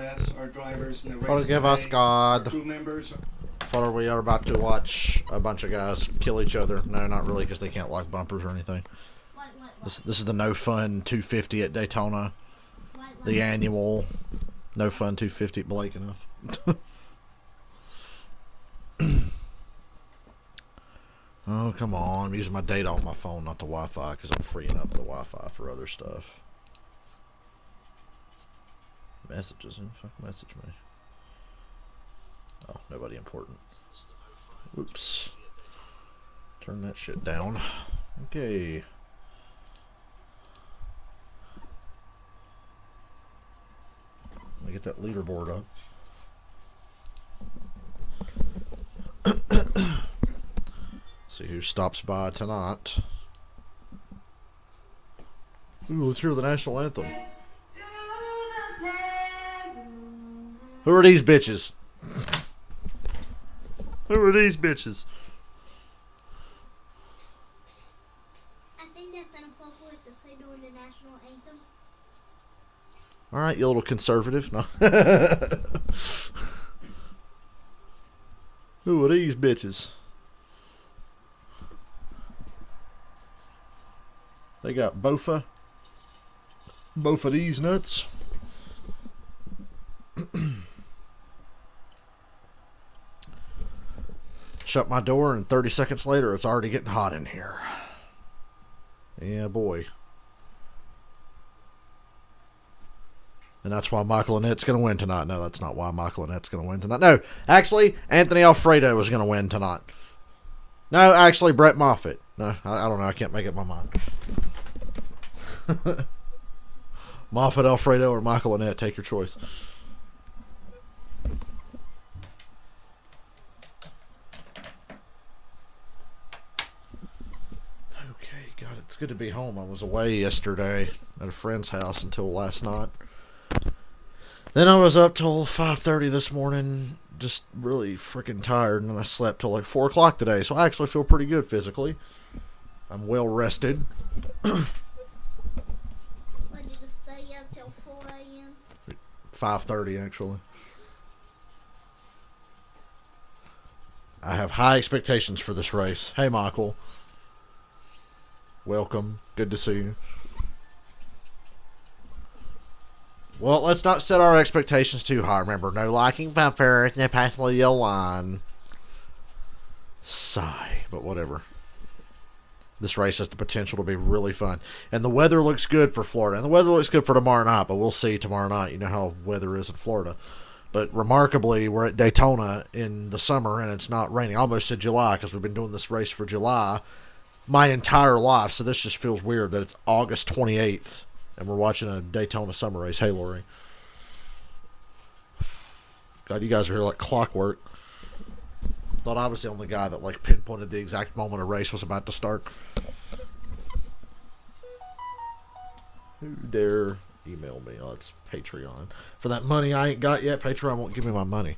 less. Our drivers in the race Forgive us, God. crew members. What are we are about to watch a bunch of guys kill each other? No, not really, because they can't lock bumpers or anything. This is the No Fun 250 at Daytona. The annual No Fun 250 at Blake enough. Oh, come on. I'm using my data on my phone, not the Wi-Fi, because I'm freeing up the Wi-Fi for other stuff. Messages. Who the fuck message me? Oh, nobody important. Oops. Turn that shit down. Okay. Let me get that leaderboard up. See who stops by tonight. Ooh, let's hear the national anthem. Who are these bitches? Who are these bitches? I think that's inappropriate to say during the national anthem. Alright, you little conservative. No. Who are these bitches? They got both of these nuts. Shut my door, and 30 seconds later, it's already getting hot in here. Yeah, boy. And that's why Michael Annette's going to win tonight. No, that's not why Michael Annette's going to win tonight. No, actually, Anthony Alfredo is going to win tonight. No, actually, Brett Moffitt. No, I don't know. I can't make up my mind. Moffitt, Alfredo, or Michael Annette. Take your choice. Okay, God, it's good to be home. I was away yesterday at a friend's house until last night. Then I was up till 5:30 this morning, just really freaking tired, and then I slept till like 4 o'clock today, so I actually feel pretty good physically. I'm well rested. What, did you stay up till 4 a.m.? 5:30 actually. I have high expectations for this race. Hey, Michael. Welcome. Good to see you. Well, let's not set our expectations too high. Remember, no liking bumpers, no passing the yellow line. Sigh, but whatever. This race has the potential to be really fun. And the weather looks good for Florida. And the weather looks good for tomorrow night, but we'll see tomorrow night. You know how weather is in Florida. But remarkably, we're at Daytona in the summer, and it's not raining. I almost said July, because we've been doing this race for July my entire life. So this just feels weird that it's August 28th, and we're watching a Daytona summer race. Hey, Lori. God, you guys are here like clockwork. Thought I was the only guy that like pinpointed the exact moment a race was about to start. Who dare email me? Oh, it's Patreon. For that money I ain't got yet, Patreon won't give me my money.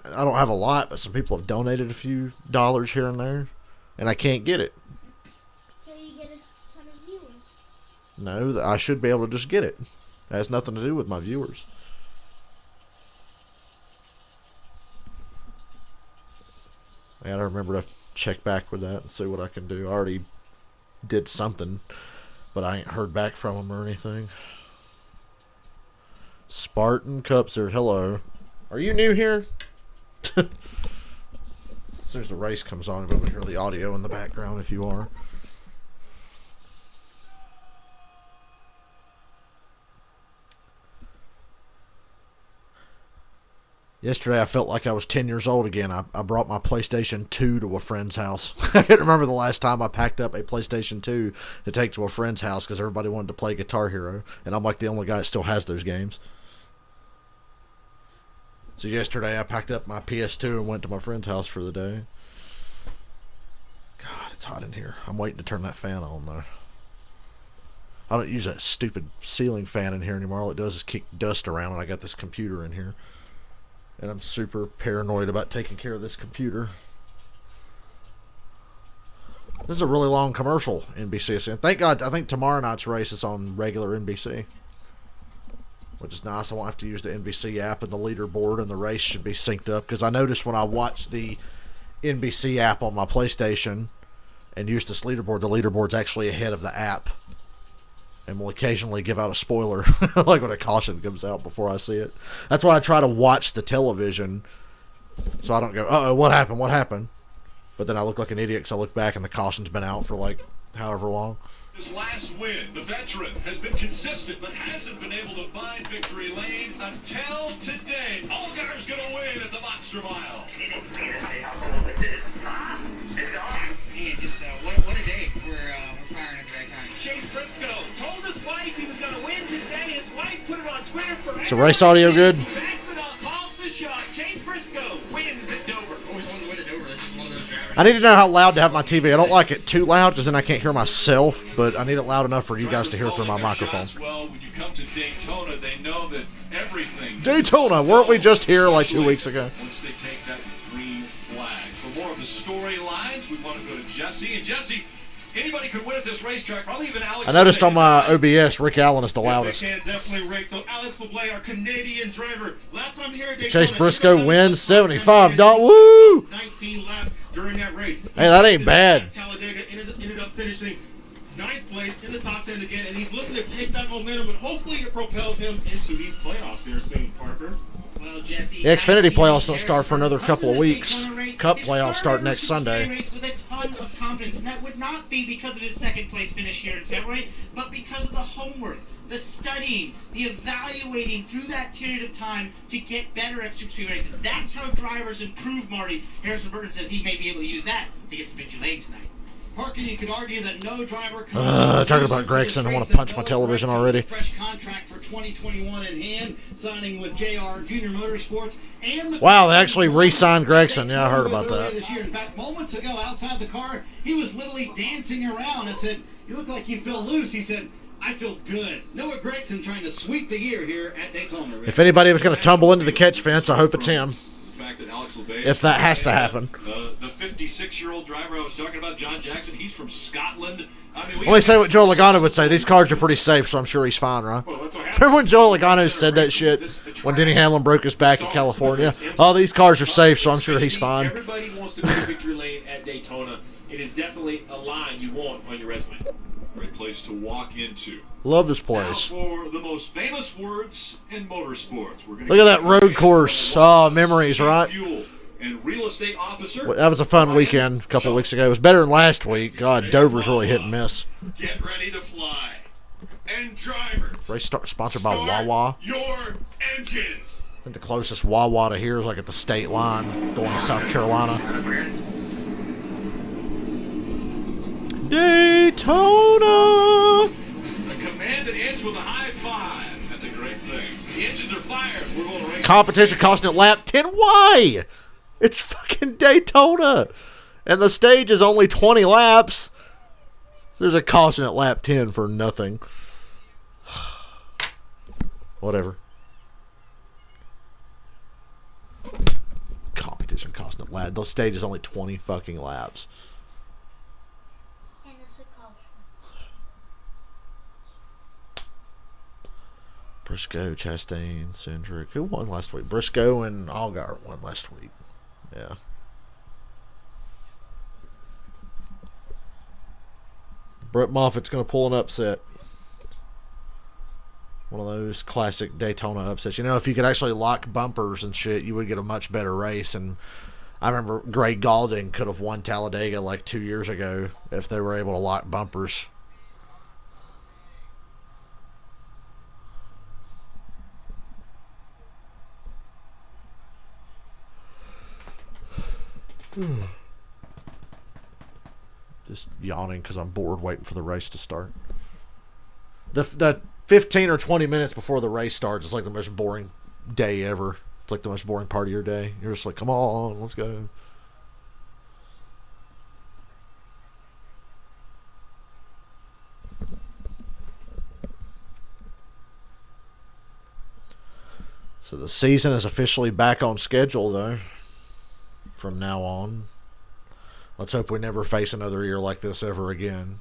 I don't have a lot, but some people have donated a few dollars here and there, and I can't get it. Can you get a ton of viewers? No, I should be able to just get it. It has nothing to do with my viewers. I gotta remember to check back with that and see what I can do. I already did something, but I ain't heard back from them or anything. Spartan Cups are hello. Are you new here? As soon as the race comes on, you'll be able to hear the audio in the background if you are. Yesterday, I felt like I was 10 years old again. I brought my PlayStation 2 to a friend's house. I can't remember the last time I packed up a PlayStation 2 to take to a friend's house because everybody wanted to play Guitar Hero. And I'm like the only guy that still has those games. So yesterday, I packed up my PS2 and went to my friend's house for the day. God, it's hot in here. I'm waiting to turn that fan on, though. I don't use that stupid ceiling fan in here anymore. All it does is kick dust around, and I got this computer in here. And I'm super paranoid about taking care of this computer. This is a really long commercial, NBC. Thank God, I think tomorrow night's race is on regular NBC. which is nice. I won't have to use the NBC app, and the leaderboard and the race should be synced up. Because I noticed when I watched the NBC app on my PlayStation and use this leaderboard, the leaderboard's actually ahead of the app and will occasionally give out a spoiler like when a caution comes out before I see it. That's why I try to watch the television so I don't go, uh-oh, what happened? But then I look like an idiot because I look back and the caution's been out for like however long. His last win, the veteran, has been consistent but hasn't been able to find victory lane until today. Allgaier's going to win at the Monster Mile. Man, just what a day. We're firing at the right time. Chase Briscoe told his wife he was going to win today. His wife put it on Twitter for Is the race audio good? Backs it up, calls the shot. Chase Briscoe wins at Dover. Always wanted to win at Dover. This is one of those drivers. I need to know how loud to have my TV. I don't like it too loud because then I can't hear myself, but I need it loud enough for you guys to hear through my microphone. Well, when you come to Daytona, they know that everything. Daytona, weren't we just here like 2 weeks ago? Once they take that green flag. For more of the storylines, we want to go to Jesse. And Jesse, anybody could win at this racetrack. Probably even Alex. I noticed on my OBS, Rick Allen is the loudest. Yes, they can definitely rate. So Alex LeBlay, our Canadian driver, last time here at Daytona, Chase Briscoe wins $75. Woo! 19 laps during that race. Hey, that ain't bad. Talladega ended up finishing 9th place in the top 10 again, and he's looking to take that momentum, and hopefully it propels him into these playoffs there soon, Parker. Well, Jesse, The Xfinity playoffs don't start for another couple of weeks. Cup playoffs start next Sunday. With a ton of confidence, and that would not be because of his second place finish here in February, but because of the homework, the studying, the evaluating through that period of time to get better at Super Speedway races. That's how drivers improve, Marty. Harrison Burton says he may be able to use that to get to victory lane tonight. Parker, you could argue that no driver talking about Gregson, I want to punch my television already. Fresh contract for 2021 in hand, signing with JR Junior Motorsports, and Wow, they actually re-signed Gregson. Yeah, I heard about that. This year. In fact, moments ago, outside the car, he was literally dancing around. I said, "You look like you feel loose." He said, "I feel good." Noah Gregson trying to sweep the year here at Daytona. If anybody was going to tumble into the catch fence, I hope it's him. The fact that Alex LeBay, If that has to happen. The 56-year-old driver I was talking about, John Jackson, he's from Scotland. I mean, Let me say what Joe Logano would say. These cars are pretty safe, so I'm sure he's fine, right? Remember when Joe Logano said that shit when Denny Hamlin broke his back in California? Oh, these cars are safe, so I'm sure he's fine. Everybody wants to go to victory lane at Daytona. It is definitely a line you want on your resume. Great place to walk into. Love this Now place. for the most famous words in motorsports. We're gonna Look at that road course. Oh, memories, right? Fuel and real estate officer. That was a fun weekend a couple of weeks ago. It was better than last week. God, Dover's really hit and miss. Get ready to fly. And drivers. Race sponsored by start Wawa. your engines. I think the closest Wawa to here is like at the state line going to South Carolina. Daytona! A command that ends with a high five. That's a great thing. The engines are fired. We're going to race. Competition costing it lap 10. Why? It's fucking Daytona. And the stage is only 20 laps. There's a caution at lap 10 for nothing. Whatever. Competition costing it lap. The stage is only 20 fucking laps. And it's a caution. Briscoe, Chastain, Cindric. Who won last week? Briscoe and Allgaier won last week. Yeah. Brett Moffitt's going to pull an upset. One of those classic Daytona upsets. You know, if you could actually lock bumpers and shit, you would get a much better race. And I remember Greg Galding could have won Talladega like 2 years ago if they were able to lock bumpers. Just yawning because I'm bored waiting for the race to start. The 15 or 20 minutes before the race starts is like the most boring day ever. It's like the most boring part of your day. You're just like, come on, let's go. So the season is officially back on schedule, though, from now on. Let's hope we never face another year like this ever again.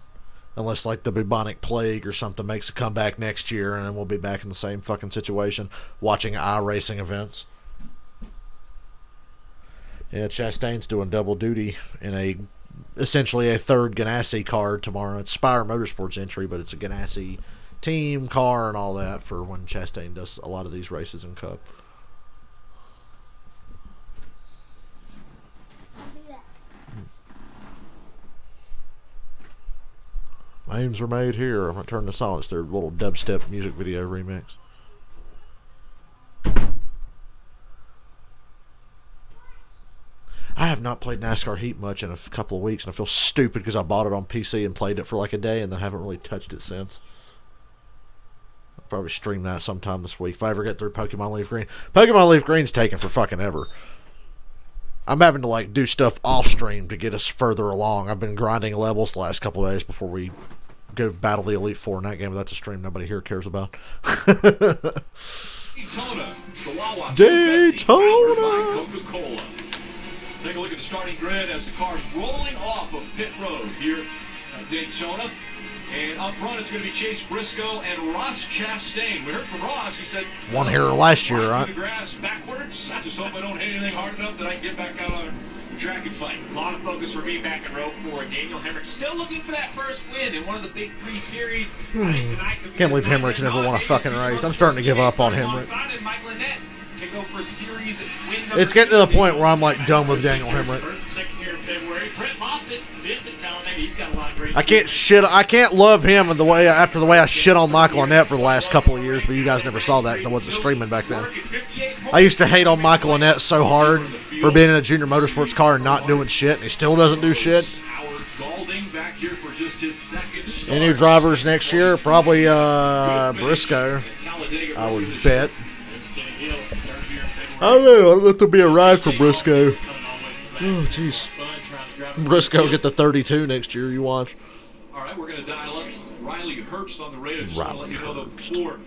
Unless, like, the bubonic plague or something makes a comeback next year, and then we'll be back in the same fucking situation watching iRacing events. Yeah, Chastain's doing double duty in essentially a third Ganassi car tomorrow. It's Spire Motorsports entry, but it's a Ganassi team car and all that for when Chastain does a lot of these races in Cup. I'll be back. Names are made here. I'm going to turn this on. It's their little dubstep music video remix. I have not played NASCAR Heat much in a couple of weeks, and I feel stupid because I bought it on PC and played it for like a day and then haven't really touched it since. I'll probably stream that sometime this week if I ever get through Pokemon Leaf Green. Pokemon Leaf Green's taking for fucking ever. I'm having to like do stuff off stream to get us further along. I've been grinding levels the last couple of days before we go battle the Elite Four in that game, but that's a stream nobody here cares about. Daytona. It's the Wawa Daytona. powered by Coca-Cola. Take a look at the starting grid as the car's rolling off of pit road here at Daytona. And up front, it's going to be Chase Briscoe and Ross Chastain. We heard from Ross. He said, Won here last year, right? The grass backwards. I just hope I don't hit anything hard enough that I can get back out on the track and fight. A lot of focus for me back in row 4. Daniel Hemrick still looking for that first win in one of the big 3 series. Can't believe Hemrick's never won a fucking race. I'm starting to give up on Hemrick. It's getting to the point where I'm like done with Daniel Hemrick. I can't love him after the way I shit on Michael Annett for the last couple of years, but you guys never saw that because I wasn't streaming back then. I used to hate on Michael Annett so hard for being in a junior motorsports car and not doing shit, and he still doesn't do shit. Any new drivers next year? Probably Briscoe, I would bet. I don't know. I'd let there be a ride for Briscoe. Oh, jeez. Briscoe get the 32 next year. You watch. All right, we're going to dial up Riley Herbst on the radio. Just want to let you know that before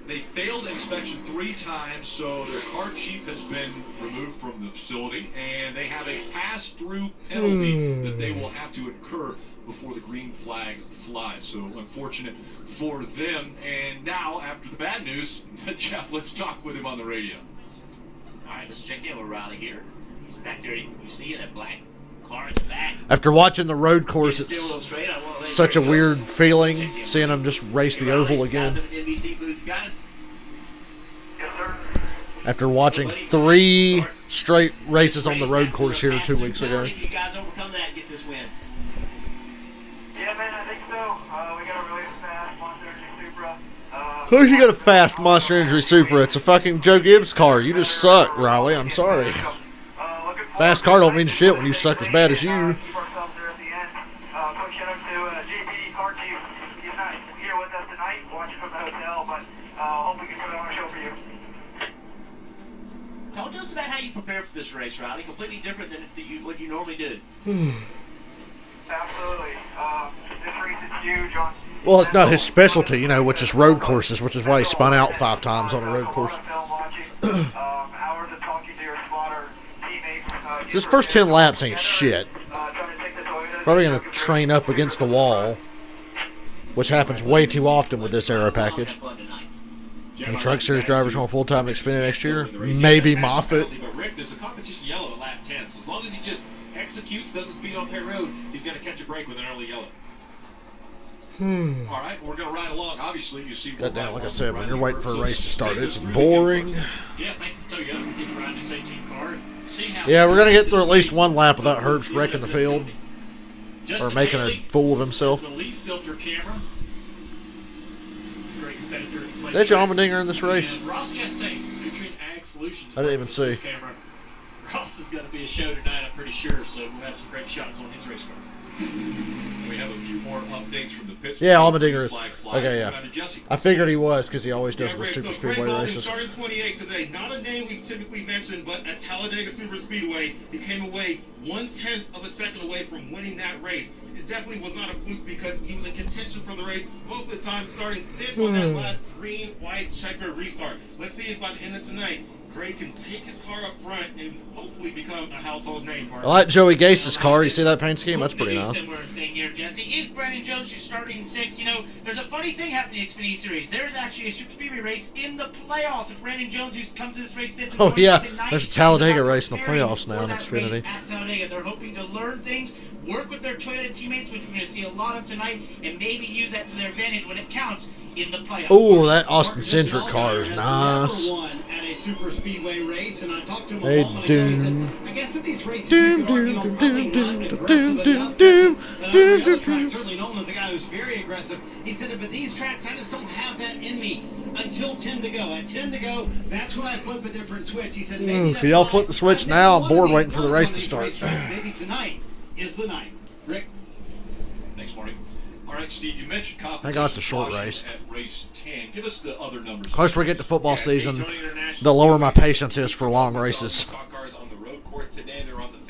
they failed inspection 3 times, so their car chief has been removed from the facility, and they have a pass-through penalty that they will have to incur before the green flag flies. So unfortunate for them. And now, after the bad news, Jeff, let's talk with him on the radio. All right, let's check in with Riley here. He's back there. You see that black car in the back. After watching the road course, it's such a weird feeling seeing him just race the oval again. After watching 3 straight races on the road course here 2 weeks ago. You guys overcome that and get this win. Yeah, man, I think so. We got a really fast Monster Energy Supra. Of course you got a fast Monster Energy Supra. It's a fucking Joe Gibbs car. You just suck, Riley. I'm sorry. Fast car don't mean shit when you suck as bad as you. Talk to us about how you prepare for this race, Riley. Completely different than what you normally do. Absolutely. This race is huge on... Well, it's not his specialty, which is road courses, which is why he spun out 5 times on a road course. His first 10 laps ain't shit. Probably going to train up against the wall, which happens way too often with this aero package. Any Truck Series drivers going full-time Xfinity next year? Maybe Moffitt. But Rick, there's a competition yellow at lap 10, so as long as he just executes, doesn't speed on pit road, he's going to catch a break with an early yellow. All right, we're going to ride along. Obviously, you see... Goddamn, like I said, when you're waiting for a race to start, it's boring. Yeah, thanks to Toyota, we get to ride this 18 car. Yeah, we're going to get through at least one lap without Herbst wrecking the field. Or making a fool of himself. The leaf filter camera. Great competitor. Is that your Allmendinger in this race? Ross Chastain, Nutrient Ag Solutions. I didn't even see. Camera. Ross is going to be a show tonight, I'm pretty sure, so we'll have some great shots on his race car. We have a few more updates from the pit. Yeah, Allmendinger is. Okay, yeah. I figured he was because he always does the Super Speedway races. Started 28 today. Not a name we've typically mentioned, but at Talladega Super Speedway, he came away 1/10 of a second away from winning that race. It definitely was not a fluke because he was in contention for the race most of the time, starting 5th on that last green-white checker restart. Let's see if by the end of tonight, Greg can take his car up front and hopefully become a household name. I like Joey Gase's car. You see that paint scheme? That's pretty nice. Similar thing here, Jesse. Is Brandon Jones who's starting 6? You know, there's a funny thing happening in Xfinity Series. There's actually a Super Speedway race in the playoffs. If Brandon Jones, who comes to this race 5th, Oh yeah, there's a Talladega race in the playoffs now in Xfinity. At Talladega, they're hoping to learn things, work with their Toyota teammates, which we're going to see a lot of tonight, and maybe use that to their advantage when it counts in the playoffs. Oh, that Austin Cindric car is nice. At a super speedway race, and I talked to him Hey, a moment ago. He said, I guess at these races you could argue I'm probably not aggressive enough, but on the other track, certainly known as a guy who's very aggressive. He said, but these tracks, I just don't have that in me until 10 to go. At 10 to go, that's when I flip a different switch. He said, maybe that's y'all why flip the switch I've now. never I'm bored won waiting for the race to these start. racetracks. Maybe tonight is the night. Rick? Thanks, Marty. All right, Steve, you mentioned competition. Thank God it's a short caution race. At race 10. Give us the other numbers. Closer we get to football season, the lower my patience is for long races.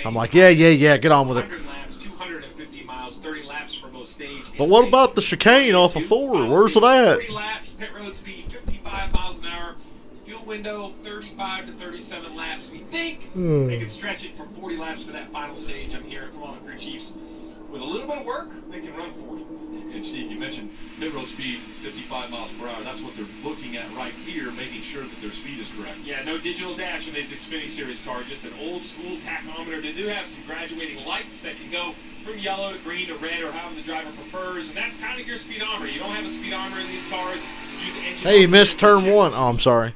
I'm like, yeah, get on with it. 100 laps, 250 miles, 30 laps for both stage. But what about the chicane off of 4? Where's it at? 30 laps, pit road speed 55 miles an hour, fuel window 35 to 37 laps. We think they can stretch it for 40 laps for that final stage. I'm hearing from all the crew chiefs. With a little bit of work, they can run 40. And Steve, you mentioned pit road speed 55 miles per hour. That's what they're looking at right here, making sure that their speed is correct. Yeah, no digital dash in this Xfinity Series car, just an old school tachometer. They do have some graduating lights that can go from yellow to green to red or however the driver prefers, and that's kind of your speedometer. You don't have a speedometer in these cars. Use engine. Hey, you missed turn 1. Oh, I'm sorry.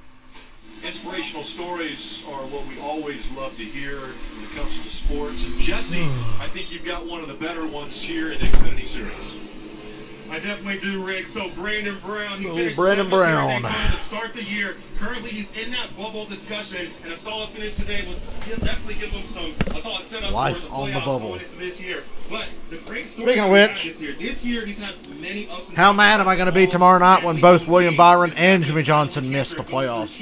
Inspirational stories are what we always love to hear when it comes to sports. And Jesse, I think you've got one of the better ones here in the Xfinity Series. I definitely do, Rick. So Brandon Brown, he Oh, finished Brandon 7th here at Brown. Daytona to start the year. Currently, he's in that bubble discussion, and a solid finish today will definitely give him a solid setup Life for the on the playoffs bubble. going into this year. But the great story Speaking of that we which, have this year he's had many ups and How downs. mad am I going to be tomorrow night when both William Byron and Jimmy Johnson miss the playoffs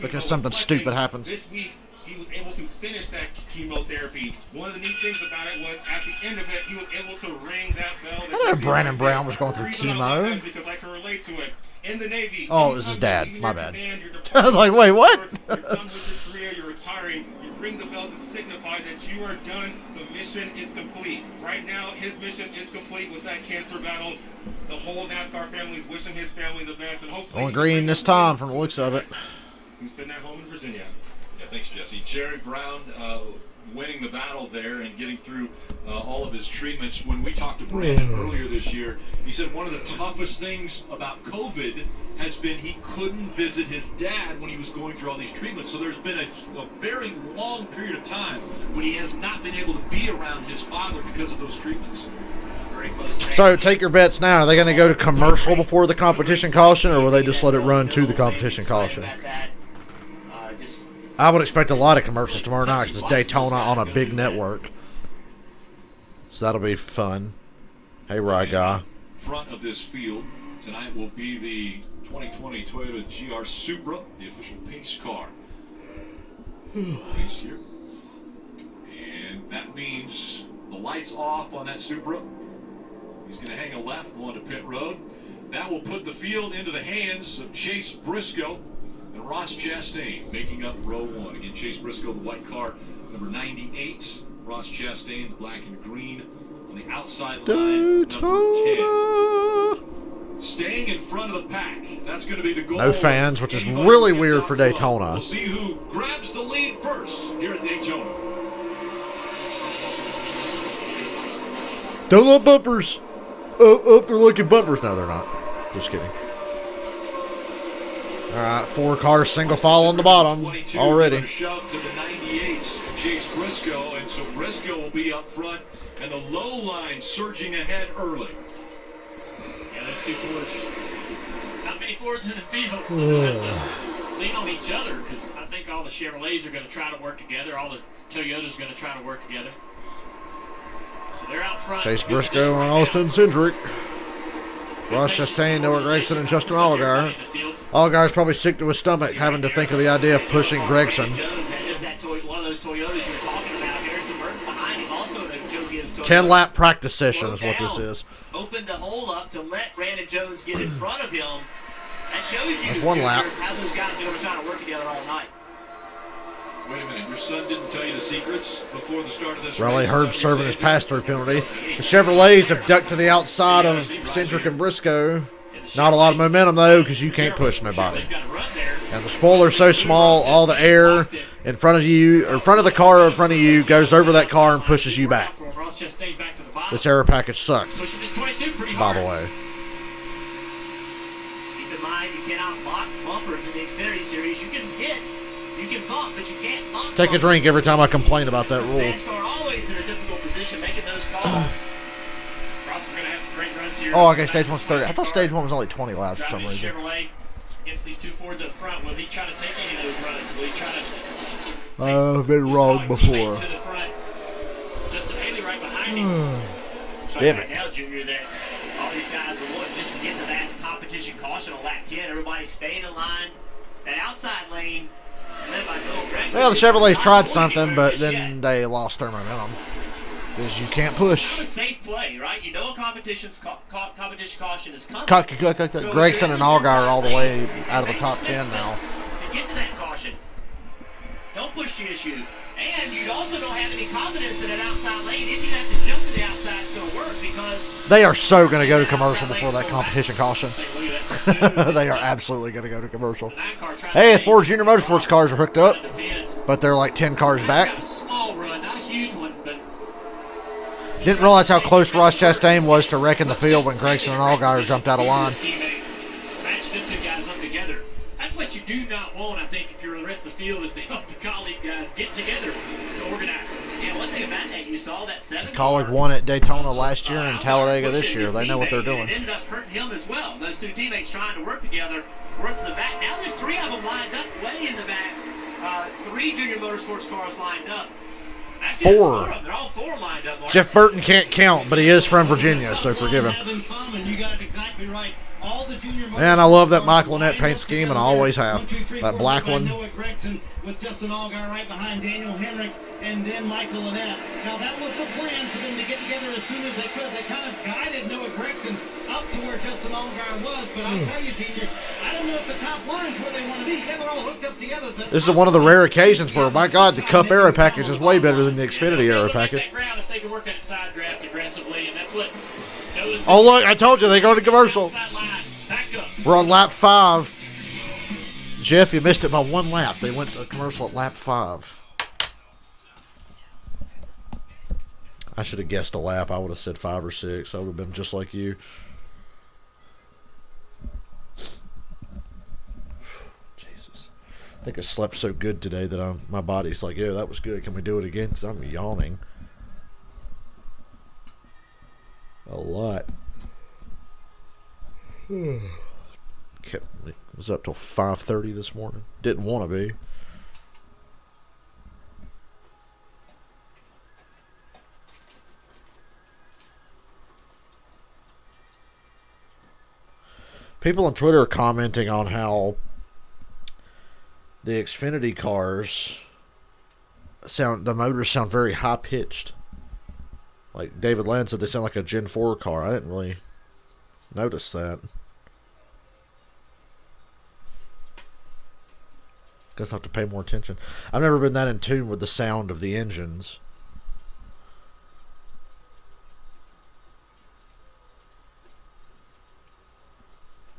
because something stupid happens? This week, he was able to finish that chemotherapy. One of the neat things about it was at the end of it, he was able to ring that bell. I didn't know Brandon Brown was going through The reason I love chemo. that is because I can relate to it. In the Navy, Oh, it was his anytime dad. you're My leaving bad. your command, you're I was like, wait, what? You're done with your career, you're retiring. You ring the bell to signify that you are done. The mission is complete. Right now, his mission is complete with that cancer battle. The whole NASCAR family is wishing his family the best, and hopefully Going green this time from the looks of it. Who's sitting at home in Virginia? Yeah, thanks, Jesse. Jared Brown winning the battle there and getting through all of his treatments. When we talked to Brandon earlier this year, he said one of the toughest things about COVID has been he couldn't visit his dad when he was going through all these treatments. So there's been a very long period of time when he has not been able to be around his father because of those treatments. Very close. So take your bets now. Are they going to go to commercial before the competition caution, or will they just let it run to the competition caution? I would expect a lot of commercials tomorrow night because it's Daytona on a big network. So that'll be fun. Hey, Rye Guy. Front of this field tonight will be the 2020 Toyota GR Supra, the official pace car. Race here. And that means the lights off on that Supra. He's going to hang a left going to pit road. That will put the field into the hands of Chase Briscoe and Ross Chastain making up row 1. Again, Chase Briscoe, the white car, number 98. Ross Chastain, the black and green on the outside line, number 10. Staying in front of the pack. That's going to be the goal. No fans, which is really weird for Daytona. We'll see who grabs the lead first here at Daytona. Don't look bumpers. Oh, they're looking bumpers. No, they're not. Just kidding. All right, 4 cars, single file on the bottom already. Shove to the 98, Chase Briscoe, and so Briscoe will be up front, and the low line surging ahead early. Yeah, those two Fords. Not many Fords in the field, so they'll have to lean on each other because I think all the Chevrolets are going to try to work together. All the Toyotas are going to try to work together. So they're out front. Chase Briscoe and Austin Cindric. Ross Chastain, Noah Gragson, and Justin Allgaier. Allgaier's probably sick to his stomach having to think of the idea of pushing Gragson. One of those Toyotas you were talking about. Harrison Burton behind him, also in a Joe Gibbs Toyota. 10-lap practice session is what this is. Open to hold up to let Brandon Jones get in front of him. That shows you That's one lap. how those guys are going to try to work together all night. Wait a minute, your son didn't tell you the secrets before the start of this Riley race? Herb serving his pass-through penalty. The Chevrolets have ducked to the outside of Cindric and Briscoe. Not a lot of momentum, though, because you can't push nobody. And the spoiler's so small, all the air in front of you, or in front of the car in front of you, goes over that car and pushes you back. This air package sucks, by the way. Keep in mind, you cannot lock bumpers in the Xfinity Series. You can hit, you can bump, but you can't lock Take a drink every time I complain about that rule. NASCAR always in a difficult position making those calls. Ross is going to have some great runs here. Oh, okay, stage 1's 30. I thought stage 1 was only 20 laps for some Driving his reason. Chevrolet against these two Fords up front. Will he try to take any of those runs? Will he try to... I've been wrong before. To the front. Justin Haley right behind him. Damn it. Now, Junior, that all these guys are wanting just to get to that competition caution on lap 10. Everybody staying in line. That outside lane, led by Noel Gregson. Well, the Chevrolets tried something, but then they lost their momentum. Because you can't push. It's a safe play, right? You know a competition caution is coming. Gregson and Allgaier are all the way out of the top 10 now. To get to that caution. Don't push the issue. And you also don't have any confidence in that outside lane. If you have to jump to the outside, it's going to work because... They are so going to go to commercial before that competition caution. They are absolutely going to go to commercial. Hey, 4 Junior Motorsports cars are hooked up, but they're like 10 cars back. Small run, not a huge one, but... Didn't realize how close Ross Chastain was to wrecking the field when Gregson and Allgaier jumped out of line. Match them two guys up together. That's what you do not want, I think, if you're the rest of the field, is to help the colleague guys get together to organize. Yeah, one thing about that, you saw that 7 Colleague won at Daytona last year and Talladega this year. They know what they're doing. It ended up hurting him as well. Those two teammates trying to work together, work to the back. Now there's 3 of them lined up way in the back. 3 Junior Motorsports cars lined up. Actually, 4. Of them. They're all 4 lined up. Mark. Jeff Burton can't count, but he is from Virginia, so forgive him. You got it exactly right. All the junior Man, I love that Michael Annett paint scheme, and I always have. That black one. Noah Gregson with Justin Allgaier right behind Daniel Hemrick and then Michael Annett. Now that was the plan for them to get together as soon as they could. They kind of guided Noah Gregson up to where Justin Allgaier was, but I'll tell you, Junior, I don't know if the top line's where they want to be. Yeah, they're all hooked up together. This is one of the rare occasions where, my God, the Cup Aero package is way better than the Xfinity Aero package. If they can work that side draft aggressively, and that's what... Oh, look, I told you, they go to commercial. We're on lap 5. Jeff, you missed it by 1 lap. They went to commercial at lap 5. I should have guessed a lap. I would have said 5 or 6. I would have been just like you. Jesus. I think I slept so good today that my body's like, yeah, that was good. Can we do it again? Because I'm yawning. A lot. Was up till 5:30 this morning. Didn't want to be. People on Twitter are commenting on how the Xfinity cars the motors sound very high pitched. Like David Land said, they sound like a Gen 4 car. I didn't really notice that. Guess I'll have to pay more attention. I've never been that in tune with the sound of the engines.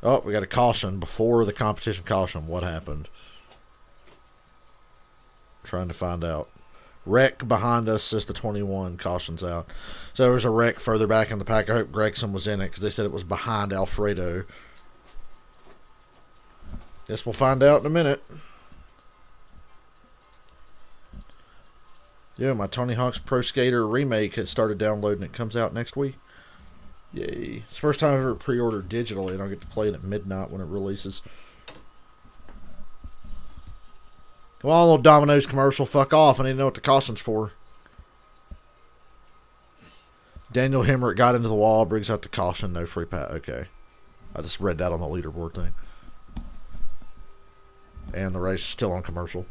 Oh, we got a caution before the competition caution. What happened? I'm trying to find out. Wreck behind us, says the 21. Caution's out. So there was a wreck further back in the pack. I hope Gregson was in it because they said it was behind Alfredo. Guess we'll find out in a minute. Yeah, my Tony Hawk's Pro Skater remake has started downloading. It comes out next week. Yay. It's the first time I've ever pre-ordered digitally, and I'll get to play it at midnight when it releases. Come on, little Domino's commercial. Fuck off. I need to know what the caution's for. Daniel Hemrick got into the wall, brings out the caution. No free pass. Okay. I just read that on the leaderboard thing. And the race is still on commercial.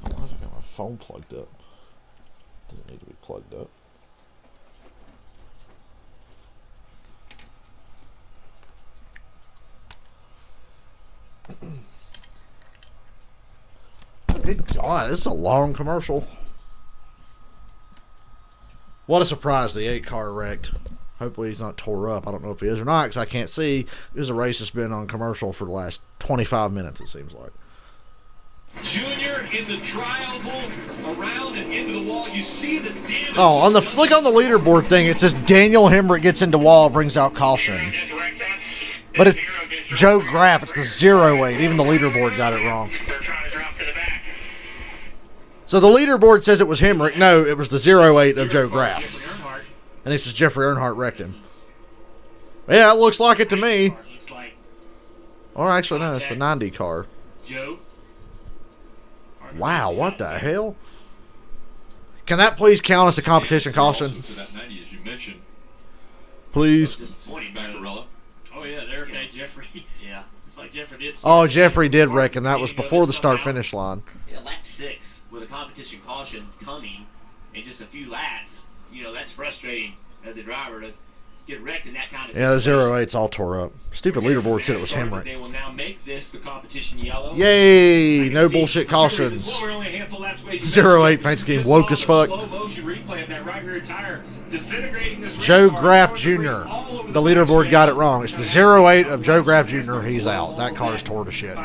Why have I got my phone plugged up? Doesn't need to be plugged up. Good God, this is a long commercial. What a surprise, the 8 car wrecked. Hopefully he's not tore up. I don't know if he is or not because I can't see. This is a race that's been on commercial for the last 25 minutes, it seems like. Junior in the tri-oval, around and into the wall. You see the damage. Oh, on the look on the leaderboard thing, it says Daniel Hemrick gets into wall, brings out caution. But it's Joe Graff. It's the 08. Even the leaderboard got it wrong. So the leaderboard says it was Hemrick. No, it was the 08 of Joe Graff. And it says Jeffrey Earnhardt wrecked him. Yeah, it looks like it to me. Or actually, no, it's the 90 car. Joe. Wow, what the hell? Can that please count as a competition caution? To that 90, as you mentioned. Please. Disappointing Bacarella. Oh yeah, there, okay, Jeffrey. Yeah. It's like Jeffrey did. Oh, Jeffrey did wreck, and that was before the start-finish line. Yeah, lap 6 with a competition caution coming in just a few laps. You know, that's frustrating as a driver to get wrecked in that kind of Yeah, situation. the 08's all tore up. Stupid leaderboard said it was They Hemrick. will now make this the competition yellow. Yay! No bullshit cautions. 08 paint scheme woke as fuck. Joe Graff Jr. The leaderboard got it wrong. It's the 08 of Joe Graff Jr. He's out. That car's tore to shit.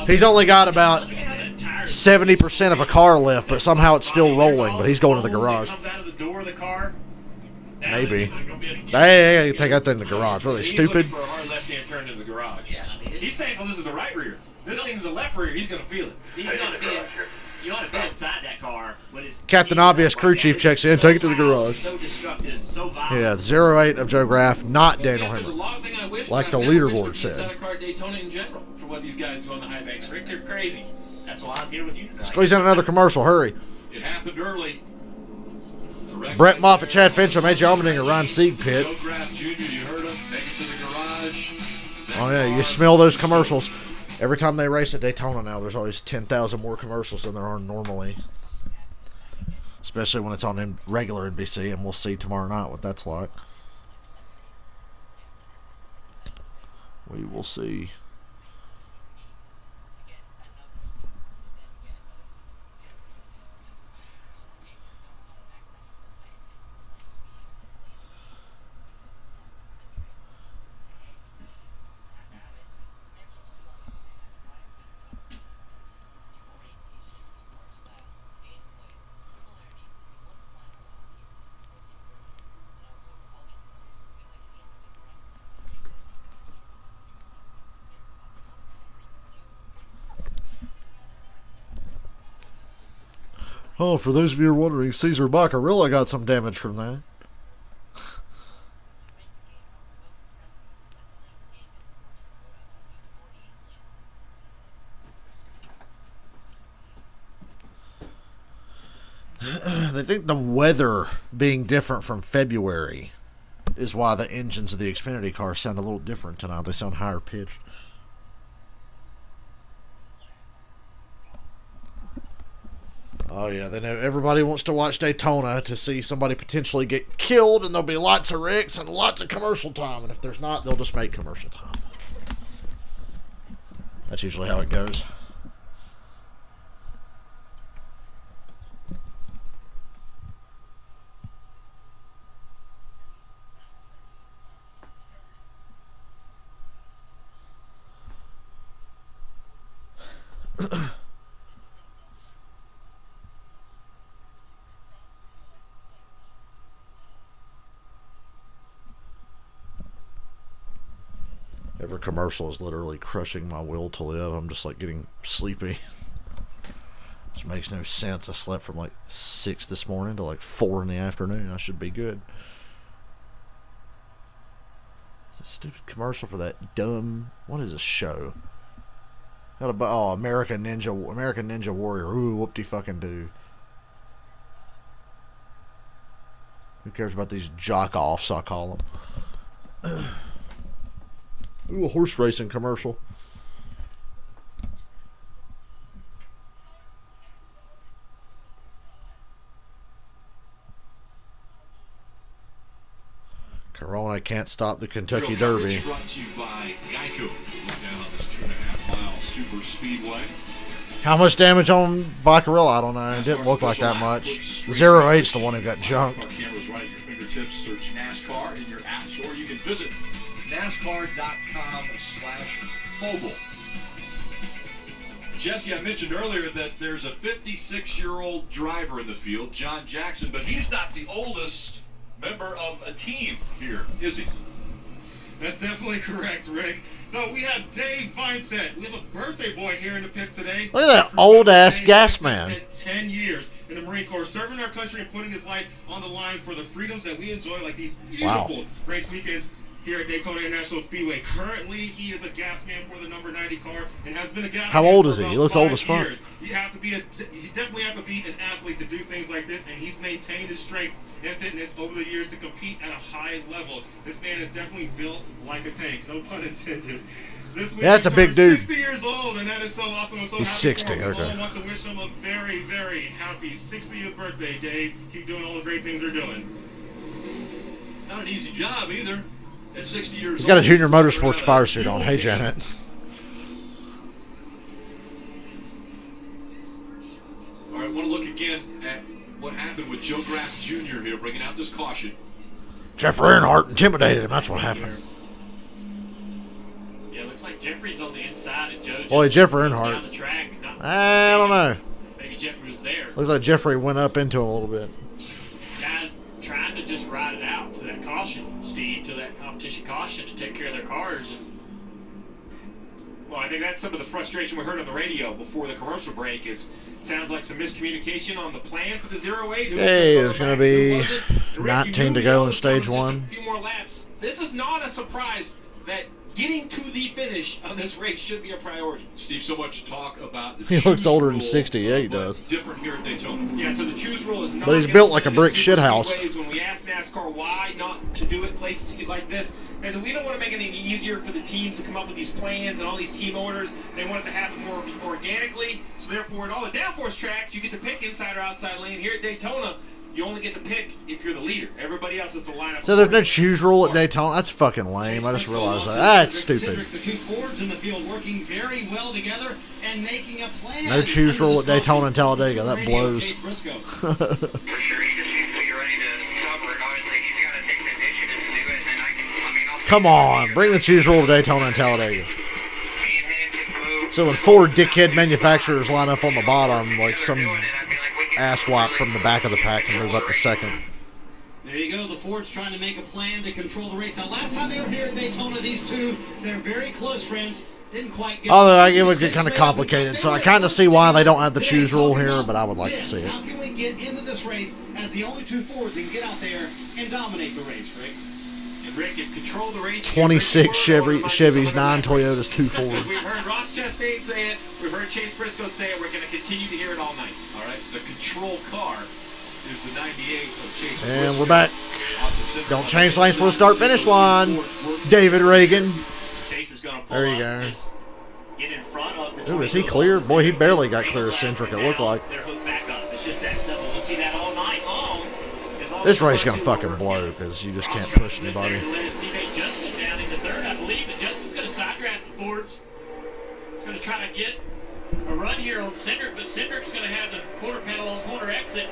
He's only got about 70% of a car left, but somehow it's still rolling. But he's going to the garage. Maybe. Hey, take that thing to the garage. Really stupid. For a hard left-hand turn into the garage. Yeah, I mean, He's thankful this is the right rear. This thing's the left rear. He's going to feel it. Steve, you ought to be inside that car when it's Captain Obvious crew chief checks in. Take it to the garage. So destructive, so violent. Yeah, the 08 of Joe Graff, not Daniel There's a Hemrick. lot of things I wish, Like but the I've never leaderboard wished for said. Inside a car Daytona in general for what these guys do on the high banks, Rick. They're crazy. That's why I'm here with you tonight. Squeeze in another commercial. Hurry. It happened early. Brett Moffitt, Chad Fincham, AJ Allmendinger, Ryan Sieg pit. Joe Graff Jr., you heard him. Take it to the garage. Oh, yeah, you smell those commercials. Every time they race at Daytona now, there's always 10,000 more commercials than there are normally. Especially when it's on regular NBC, and we'll see tomorrow night what that's like. We will see. Oh, for those of you who are wondering, Caesar Baccarella got some damage from that. They think the weather being different from February is why the engines of the Xfinity cars sound a little different tonight. They sound higher pitched. Oh, yeah, they know everybody wants to watch Daytona to see somebody potentially get killed, and there'll be lots of wrecks and lots of commercial time. And if there's not, they'll just make commercial time. That's usually how it goes. Every commercial is literally crushing my will to live. I'm just like getting sleepy. This makes no sense. I slept from like 6 this morning to like 4 in the afternoon. I should be good. It's a stupid commercial for that dumb. What is this show? American Ninja Warrior. Ooh, whoop-de-fucking-do. Who cares about these jock-offs, I call them? Ooh, a horse racing commercial. Corona can't stop the Kentucky Derby. Brought to you by Geico. Look down on this 2.5-mile super speedway. How much damage on Baccarilla? I don't know. It didn't look like that much. 08's the one who got junked. Cameras right at your fingertips. Search NASCAR in your app store. You can visit NASCAR.com/mobile. Jesse, I mentioned earlier that there's a 56-year-old driver in the field, John Jackson, but he's not the oldest member of a team here, is he? That's definitely correct, Rick. So we have Dave Vineset. We have a birthday boy here in the pits today. Look at that old-ass gas man. Spent 10 years in the Marine Corps, serving our country and putting his life on the line for the freedoms that we enjoy, like these beautiful race weekends here at Daytona International Speedway. Currently, he is a gas man for the number 90 car and has been a gas How man old for is he? about He looks old as 5 fuck. years. You definitely have to be an athlete to do things like this, and he's maintained his strength and fitness over the years to compete at a high level. This man is definitely built like a tank, no pun intended. This week That's a big dude. 60 years old, and that is so awesome. I'm so He's happy 60, for him. okay. I want to wish him a very, very happy 60th birthday, Dave. Keep doing all the great things you're doing. Not an easy job either. At 60 years He's got a old, Junior Motorsports fire suit on. Hey, Janet. All right, I want to look again at what happened with Joe Graff Jr. here, bringing out this caution. Jeff Earnhardt intimidated him. That's what happened. Yeah, it looks like Jeffrey's on the inside and Joe just Boy, Jeff down Earnhardt. the track. I don't know. Maybe Jeffrey was there. Looks like Jeffrey went up into him a little bit. Guys trying to just ride it out to that caution, Steve, to that competition caution and take care of their cars. And well, I think that's some of the frustration we heard on the radio before the commercial break. Sounds like some miscommunication on the plan for the 08. Hey, there's going to be 19 to go in stage just 1. A few more laps. This is not a surprise that getting to the finish on this race should be a priority. Steve, so much talk about the He looks choose older than rule, 60. Yeah, he does. Different here at Daytona. Yeah, so the choose rule is not. But he's gonna built like a be brick in shit super house. speedways. When we asked NASCAR why not to do it places like this, they said we don't want to make it any easier for the teams to come up with these plans and all these team orders. They want it to happen more organically. So therefore, at all the downforce tracks, you get to pick inside or outside lane. Here at Daytona, you only get to pick if you're the leader. Everybody else has to line up. So there's no choose rule at Daytona? That's fucking lame. I just realized that. That's stupid. The two Fords in the field working very well together and making a plan. No choose rule at Daytona and Talladega. That blows. For sure, he just needs to be ready to cover it. Obviously, he's got to take the initiative to do it. And I'll Come on. Bring the choose rule to Daytona and Talladega. me and him can move. So when 4 dickhead manufacturers line up on the bottom, like some asswap from the back of the pack can move up to second. There you go. The Ford's trying to make a plan to control the race. Now, last time they were here at Daytona, these two, they're very close friends. Didn't quite get. Although it would get kind of complicated, so I kind of see why they don't have the choose rule here, but I would like to see it. How can we get into this race as the only two Fords and get out there and dominate the race, Rick? And Rick, if control the race. 26 Chevys, 9 Toyotas, 2 We've Fords. heard Ross Chastain say it. We've heard Chase Briscoe say it. We're going to continue to hear it all night. All right, the control car is the 98 of Chase And Briscoe. we're back. Don't change lanes for the start-finish line. David Reagan. Chase is going to pull There you up, go. just get in front of the Ooh, is he clear? Boy, he barely got clear of Centric, it looked like. They're hooked back up. It's just that simple. We'll see that all night long. As long This as race is the going to front two fucking work blow together. because you just can't push anybody. Let his teammate Justin down into third. I believe that Justin's going to side draft the Fords. He's going to try to get a run here on Cindric, but Cindric's going to have the quarter panel on corner exit.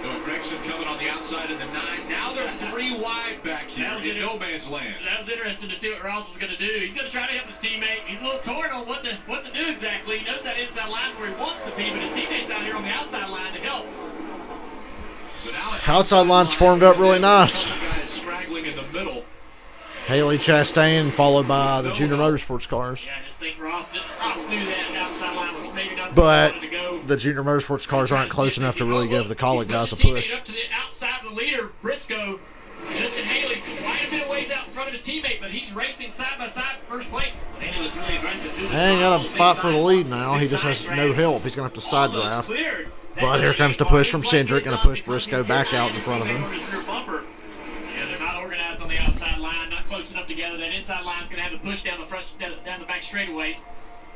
Noah Gregson coming on the outside in the 9. Now they're 3 wide back here in no man's land. That was interesting to see what Ross is going to do. He's going to try to help his teammate. He's a little torn on what to do exactly. He knows that inside line where he wants to be, but his teammate's out here on the outside line to help. So now Outside line's formed up really nice. guys straggling in the middle. Haley Chastain followed by the Junior Motorsports cars. Yeah, I just think Ross knew that outside line was maybe not But wanted to go. the Junior Motorsports cars aren't close enough to really give the Collie guys a He's pushed his push. teammate up to the outside of the leader, Briscoe. Justin Haley quite a bit of ways out in front of his teammate, but he's racing side by side for first place. Haley was really aggressive through the Ain't got to tunnel. fight for the lead now. He just has no help. He's going to have to side draft. Cleared. But here comes the push from Cindric, going to push Briscoe back out in front of him. Yeah, they're not organized on the outside line, not close enough together. That inside line's going to have to push down the front, down the back straightaway.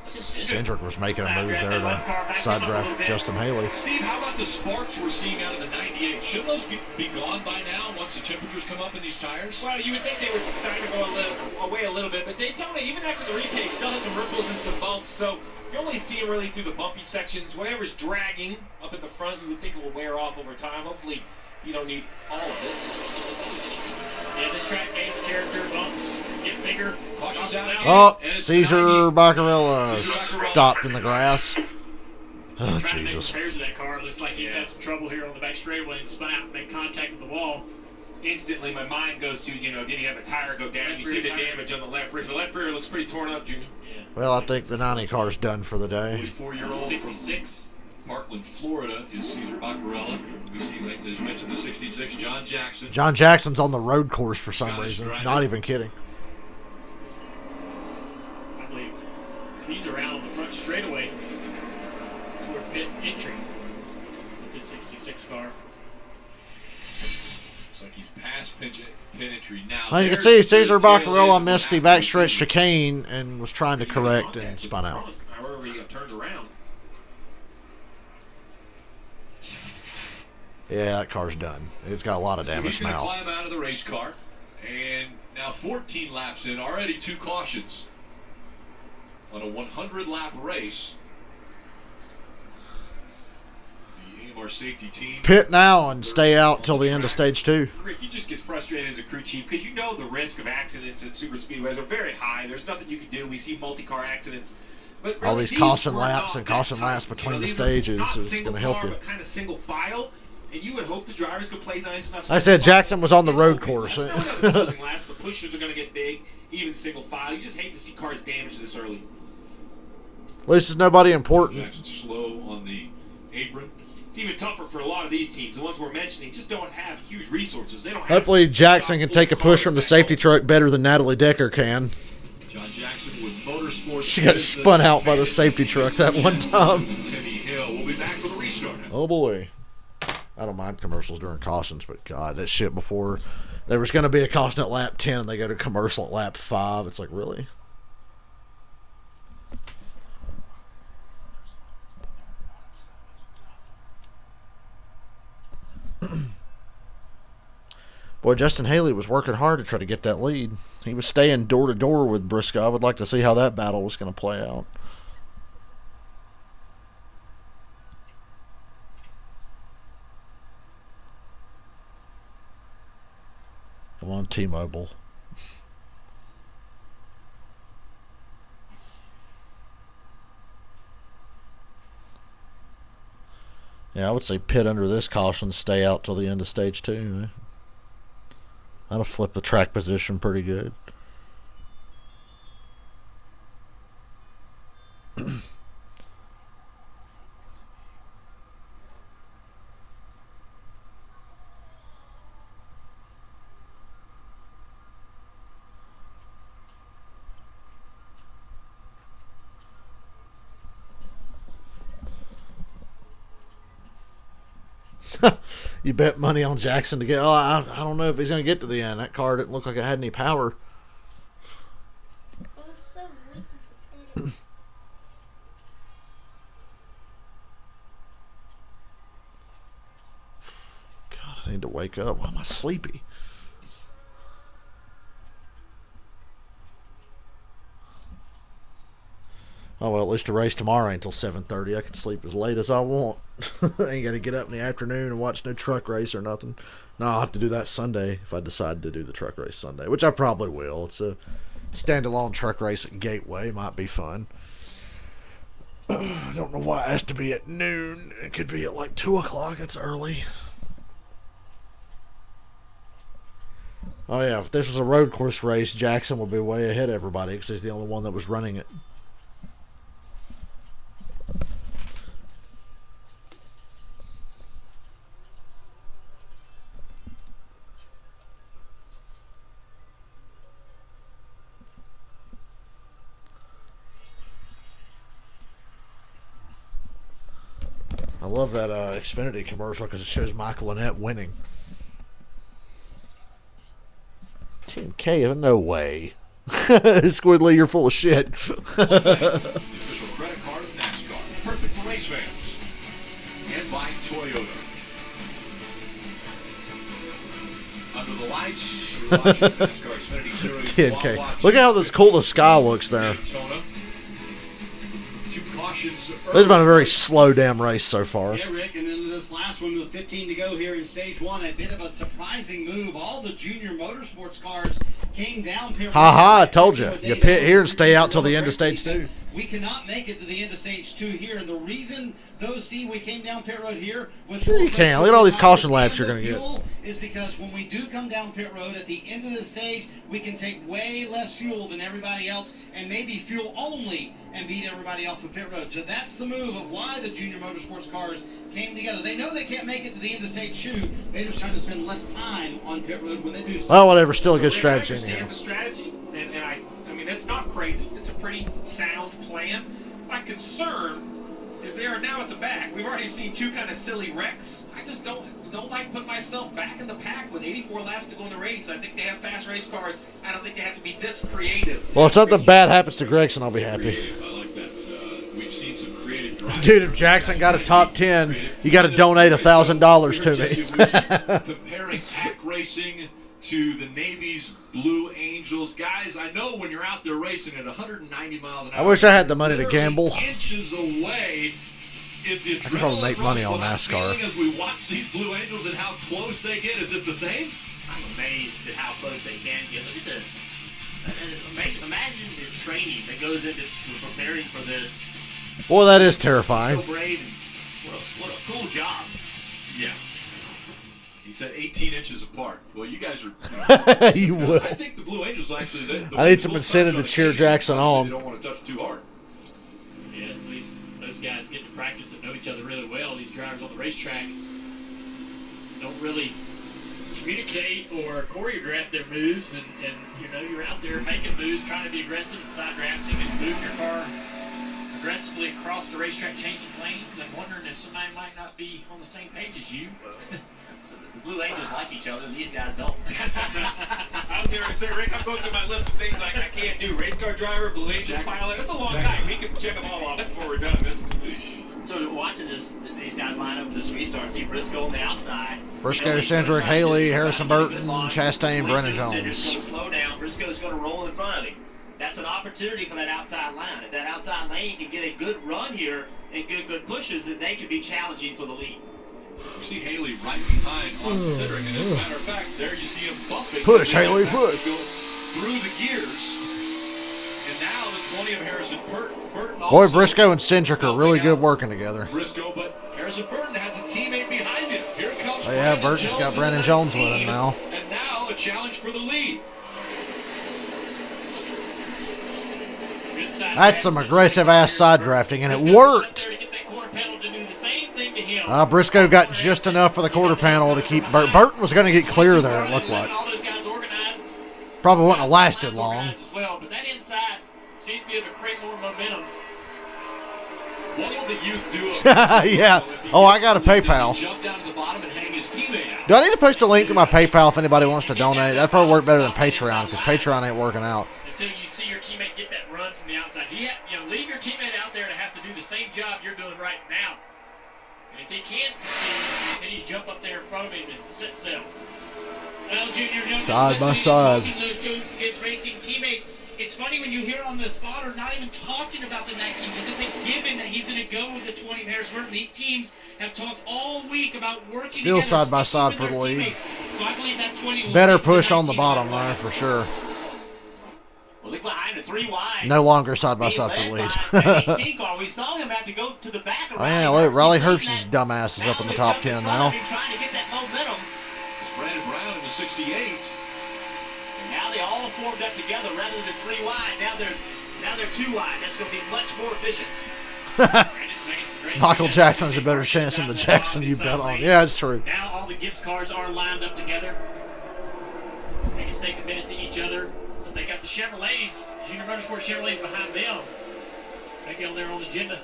Cindric was making a move there to side draft Justin Haley. Steve, how about the sparks we're seeing out of the 98? Shouldn't those be gone by now once the temperatures come up in these tires? Well, you would think they would start to go away a little bit, but Daytona way, even after the retake, still has some ripples and some bumps, so you only see him really through the bumpy sections. Whatever's dragging up at the front, you would think it will wear off over time. Hopefully, you don't need all of it. Yeah, this track gains character, bumps, get bigger. Caution's out. Oh, Caesar Baccarella stopped in the grass. Oh, Trying Jesus. to make repairs to that car. Looks like he's had some trouble here on the back straightaway and spun out and made contact with the wall. Instantly, my mind goes to, did he have a tire go down? You see the damage on the left rear. The left rear looks pretty torn up, Junior. Yeah. Well, I think the 90 car's done for the day. 44-year-old 66. Parkland, Florida, is Caesar Baccarella. We see, like, as mentioned, the 66, John Jackson. John Jackson's on the road course for some reason. Not even kidding. I believe he's around on the front straightaway toward pit entry with this 66 car. Looks like he's past pit entry now. As you can see, Caesar Baccarella missed the backstretch chicane and was trying to correct and spun out. However, he got turned around. Yeah, that car's done. It's got a lot of damage He's going to now. climb out of the race car. And now 14 laps in, already 2 cautions on a 100-lap race. The AMR safety team. Pit now and stay out till the end of stage 2. Rick, he just gets frustrated as a crew chief because you know the risk of accidents at super speedways are very high. There's nothing you can do. We see multi-car accidents. But really, All these caution were laps not and that caution tough. laps between the these are stages not is single going to help car, you. But kind of single file. And you would hope the drivers could play nice enough. Like I said, Jackson was on the road course. No, closing laps. The pushers are going to get big, even single file. You just hate to see cars damaged this early. At least it's nobody important. Jackson slow on the apron. It's even tougher for a lot of these teams. The ones we're mentioning just don't have huge resources. They don't have Hopefully Jackson can take a push from the safety truck better than Natalie Decker can. John Jackson with motorsports. She got spun out by the safety truck that one time. Timmy Hill will be back for the restart. Oh boy. I don't mind commercials during cautions, but God, that shit before there was going to be a caution at lap 10 and they go to commercial at lap 5. It's like, really? Boy, Justin Haley was working hard to try to get that lead. He was staying door to door with Briscoe. I would like to see how that battle was going to play out. Come on, T-Mobile. Yeah, I would say pit under this caution, stay out till the end of stage 2. That'll flip the track position pretty good. You bet money on Jackson to get. Oh, I don't know if he's going to get to the end. That car didn't look like it had any power. Oh, it's so weak. God, I need to wake up. Why am I sleepy? Oh, well, at least the race tomorrow ain't until 7:30. I can sleep as late as I want. I ain't got to get up in the afternoon and watch no truck race or nothing. No, I'll have to do that Sunday if I decide to do the truck race Sunday, which I probably will. It's a standalone truck race at Gateway. Might be fun. I don't know why it has to be at noon. It could be at like 2 o'clock. That's early. Oh, yeah. If this was a road course race, Jackson would be way ahead of everybody because he's the only one that was running it. I love that Xfinity commercial because it shows Michael Annette winning. Team K, no way. Squidly, you're full of shit. The official credit card of NASCAR. Perfect for race fans. And by Toyota. Under the lights, you're watching NASCAR's Xfinity Series. 10K. Look at how cool the sky looks there. Daytona. Two cautions This has been a very slow damn race so far. Yeah, Rick, and then this last one with 15 to go here in stage one, a bit of a surprising move. All the junior motorsports cars came down. I told you. You pit here and stay out till the end of stage 2. We cannot make it to the end of stage 2 here, and the reason we came down pit road here with Sure you can. Look at all these caution laps you're going to get. Is because when we do come down pit road at the end of the stage, we can take way less fuel than everybody else and maybe fuel only and beat everybody off of pit road. So that's the move of why the junior motorsports cars came together. They know they can't make it to the end of stage 2. They're just trying to spend less time on pit road when they do. Well, whatever. Still a good strategy. I understand the strategy, and I mean it's not crazy. It's a pretty sound plan. My concern is they are now at the back. We've already seen 2 kind of silly wrecks. I just don't like putting myself back in the pack with 84 laps to go in the race. I think they have fast race cars. I don't think they have to be this creative. Well, if something bad happens to Gregson, I'll be happy. I like that. We've seen some creative driving. Dude, if Jackson got a top 10, you got to donate $1,000 to me. Comparing pack racing to the Navy's Blue Angels. Guys, I know when you're out there racing at 190 miles an hour. I wish I had the money to gamble. Inches away is the I could probably make money on adrenaline NASCAR. feeling as we watch these Blue Angels and how close they get. Is it the same? I'm amazed at how close they can get. Look at this. Imagine the training that goes into preparing for this. Boy, that is terrifying. So brave. And what a cool job. Yeah. He said 18 inches apart. Well, you guys are. You would. I think the Blue Angels actually. I need some incentive to cheer Jackson on. They don't want to touch too hard. Yeah, so those guys get to practice and know each other really well. These drivers on the racetrack don't really communicate or choreograph their moves, and you know you're out there making moves, trying to be aggressive and side drafting and move your car aggressively across the racetrack, changing lanes. I'm wondering if somebody might not be on the same page as you. So the Blue Angels like each other, and these guys don't. I was going to say, Rick, I'm going through my list of things I can't do. Race car driver, Blue Angels pilot. It's a long night. We can check them all off before we're done. So watching these guys line up for this restart, see Briscoe on the outside. Briscoe, Cedric, Haley, Harrison Burton, Chastain, Brennan Cedric's Jones. going to slow down. Briscoe's going to roll in front of him. That's an opportunity for that outside line. If that outside lane can get a good run here and good pushes, then they could be challenging for the lead. You see Haley right behind Austin Cedric, and as a matter of fact, there you see him bumping. Push, Haley, push. Go through the gears, and now the 20 of Harrison Burton. Boy, Briscoe and Cedric are really good working together. Briscoe, but Harrison Burton has a teammate behind him. Here comes. Oh yeah, Burton's got Brennan Jones with him now. And now a challenge for the lead. That's some aggressive ass side drafting, and it worked. Briscoe got just enough for the quarter panel to keep Burton was going to get clear there, it looked like. Probably wouldn't have lasted long. Well, but that inside seems to be able to create more momentum. What will the youth do? Yeah. Oh, I got a PayPal. Jump down to the bottom and hang his teammate out. Do I need to post a link to my PayPal if anybody wants to donate? That'd probably work better than Patreon because Patreon ain't working out. Until you see your teammate get that run from the outside. Leave your teammate out there to have to do the same job you're doing right now. And if he can't succeed, then you jump up there in front of him and set sail. Well, Junior, side by side. Against racing teammates. It's funny when you hear on the spotter not even talking about the 19 because it's a given that he's going to go with the 20 of Harris Burton. These teams have talked all week about working Still together, side by side for the lead. teammates. So I believe that 20 will Better stick push the on the 19 bottom there for sure. Well, look behind the 3 wide. No longer side by side for the lead. We saw him have to go to the back of Oh yeah, wait, Riley Herbst's dumbass is up in the top 10 now. Trying to get that momentum. Brandon Brown in the 68. And now they all formed up together rather than 3 wide. Now they're 2 wide. That's going to be much more efficient. Michael Jackson has a better chance than the Jackson you bet on. Yeah, it's true. Now all the Gibbs cars are lined up together. They can stay committed to each other. But they got the Chevrolets, Junior Motorsport Chevrolets behind them. They get on their own agenda.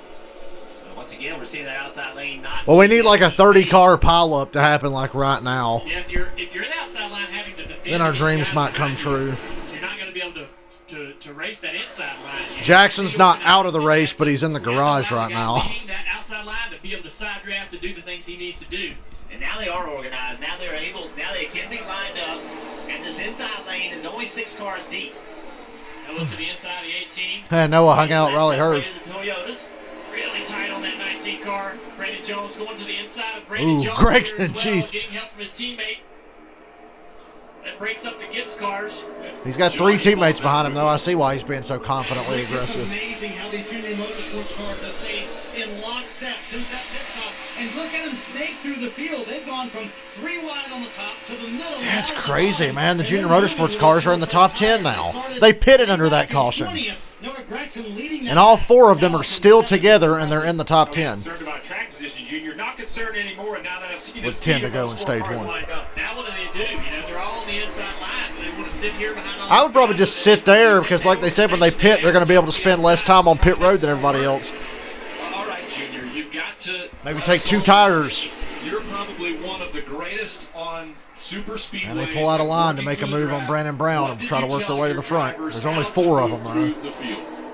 Once again, we're seeing that outside lane not. Well, we need like a 30-car pileup to happen like right now. Yeah, if you're in the outside line having to defend, Then our dreams might come true. You're not going to be able to race that inside line. Jackson's not out of the race, but he's in the garage right now. That outside line to be able to side draft to do the things he needs to do. And now they are organized. Now they can be lined up. And this inside lane is only 6 cars deep. Now look to the inside of the 18. And Noah hung out Raleigh Herbst. The Toyotas. Really tight on that 19 car. Brandon Jones going to the inside of Brandon Ooh, Jones. Gregson, here as well, jeez. getting help from his teammate. That breaks up the Gibbs cars. He's got 3 teammates behind him, though. I see why he's being so confidently It's aggressive. amazing how these junior motorsports cars have stayed in lockstep since that pit stop. And look at them snake through the field. They've gone from 3 wide on the top to the middle. That's crazy, man. The junior motorsports cars are in the top 10 now. They pitted under that caution. And all 4 of them are still together, and they're in the top 10. Concerned about track position, Junior. Not concerned anymore. And now that I've seen With this 10 to go in stage 1. Now what do they do? You know, they're all on the inside line. They want to sit here behind all I would probably just sit there because, like they said, when they pit, they're going to be able to spend less time on pit road than everybody else. All right, Junior, you've got to Maybe take 2 tires. You're probably one of the greatest on super speedways. And they pull out a line to make a move on Brandon Brown and try to work their way to the front. There's only 4 of them, though.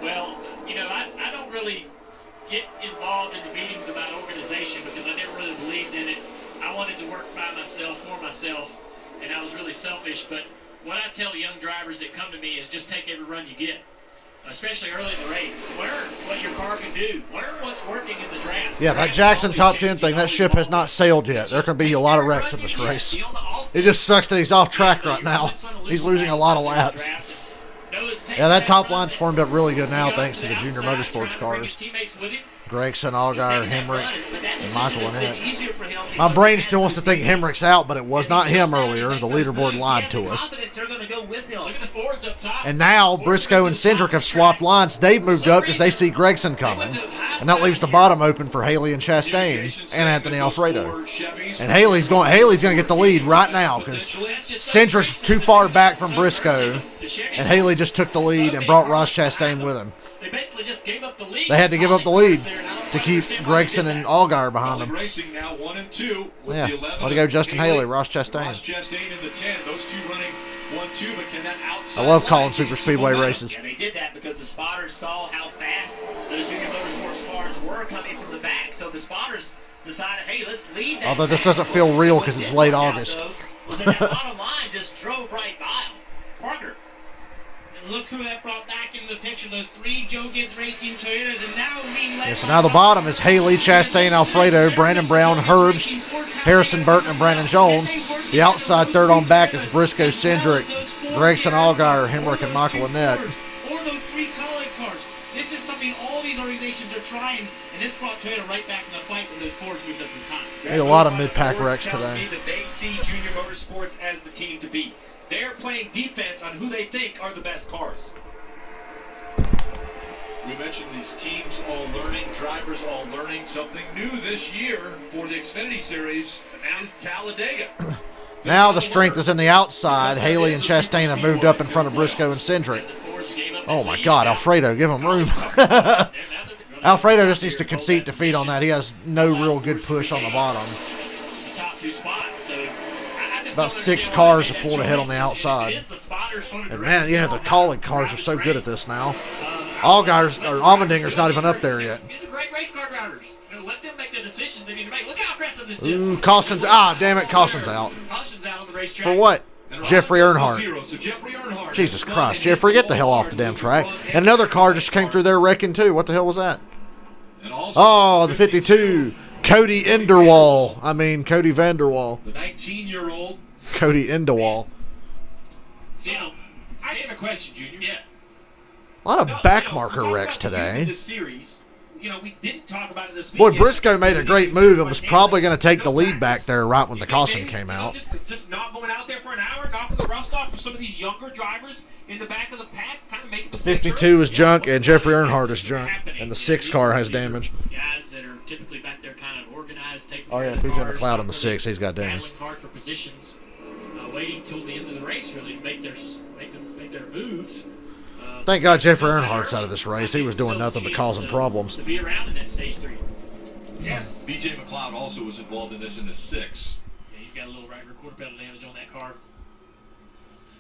Well, you know, I don't really get involved in the meetings about organization because I never really believed in it. I wanted to work by myself, for myself, and I was really selfish. But what I tell young drivers that come to me is just take every run you get, especially early in the race. Learn what your car can do. Learn what's working in the draft. Yeah, that Jackson top 10 thing, that ship has not sailed yet. There can be a lot of wrecks in this race. It just sucks that he's off track right now. He's losing a lot of laps. Yeah, that top line's formed up really good now thanks to the junior motorsports cars. Gregson, Allgaier, Hemrick, and Michael Annette. My brain still wants to think Hemrick's out, but it was not him earlier. The leaderboard lied to us. And now Briscoe and Cindric have swapped lines. They've moved up because they see Gregson coming. And that leaves the bottom open for Haley and Chastain and Anthony Alfredo. And Haley's going to get the lead right now because Cindric's too far back from Briscoe. And Haley just took the lead and brought Ross Chastain with him. They basically just gave up the lead. They had to give up the lead to keep Gregson and Allgaier behind them. Racing now 1 and 2. Yeah, way to go Justin Haley, Ross Chastain. Ross Chastain in the 10. Those two running 1-2, but can that outside I love calling super speedway races. Yeah, they did that because the spotters saw how fast those junior motorsports cars were coming from the back. So the spotters decided, hey, let's lead that. Although this doesn't feel real because it's late August. Was that bottom line just drove right by him. Parker. And look who that brought back into the picture. Those 3 Joe Gibbs Racing Toyotas, and now leading left. Yeah, so now the bottom is Haley, Chastain, Alfredo, Brandon Brown, Herbst, Harrison Burton, and Brandon Jones. The outside third on back is Briscoe, Cindric, Gregson, Allgaier, Hemrick, and Michael Annette. Or those 3 colleague cars. This is something all these organizations are trying, and this brought Toyota right back in the fight when those Fords moved up in time. Made a lot of mid-pack wrecks Tells today. me that they see junior motorsports as the team to beat. They're playing defense on who they think are the best cars. We mentioned these teams all learning, drivers all learning. Something new this year for the Xfinity Series, and that is Talladega. Now the strength is in the outside. Haley and Chastain have moved up in front of Briscoe and Cindric. Oh my God, Alfredo, give him room. Alfredo just needs to concede defeat on that. He has no real good push on the bottom. Top 2 spots. So About 6 cars have pulled ahead on the outside. And man, yeah, the colleague cars are so good at this now. Allgaier's or Allmendinger's not even up there yet. These are great race car drivers. Let them make the decisions they need to make. Look how aggressive this is. Ooh, Caution's damn it, Caution's out. Caution's out on the racetrack. For what? Jeffrey Earnhardt. Jesus Christ, Jeffrey, get the hell off the damn track. And another car just came through there wrecking too. What the hell was that? Oh, the 52. Cody Vanderwall. The 19-year-old. Cody Endewall. So, I have a question, Junior. Yeah. A lot of back marker wrecks today. This series, you know, we didn't talk about it this Boy, weekend. Briscoe made a great move and was probably going to take the lead back there right when the caution came out. Just not going out there for an hour, knocking the rust off for some of these younger drivers in the back of the pack, kind of making the 52 is junk and Jeffrey Earnhardt is junk. And the 6 car has damage. Guys that are typically back there kind of organized, taking Oh yeah, BJ McLeod on the 6. He's got damage. battling hard for positions, waiting till the end of the race really to make their moves. Thank God Jeffrey Earnhardt's out of this race. He was doing nothing but causing problems. To be around in that stage 3. Yeah. BJ McLeod also was involved in this in the 6. Yeah, he's got a little right rear quarter pedal damage on that car.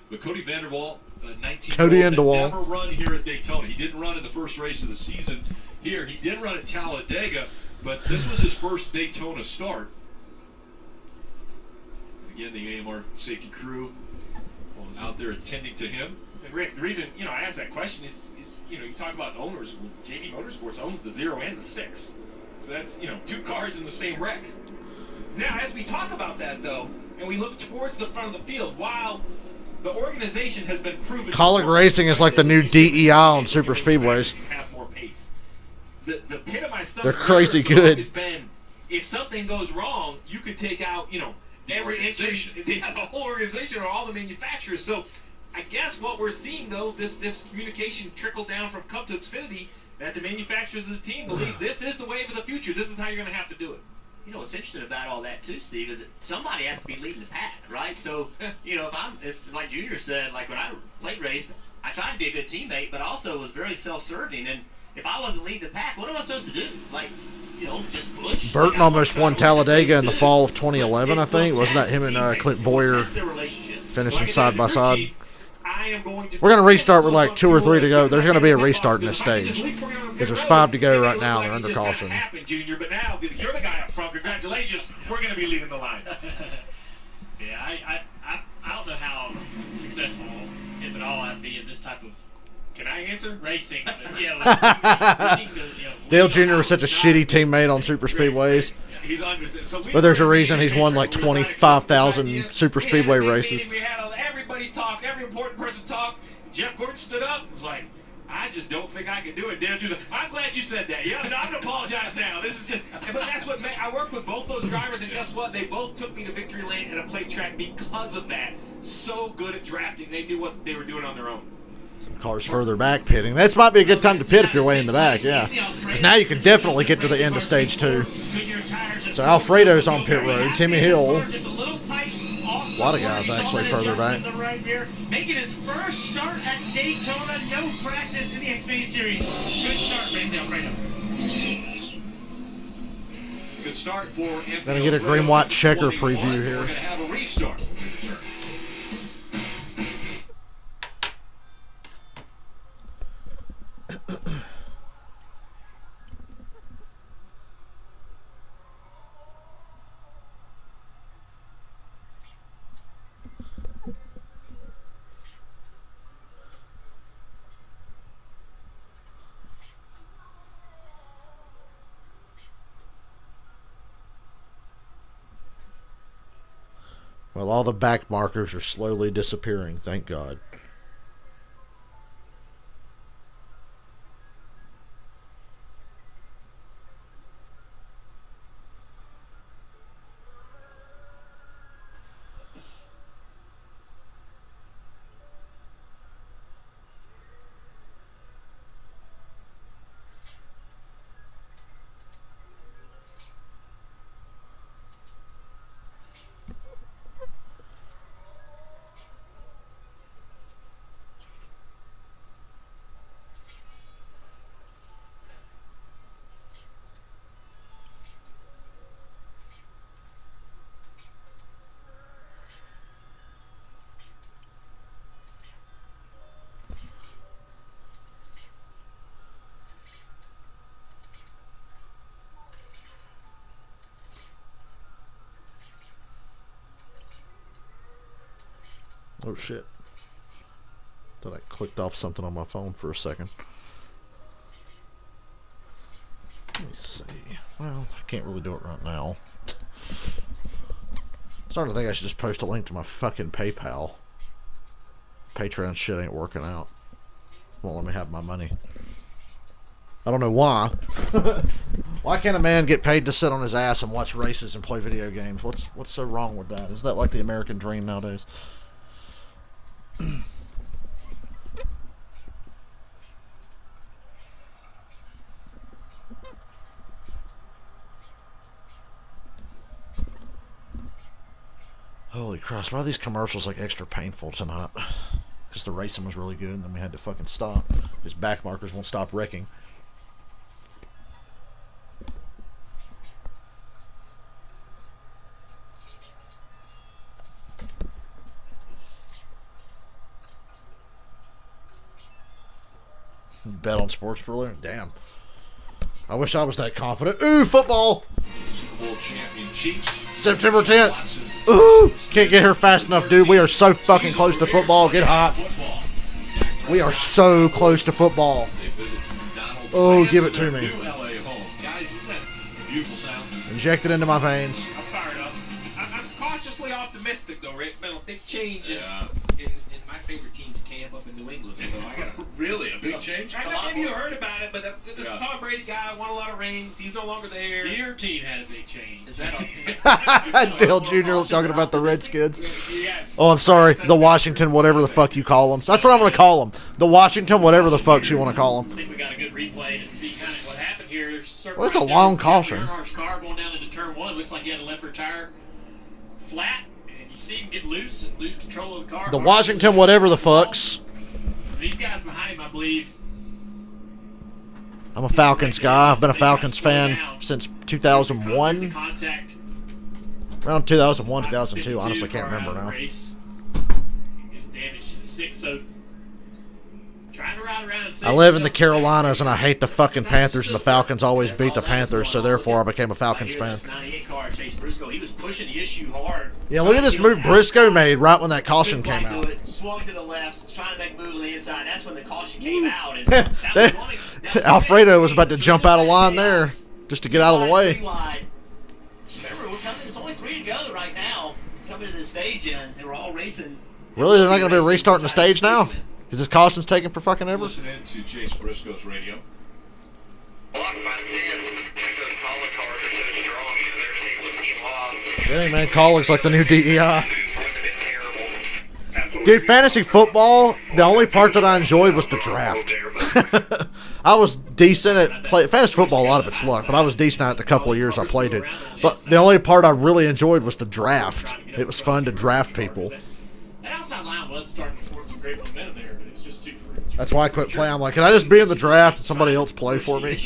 But Cody Vanderwall, 19 Cody Endewall. never run here at Daytona. He didn't run in the first race of the season here. He did run at Talladega, but this was his first Daytona start. And again, the AMR safety crew out there attending to him. And Rick, the reason I asked that question is you talk about owners. Well, JD Motorsports owns the 0 and the 6, so that's 2 cars in the same wreck. Now, as we talk about that though, and we look towards the front of the field, while the organization has been proven. Kaulig Racing is like the new DEI on super speedways. Have more pace. The pit of my stomach. They're crazy has always good. been, if something goes wrong, you could take out every organization, the whole organization or all the manufacturers. So I guess what we're seeing though, this communication trickle down from Cup to Xfinity, that the manufacturers of the team believe this is the wave of the future. This is how you're going to have to do it. What's interesting about all that too, Steve, is that somebody has to be leading the pack, right? So, if like Junior said, like when I late raced, I tried to be a good teammate, but also was very self-serving. And if I wasn't leading the pack, what am I supposed to do? Like, just push. Burton almost won Talladega in the fall of 2011, I think. Wasn't that him and Clint Boyer finishing side by side? We're going to restart with like 2 or 3 to go. There's going to be a restart in this stage because there's 5 to go right now. They're under caution. Junior, but now you're the guy up front. Congratulations. We're going to be leading the line. Yeah, I don't know how successful, if at all, I'd be in this type of. Can I answer? Racing. But yeah, Dale Jr. was such a shitty teammate on super speedways. He's understood. So But there's a reason he's won like 25,000 super speedway races. We had everybody talk, every important person talk. Jeff Gordon stood up and was like, I just don't think I can do it. Dale Jr. said, I'm glad you said that. Yeah, no, I'm going to apologize now. This is just, but that's what I worked with both those drivers, and guess what? They both took me to victory lane at a plate track because of that. So good at drafting. They knew what they were doing on their own. Some cars further back pitting. That might be a good time to pit if you're way in the back, yeah. Because now you can definitely get to the end of stage 2. So Alfredo's on pit road. Timmy Hill. A lot of guys actually further back. Making his first start at Daytona. No practice in the Xfinity Series. Good start right there, Alfredo. Good start for. Gonna get a green-white checker preview here. We're gonna have a restart. Well, all the back markers are slowly disappearing, thank God. Oh shit. Thought I clicked off something on my phone for a second. Let me see. Well, I can't really do it right now. Starting to think I should just post a link to my fucking PayPal. Patreon shit ain't working out. Won't let me have my money. I don't know why. Why can't a man get paid to sit on his ass and watch races and play video games? What's so wrong with that? Is that like the American dream nowadays? Holy Christ, why are these commercials like extra painful tonight? Because the racing was really good and then we had to fucking stop. His back markers won't stop wrecking. Bet on sports ruler? Damn. I wish I was that confident. Ooh, football! Super Bowl champion Chiefs. September 10th. Ooh, can't get here fast enough, dude. We are so fucking close to football. Get hot. We are so close to football. Oh, give it to me. Inject it into my veins. I'm fired up. I'm cautiously optimistic, though, Rick. Been a big change in my favorite team's camp up in New England. So I gotta Really? A big change? I know maybe you heard about it, but this Tom Brady guy won a lot of rings. He's no longer there. Your team had a big change. Is that Dale Jr. talking about the Redskins. Yes. Oh, I'm sorry. The Washington, whatever the fuck you call them. That's what I'm going to call them. The Washington, whatever the fuck you want to call them. I think we got a good replay to see kind of what happened here. Well, that's a long caution. Earnhardt's car going down into turn one. Looks like he had a left rear tire flat, and you see him get loose and lose control of the car. The Washington, whatever the fucks. These guys behind him, I believe. I'm a Falcons guy. I've been a Falcons fan since 2001. Contact. Around 2001, 2002. Honestly, can't remember now. Gives damage to the six, so trying to ride around and I live in the Carolinas, and I hate the fucking Panthers, and the Falcons always beat the Panthers, so therefore I became a Falcons fan. 98 car, Chase Briscoe, he was pushing the issue hard. Yeah, look at this move Briscoe made right when that caution came out. Swung to the left, trying to make a move on the inside. That's when the caution came out. And Alfredo was about to jump out of line there just to get out of the way. Remember, there's only 3 to go right now. Coming to the stage, and they were all racing. Really? They're not going to be restarting the stage now? Because this caution's taking for fucking ever? Listen in to Chase Briscoe's radio. Blocked by 10. Those power cars are so strong, they're able to keep off. Dang, man, call looks like the new DEI. Dude, fantasy football, the only part that I enjoyed was the draft. I was decent at fantasy football, a lot of it's luck, but I was decent at it the couple of years I played it. But the only part I really enjoyed was the draft. It was fun to draft people. That outside line was starting to form some great momentum there, but it's just too crude. That's why I quit playing. I'm like, can I just be in the draft and somebody else play for me?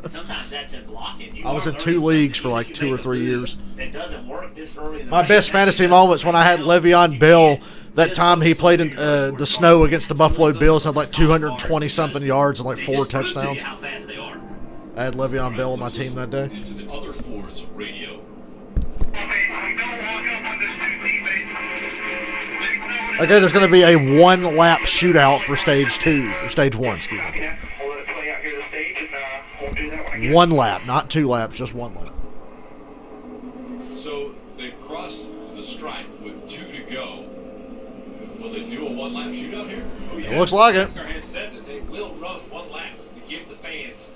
Sometimes that's in blocking. I was in 2 leagues for like 2 or 3 years. It doesn't work this early in the My race. best fantasy moments when I had Le'Veon Bell. That time he played in the snow against the Buffalo Bills, had like 220-something yards and like 4 touchdowns. How fast they are. I had Le'Veon Bell on my team that day. Into the other Ford's radio. Okay, there's going to be a 1-lap shootout for stage 2, or stage 1, excuse me. 1 lap, not 2 laps, just 1 lap. So they crossed the stripe with 2 to go. Will they do a 1-lap shootout here? Oh, yeah. It looks like it. NASCAR has said that they will run 1 lap to give the fans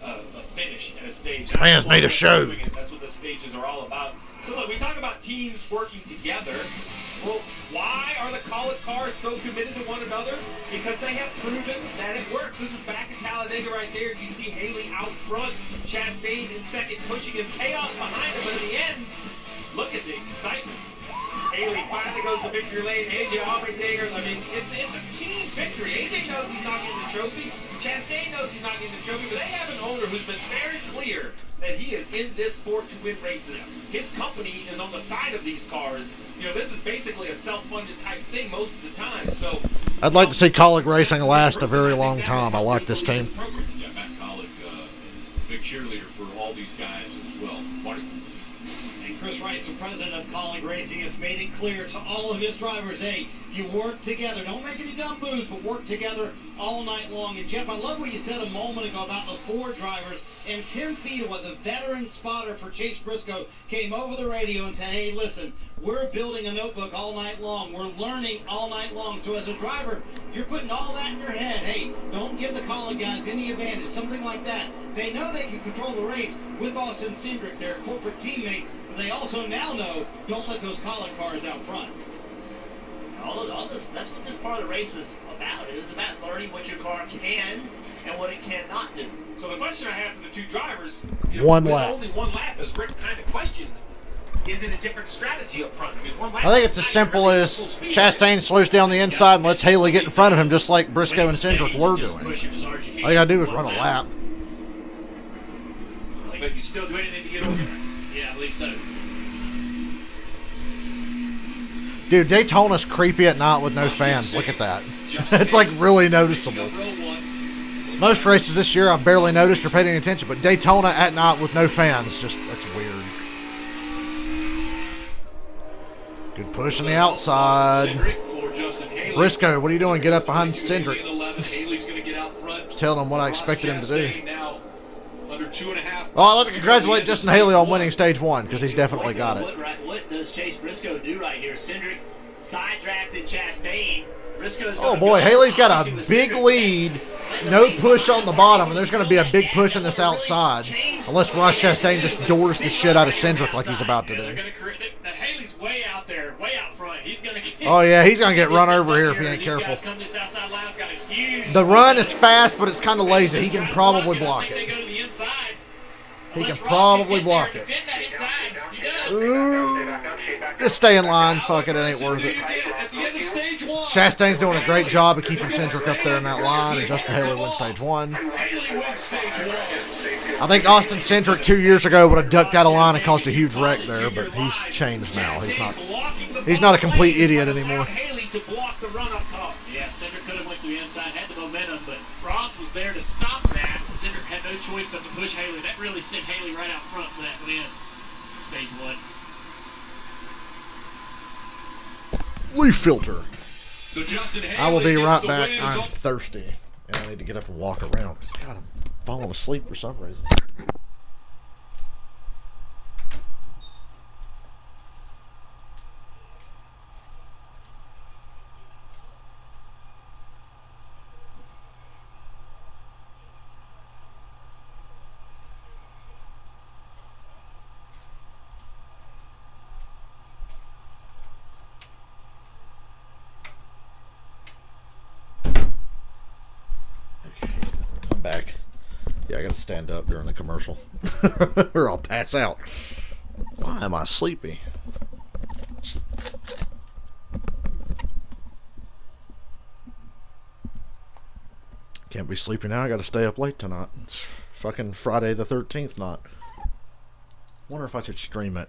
a finish at a stage. Fans need a show. That's what the stages are all about. So look, we talk about teams working together. Well, why are the Collett cars so committed to one another? Because they have proven that it works. This is back in Talladega right there. You see Haley out front, Chastain in second, pushing him, chaos behind him, but in the end, look at the excitement. Haley finally goes to victory lane. AJ Allmendinger. I mean, it's a team victory. AJ knows he's not getting the trophy. Chastain knows he's not getting the trophy, but they have an owner who's been very clear that he is in this sport to win races. His company is on the side of these cars. You know, this is basically a self-funded type thing most of the time. So I'd like to see Collett Racing last a very long time. I like this team. Yeah, Matt Collett, big cheerleader for all these guys as well. Marty? And Chris Rice, the president of Collett Racing, has made it clear to all of his drivers, hey, you work together. Don't make any dumb moves, but work together all night long. And Jeff, I love what you said a moment ago about the Ford drivers. And Tim Fedewa, the veteran spotter for Chase Briscoe, came over the radio and said, hey, listen, we're building a notebook all night long. We're learning all night long. So as a driver, you're putting all that in your head. Hey, don't give the Collett guys any advantage, something like that. They know they can control the race with Austin Cindric, their corporate teammate. But they also now know, don't let those Collett cars out front. All this, that's what this part of the race is about. It is about learning what your car can and what it cannot do. So the question I have for the 2 drivers, 1 with lap. only 1 lap, as Rick kind of questioned, is it a different strategy up front? I mean, 1 lap. I think it's as simple as Chastain slows down the inside and lets Haley get in front of him, just like Briscoe and Cindric were doing. All you gotta do is run a lap. But you still do anything to get organized. Yeah, I believe so. Dude, Daytona's creepy at night with no fans. Look at that. It's like really noticeable. Row 1. Most races this year I've barely noticed or paid any attention, but Daytona at night with no fans, that's weird. Good push on the outside. Briscoe, what are you doing? Get up behind Cindric. Just telling him what I expected him to do. Oh, I'd like to congratulate Justin Haley on winning stage 1 because he's definitely got it. What does Chase Briscoe do right here? Cindric side drafted Chastain. Oh boy, Haley's got a big lead. No push on the bottom, and there's going to be a big push on this outside. Unless Ross Chastain just doors the shit out of Cindric like he's about to do. Haley's way out there, way out front. He's going to get... Oh yeah, he's going to get run over here if he ain't careful. The run is fast, but it's kind of lazy. He can probably block it. He can probably block it. Ooh. Just stay in line. Fuck it, it ain't worth it. Chastain's doing a great job of keeping Cindric up there in that line, and Justin Haley wins stage 1. I think Austin Cindric 2 years ago would have ducked out of line and caused a huge wreck there, but he's changed now. He's not a complete idiot anymore. Haley to block the run up top. Yeah, Cindric could have went to the inside, had the momentum, but Ross was there to stop that. Cindric had no choice but to push Haley. That really sent Haley right out front for that win. Stage 1. Leaf filter. So I will be right back. I'm thirsty, and I need to get up and walk around because God, I'm falling asleep for some reason. Back. Yeah, I gotta stand up during the commercial or I'll pass out. Why am I sleepy? Can't be sleepy now. I gotta stay up late tonight. It's fucking Friday the 13th night. Wonder if I should stream it.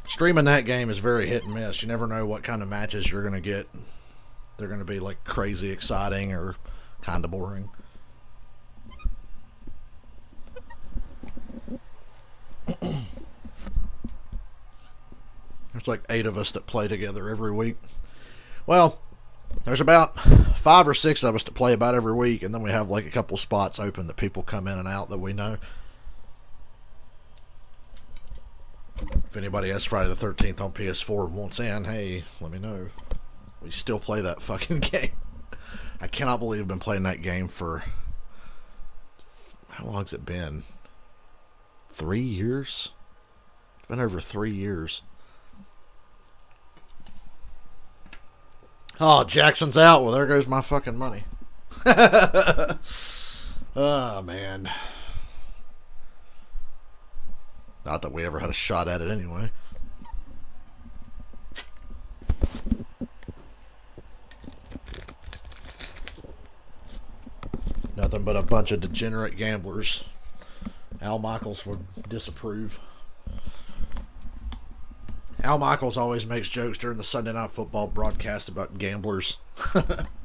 Streaming that game is very hit and miss. You never know what kind of matches you're going to get. They're going to be like crazy exciting or kind of boring. There's like 8 of us that play together every week. Well, there's about 5 or 6 of us that play about every week, and then we have like a couple spots open that people come in and out that we know. If anybody has Friday the 13th on PS4 and wants in, hey, let me know. We still play that fucking game. I cannot believe I've been playing that game for... How long has it been? 3 years? It's been over 3 years. Oh, Jackson's out. Well, there goes my fucking money. Oh, man. Not that we ever had a shot at it anyway. Nothing but a bunch of degenerate gamblers. Al Michaels would disapprove. Al Michaels always makes jokes during the Sunday Night Football broadcast about gamblers. Official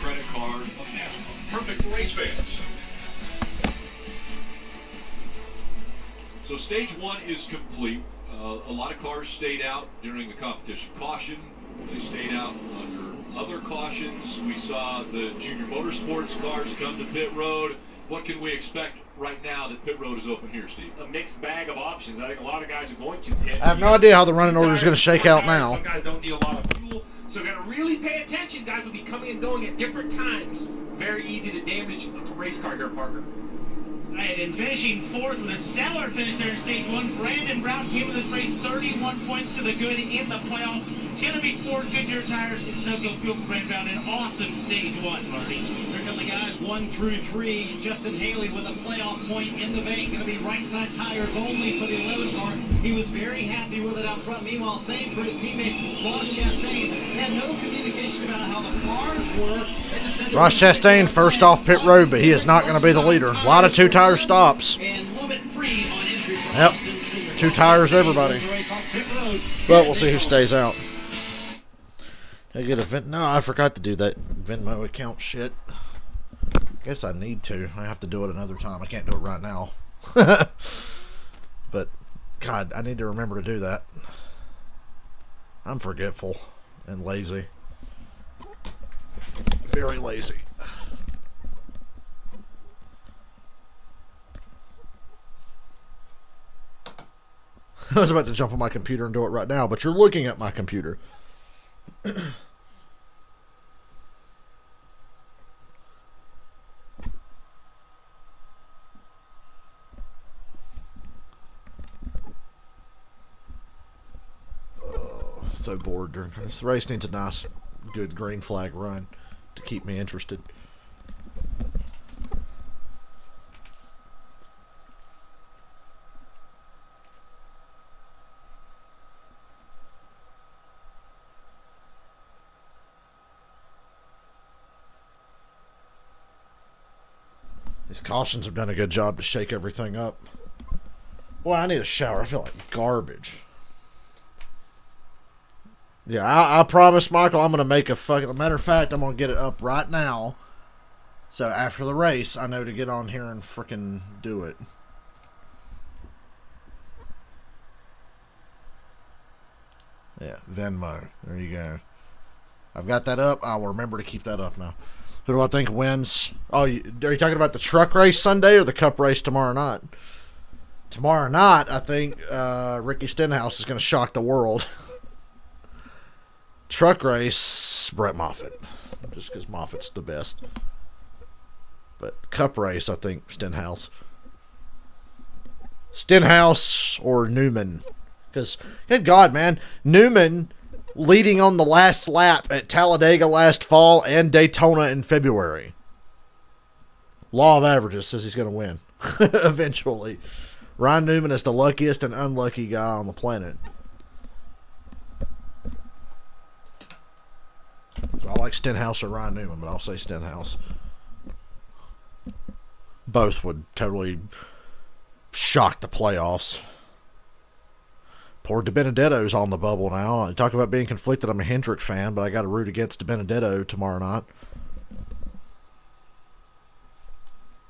credit card of NASCAR. Perfect for race fans. So stage 1 is complete. A lot of cars stayed out during the competition. Caution, they stayed out under other cautions. We saw the Junior Motorsports cars come to pit road. What can we expect right now that pit road is open here, Steve? A mixed bag of options. I think a lot of guys are going to pit. I have no idea how the running order is going to shake out now. Some guys don't need a lot of fuel, so got to really pay attention. Guys will be coming and going at different times. Very easy to damage a race car here, Parker. Right, and finishing 4th with a stellar finish there in stage 1. Brandon Brown came to this race 31 points to the good in the playoffs. It's going to be 4 Goodyear tires and snow-kill fuel for Brandon Brown. An awesome stage 1, Marty. Here come the guys 1 through 3. Justin Haley with a playoff point in the bank. Going to be right side tires only for the 11 car. He was very happy with it out front. Meanwhile, same for his teammate Ross Chastain. They had no communication about how the cars were. Ross Chastain first off pit road, but he is not going to be the leader. A lot of 2-tire stops. And a little bit free on entry for Yep. Austin Cindric. 2 tires, everybody. But we'll see who stays out. I get a Venmo. No, I forgot to do that Venmo account shit. Guess I need to. I have to do it another time. I can't do it right now. But, God, I need to remember to do that. I'm forgetful and lazy. Very lazy. I was about to jump on my computer and do it right now, but you're looking at my computer. So bored during this race. Needs a nice, good green flag run to keep me interested. These cautions have done a good job to shake everything up. Boy, I need a shower. I feel like garbage. Yeah, I promise, Michael, I'm going to make a fucking... Matter of fact, I'm going to get it up right now. So after the race, I know to get on here and freaking do it. Yeah, Venmo. There you go. I've got that up. I'll remember to keep that up now. Who do I think wins? Oh, are you talking about the truck race Sunday or the cup race tomorrow night? Tomorrow night, I think Ricky Stenhouse is going to shock the world. Truck race, Brett Moffitt. Just because Moffitt's the best. But cup race, I think Stenhouse. Stenhouse or Newman. Because, good God, man. Newman leading on the last lap at Talladega last fall and Daytona in February. Law of averages says he's going to win. Eventually. Ryan Newman is the luckiest and unlucky guy on the planet. So I like Stenhouse or Ryan Newman, but I'll say Stenhouse. Both would totally shock the playoffs. Poor DiBenedetto's on the bubble now. Talk about being conflicted. I'm a Hendrick fan, but I got to root against DiBenedetto tomorrow night.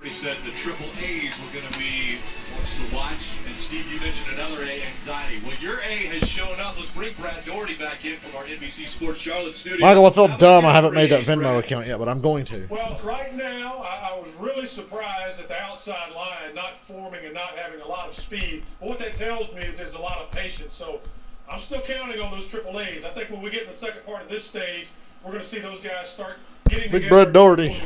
He said the triple A's were going to be what's to watch. And Steve, you mentioned another A, anxiety. Well, your A has shown up. Let's bring Brad Doherty back in from our NBC Sports Charlotte studio. Michael, I feel dumb. I haven't made that Venmo account yet, but I'm going to. Well, right now, I was really surprised at the outside line not forming and not having a lot of speed. But what that tells me is there's a lot of patience. So I'm still counting on those triple A's. I think when we get in the second part of this stage, we're going to see those guys start getting Big together. Brad Doherty.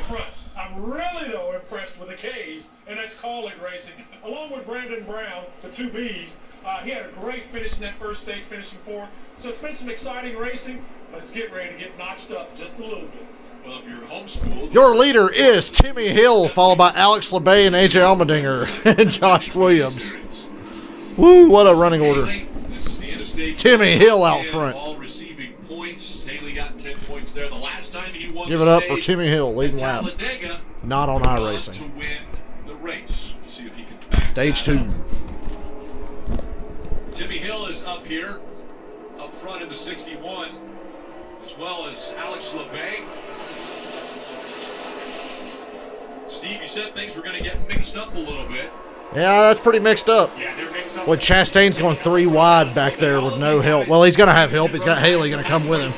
I'm really, though, impressed with the K's, and that's Call-It Racing. Along with Brandon Brown, the two B's, he had a great finish in that first stage, finishing fourth. So it's been some exciting racing, but it's getting ready to get notched up just a little bit. Well, if you're homeschooled... Your leader is Timmy Hill, followed by Alex LeBay and AJ Allmendinger and Josh Williams. Woo, what a running order. This is the interstate. Timmy Hill out front. All receiving points. Haley got 10 points there. The last time he won Give it up for Timmy Hill, leading laps. Not on iRacing. To win the race. We'll see if he can back Stage 2. Timmy Hill is up here, up front in the 61, as well as Alex LeBay. Steve, you said things were going to get mixed up a little bit. Yeah, that's pretty mixed up. Yeah, they're mixed up. Well, Chastain's going 3 wide back there with no help. Well, he's going to have help. He's got Haley going to come with him.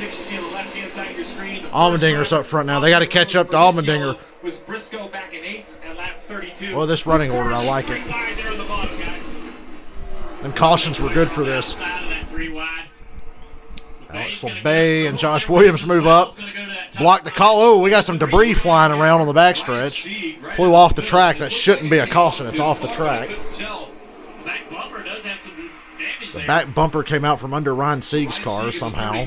Allmendinger's up front now. They got to catch up to Allmendinger. Was Briscoe back in 8th at lap 32. Well, this running order, I like it. And cautions were good for this. Alex LeBay and Josh Williams move up. Block the call. Oh, we got some debris flying around on the backstretch. Flew off the track. That shouldn't be a caution. It's off the track. The back bumper came out from under Ryan Sieg's car somehow.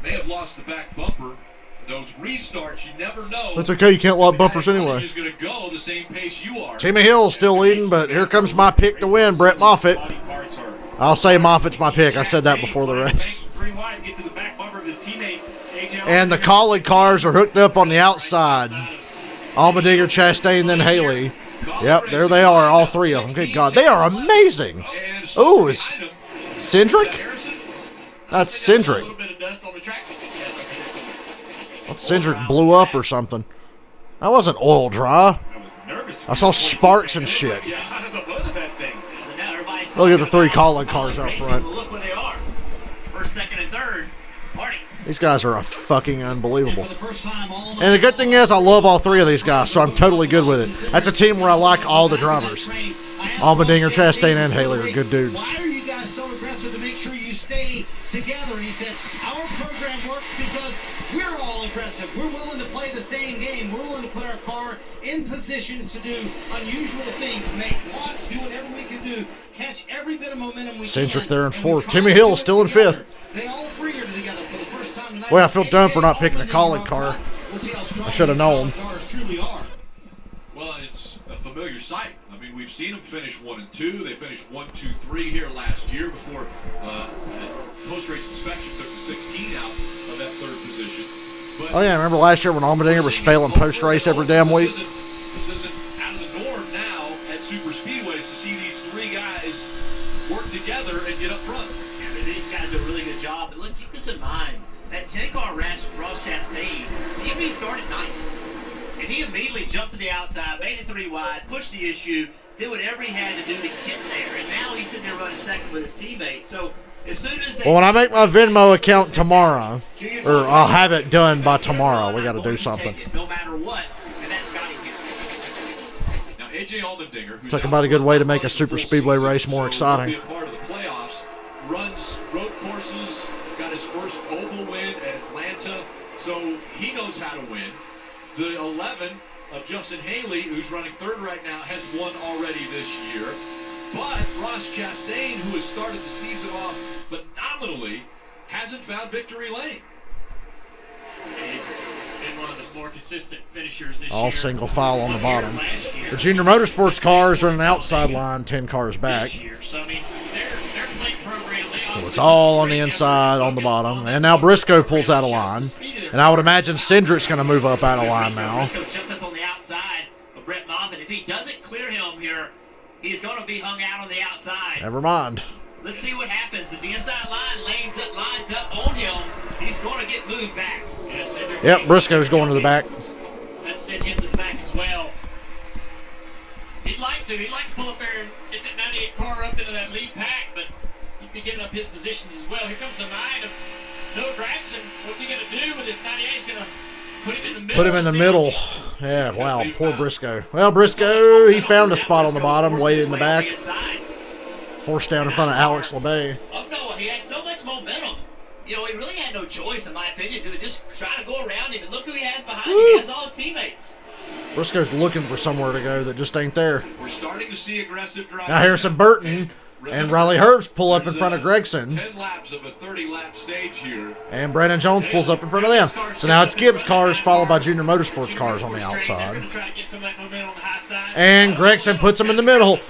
They have lost the back bumper. Those restarts, you never know. That's okay. You can't lock bumpers anyway. He's going to go the same pace you are. Timmy Hill's still leading, but here comes my pick to win, Brett Moffitt. I'll say Moffitt's my pick. I said that before the race. And the Collie cars are hooked up on the outside. Allmendinger, Chastain, then Haley. Yep, there they are, all three of them. Good God, they are amazing. Oh, it's Cindric? That's Cindric. A little bit of dust on the track. That Cindric blew up or something. That wasn't oil dry. I saw sparks and shit. Look at the 3 calling cars out front. Look where they are. First, second, and third. Marty. These guys are fucking unbelievable. And the good thing is I love all 3 of these guys, so I'm totally good with it. That's a team where I like all the drivers. Allmendinger, Chastain, and Haley are good dudes. Why are you guys so aggressive to make sure you stay together? And he said, our program works because we're all aggressive. We're willing to play the same game. We're willing to put our car in positions to do unusual things, make watts, do whatever we can do, catch every bit of momentum we can. Cindric there in 4th. Timmy Hill still in 5th. They all 3 are together for the first time tonight. Well, I feel dumb for not picking a calling car. I should have known. Well, it's a familiar sight. I mean, we've seen them finish 1 and 2. They finished 1, 2, 3 here last year before post-race inspection took the 16 out of that 3rd position. But Oh, yeah, remember last year when Allmendinger was failing post-race every damn week? This isn't out of the norm now at super speedways to see these 3 guys work together and get up front. Yeah, these guys do a really good job. But look, keep this in mind. That 10-car Ross Chastain, he started 9th. And he immediately jumped to the outside, made it 3 wide, pushed the issue, did whatever he had to do to get there. And now he's sitting there running second with his teammates. So as soon as they... Well, when I make my Venmo account tomorrow, or I'll have it done by tomorrow, we got to do something. No matter what, and that's got him here. Now, AJ Allmendinger, Talk about a good way to make a super speedway race more exciting. Be a part of the playoffs, runs road courses, got his first oval win at Atlanta, so he knows how to win. The 11 of Justin Haley, who's running 3rd right now, has won already this year. But Ross Chastain, who has started the season off phenomenally, hasn't found victory lane. He's been one of the more consistent finishers this year. All single file on the bottom. The Junior Motorsports cars are on the outside line, 10 cars back. So, I mean, their plate program, So it's all on the inside, on the bottom. And now Briscoe pulls out of line. And I would imagine Cindric's going to move up out of line now. Briscoe jumped up on the outside of Brett Moffitt. If he doesn't clear him here, he's going to be hung out on the outside. Never mind. Let's see what happens. If the inside line lines up on him, he's going to get moved back. Yep, Briscoe's going to the back. That sent him to the back as well. He'd like to pull up there and get that 98 car up into that lead pack, but he'd be giving up his positions as well. Here comes the 9 of Noah Gragson. What's he going to do with this 98? He's going to put him in the middle. Put him in the middle. Yeah, wow, poor Briscoe. Well, Briscoe, he found a spot on the bottom, way in the back. Forced down in front of Alex LeBay. Oh, no, he had so much momentum. You know, he really had no choice, in my opinion, to just try to go around him. And look who he has behind him. He has all his teammates. Briscoe's looking for somewhere to go that just ain't there. We're starting to see aggressive driving. Now Harrison Burton and Riley Herbst pull up in front of Gregson. 10 laps of a 30-lap stage here. And Brandon Jones pulls up in front of them. So now it's Gibbs cars followed by Junior Motorsports cars on the outside. And Gregson puts him in the middle.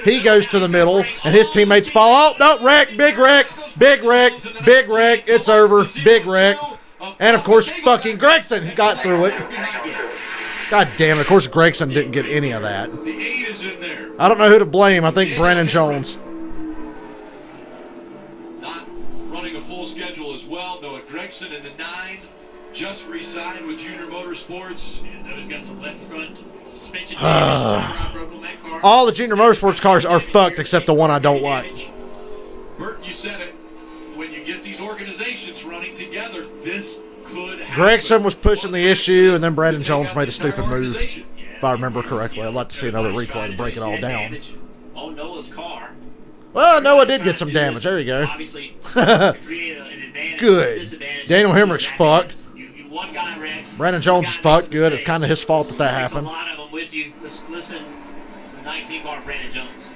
He goes to the middle, and his teammates fall. Oh, no, wreck, big wreck, big wreck, big wreck. It's over, big wreck. And, of course, fucking Gregson got through it. God damn it. Of course, Gregson didn't get any of that. The 8 is in there. I don't know who to blame. I think Brandon Jones. Not running a full schedule as well. Noah Gregson in the 9 just re-signed with Junior Motorsports. Yeah, Noah's got some left front suspension damage. Broke on that car. All the Junior Motorsports cars are fucked except the one I don't like. Bert, you said it. When you get these organizations running together, this could happen. Gregson was pushing the issue, and then Brandon Jones made a stupid move. If I remember correctly. I'd like to see another replay to break it all down. On Noah's car. Well, Noah did get some damage. There you go. Obviously, create an advantage. Good. Daniel Hemrick's fucked. One guy wrecks. Brandon Jones is fucked. Good. It's kind of his fault that happened. A lot of them with you. Listen to the 19 car Brandon Jones.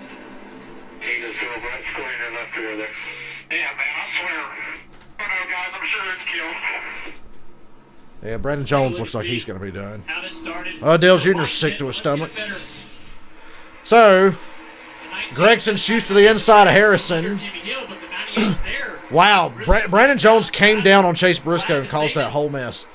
He just drove right square in your left rear there. Yeah, man, I swear. I know, guys, I'm sure it's killed. Yeah, Brandon Jones looks like he's going to be done. How this started. Dale Jr.'s sick to his stomach. So, Gregson shoots to the inside of Harrison. Wow, Brandon Jones came down on Chase Briscoe and caused that whole mess.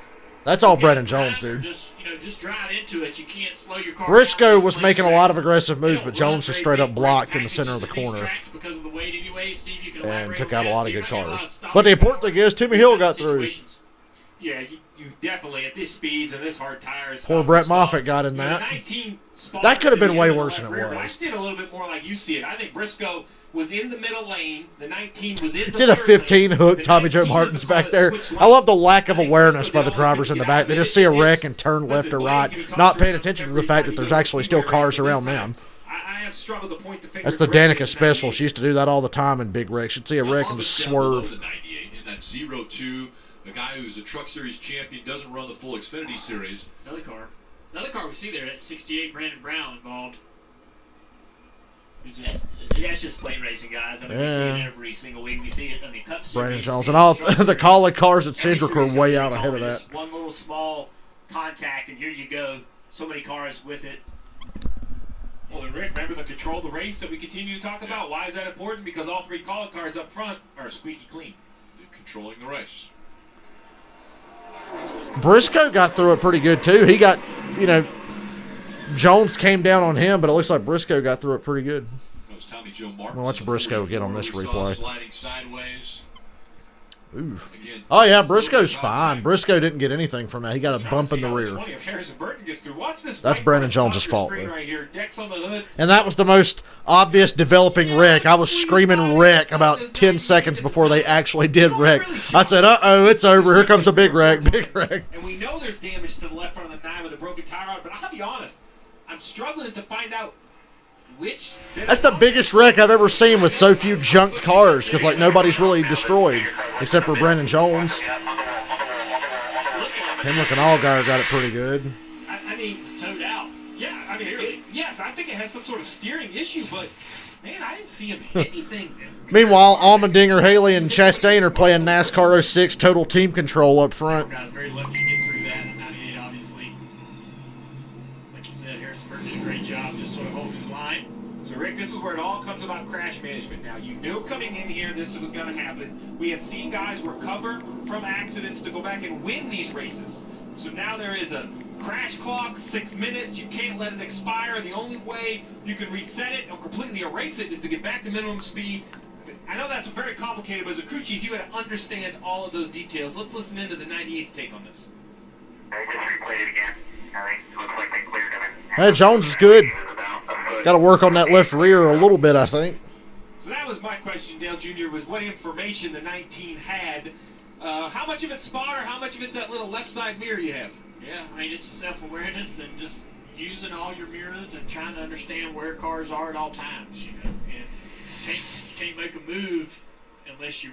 That's all Brandon Jones, dude. Just, just drive into it. You can't slow your car Briscoe down. was These making a lane lot of tracks, aggressive they moves, don't but Jones run just very straight up big blocked brake in the center of the packages in these corner. tracks because of the weight anyway. Steve, you can And elaborate took on out a that. lot of So you're good not getting a lot cars. of stopping But the important power thing is, Timmy in Hill those got through. situations. Yeah, you definitely, at this speeds and this hard tires. Poor Brett Moffitt got in that. That could have been way worse than it was. I see it a little bit more like you see it. I think Briscoe was in the middle lane. The 19 was in the See the third 15 lane. hook The Tommy Joe 19 is Martin's the car back that there. switched I love the lanes. lack of I think awareness Briscoe by the did all he drivers could in the to get out back. of They it. just see a wreck It's- and turn left listen, or Blake, right, if he talks not to paying us attention to every the fact time that he there's goes actually to still a race, cars but this around time, them. I have struggled to point the finger. That's the directly Danica at special. 98. She used to do that all the time in big wrecks. She'd see a wreck and just Down below swerve. the 98 in that 0-2. A guy who's a Truck Series champion, doesn't run the full Xfinity Series. Another car we see there at 68. Brandon Brown involved. That's just plate racing, guys. I mean, we see it every single week. We see it in the Cup Series. Brandon we Jones see and it in all Truck the Series. Collie cars at Every Cedric were series way we out call ahead of it that. just one little small contact, and here you go. So many cars with it. Well, and Rick, remember the control the race that we continue to talk about? Why is that important? Because all three call cars up front are squeaky clean. Controlling the race. Briscoe got through it pretty good too. He got, Jones came down on him, but it looks like Briscoe got through it pretty good. That was Tommy Joe Martin. Well, watch Briscoe again on this replay. Sliding sideways. Ooh. Again, Oh yeah, Briscoe's fine. Briscoe didn't get anything from that. He got a bump in the rear. 20 if Harrison Burton gets through. Watch this. That's right Brandon on top Jones's of your fault, screen though. right here. Decks on the hood. And that was the most obvious developing wreck. I was screaming wreck about 10 seconds before they actually did wreck. I said, uh-oh, it's over. Here comes a big wreck, big wreck. And we know there's damage to the left front of the 9 with a broken tire rod, but I'll be honest, I'm struggling to find out which. That's the biggest wreck I've ever seen with so few junked cars, because like nobody's really destroyed except for Brandon Jones. Hemrick and Allgaier got it pretty good. I mean, it's towed out. Yeah, I mean, yes, I think it has some sort of steering issue, but man, I didn't see him hit anything. Meanwhile, Allmendinger, Haley, and Chastain are playing NASCAR 06 total team control up front. Guys, very lucky to get through that in 98, obviously. Like you said, Harrison Burton did a great job just sort of holding his line. So, Rick, this is where it all comes about crash management. Now, you knew coming in here this was going to happen. We have seen guys recover from accidents to go back and win these races. So now there is a crash clock, 6 minutes. You can't let it expire. The only way you can reset it or completely erase it is to get back to minimum speed. I know that's very complicated, but as a crew chief, you got to understand all of those details. Let's listen into the 98's take on this. Just replay it again. I think it looks like they cleared him. Hey, Jones is good. Got to work on that left rear a little bit, I think. So that was my question, Dale Jr., was what information the 19 had. How much of it's spotter, how much of it's that little left side mirror you have? Yeah, I mean, it's self-awareness and just using all your mirrors and trying to understand where cars are at all times, you know. And can't make a move unless you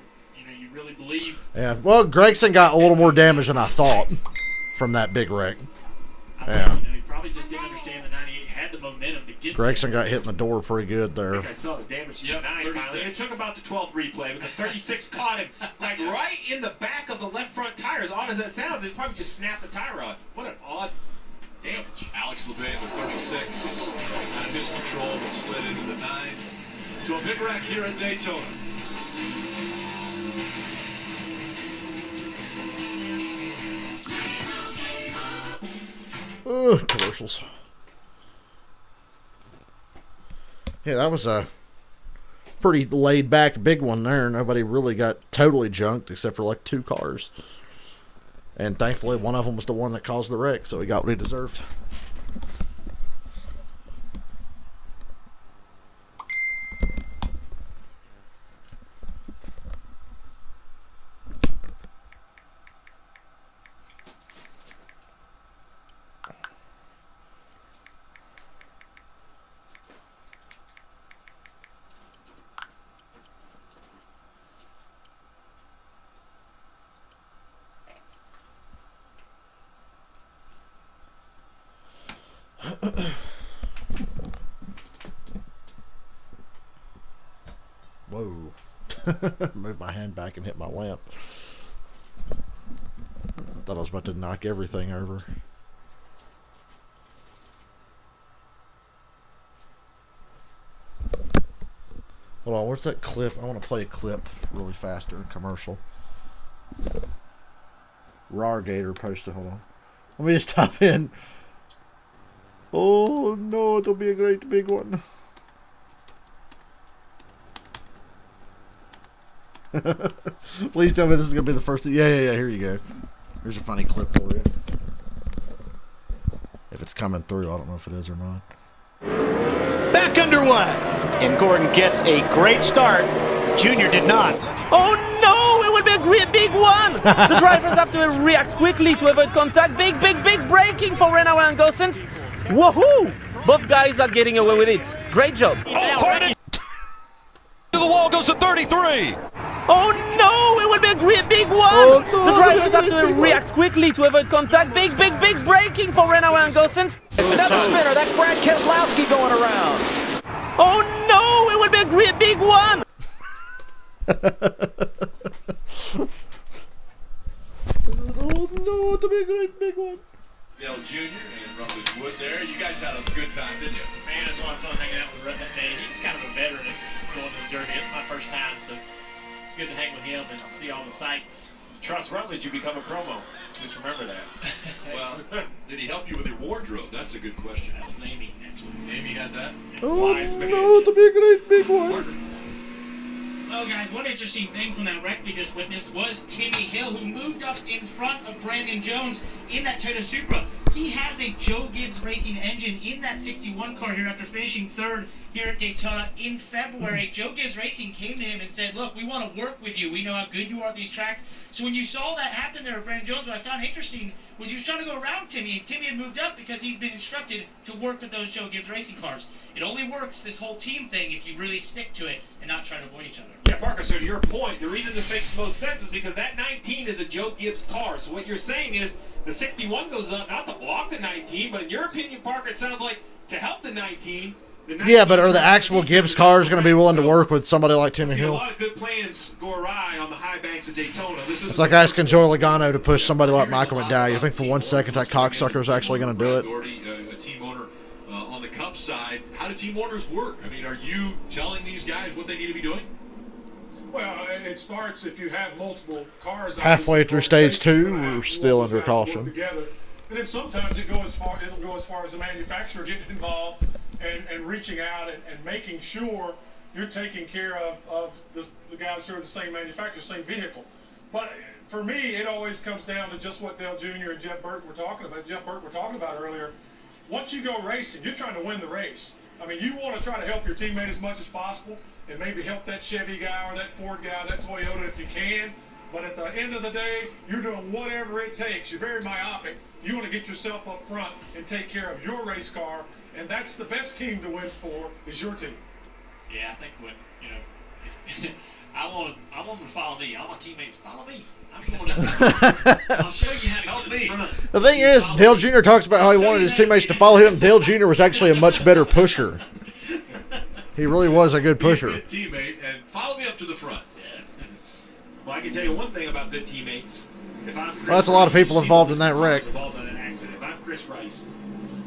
really believe. Yeah, well, Gregson got a little more damage than I thought from that big wreck. Yeah. He probably just didn't understand the 98 had the momentum to get Gregson got hit in the door pretty good there. I think I saw the damage to the 9 finally. It took about the 12th replay, but the 36 caught him like right in the back of the left front tire. As odd as that sounds, it probably just snapped the tire rod. What an odd damage. Alex Levain with 36. Out of his control, but slid into the 9. To a big wreck here at Daytona. Commercials. Yeah, that was a pretty laid back big one there. Nobody really got totally junked except for like 2 cars. And thankfully one of them was the one that caused the wreck, so he got what he deserved. Whoa. Moved my hand back and hit my lamp. Thought I was about to knock everything over. Hold on, what's that clip? I want to play a clip really fast during commercial. Rawr Gator posted, hold on. Let me just type in. Oh no, it'll be a great big one. Please tell me this is gonna be the first thing. Yeah. Here you go. Here's a funny clip for you. If it's coming through, I don't know if it is or not. Back underway. And Gordon gets a great start. Junior did not. Oh no, it will be a great big one. The drivers have to react quickly to avoid contact. Big braking for Renauer and Gosens. Woohoo! Both guys are getting away with it. Great job. To the wall goes to 33. Oh no, it will be a great big one. Oh, no, the drivers have to react quickly to avoid contact. Big braking for Renauer and Gosens. Another spinner. That's Brad Keselowski going around. Oh no, it will be a great big one. Oh no, it'll be a great big one. Dale Jr. and Rutledge Wood there. You guys had a good time, didn't you? Man, it's a lot of fun hanging out with Rutt that day. He's kind of a veteran at going to the Derby. It's my first time, so it's good to hang with him and see all the sights. Trust Rutledge, you become a promo. Just remember that. Well, did he help you with your wardrobe? That's a good question. That was Amy, actually. Amy had that? Oh Wise man. no, it'll be a great big one. Oh, guys, one interesting thing from that wreck we just witnessed was Timmy Hill, who moved up in front of Brandon Jones in that Toyota Supra. He has a Joe Gibbs Racing engine in that 61 car here after finishing third here at Daytona in February. Joe Gibbs Racing came to him and said, look, we want to work with you. We know how good you are at these tracks. So when you saw that happen there with Brandon Jones, what I found interesting was he was trying to go around Timmy, and Timmy had moved up because he's been instructed to work with those Joe Gibbs Racing cars. It only works, this whole team thing, if you really stick to it and not try to avoid each other. Yeah, Parker, so to your point, the reason this makes the most sense is because that 19 is a Joe Gibbs car. So what you're saying is the 61 goes up not to block the 19, but in your opinion, Parker, it sounds like to help the 19. Yeah, but are the actual Gibbs cars going to be willing to work with somebody like Timmy Hill? A lot of good plans go awry on the high banks of Daytona. It's like asking Joey Logano to push somebody like Michael McDowell. You think for 1 second that cocksucker is actually going to do it? Gordy, a team owner on the Cup side. How do team owners work? I mean, are you telling these guys what they need to be doing? Well, it starts if you have multiple cars. Halfway through stage 2, we're still under caution. Together. And then sometimes it'll go as far as the manufacturer getting involved and reaching out and making sure you're taking care of the guys who are the same manufacturer, same vehicle. But for me, it always comes down to just what Dale Jr. and Jeff Burton were talking about earlier. Once you go racing, you're trying to win the race. I mean, you want to try to help your teammate as much as possible and maybe help that Chevy guy or that Ford guy, that Toyota if you can. But at the end of the day, you're doing whatever it takes. You're very myopic. You want to get yourself up front and take care of your race car, and that's the best team to win for is your team. Yeah, I think when if I want them to follow me. All my teammates follow me. I'm going to. I'll show you how to help me. The thing is, Dale Jr. talks about how he wanted his teammates to follow him. Dale Jr. was actually a much better pusher. He really was a good pusher. Good teammate, and follow me up to the front. Yeah. Well, I can tell you one thing about good teammates. If I'm Chris Well, that's a lot of Rice, people involved in that wreck. Involved in an accident. If I'm Chris Rice,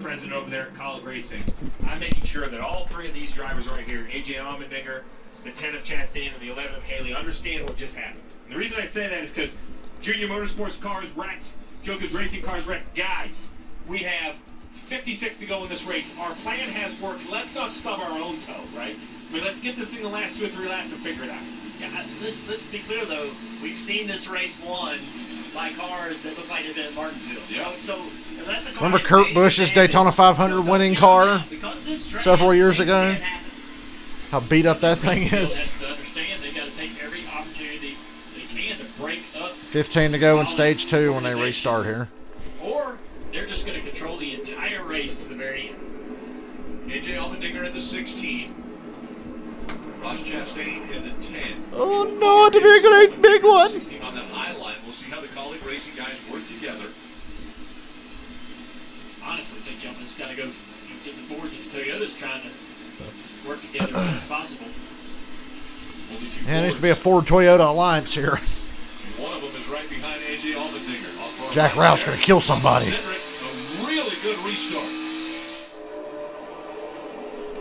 president over there at College Racing, I'm making sure that all three of these drivers right here, AJ Allmendinger, the 10 of Chastain, and the 11 of Haley, understand what just happened. And the reason I say that is because Junior Motorsports cars wrecked, Joe Gibbs Racing cars wrecked. Guys, we have 56 to go in this race. Our plan has worked. Let's not stub our own toe, right? I mean, let's get this thing the last 2 or 3 laps and figure it out. Yeah, let's be clear though. We've seen this race won by cars that look like they've been at Martinsville. Yeah. So that's a car. Remember Kurt Busch's Daytona 500 winning car several years ago? How beat up that thing is. Has to understand they got to take every opportunity they can to break up. 15 to go in stage 2 when they restart here. Or they're just going to control the entire race to the very end. AJ Allmendinger in the 16. Ross Chastain in the 10. Oh no, it'll be a great big one. 16 on that high line. We'll see how the colleague racing guys work together. Honestly, I think y'all just got to go get the Fords and the Toyotas trying to work together as much as possible. Only 2 Yeah, there needs to be a Ford-Toyota alliance here. One of them is right behind AJ Allmendinger. Jack Roush going to kill somebody. A really good restart.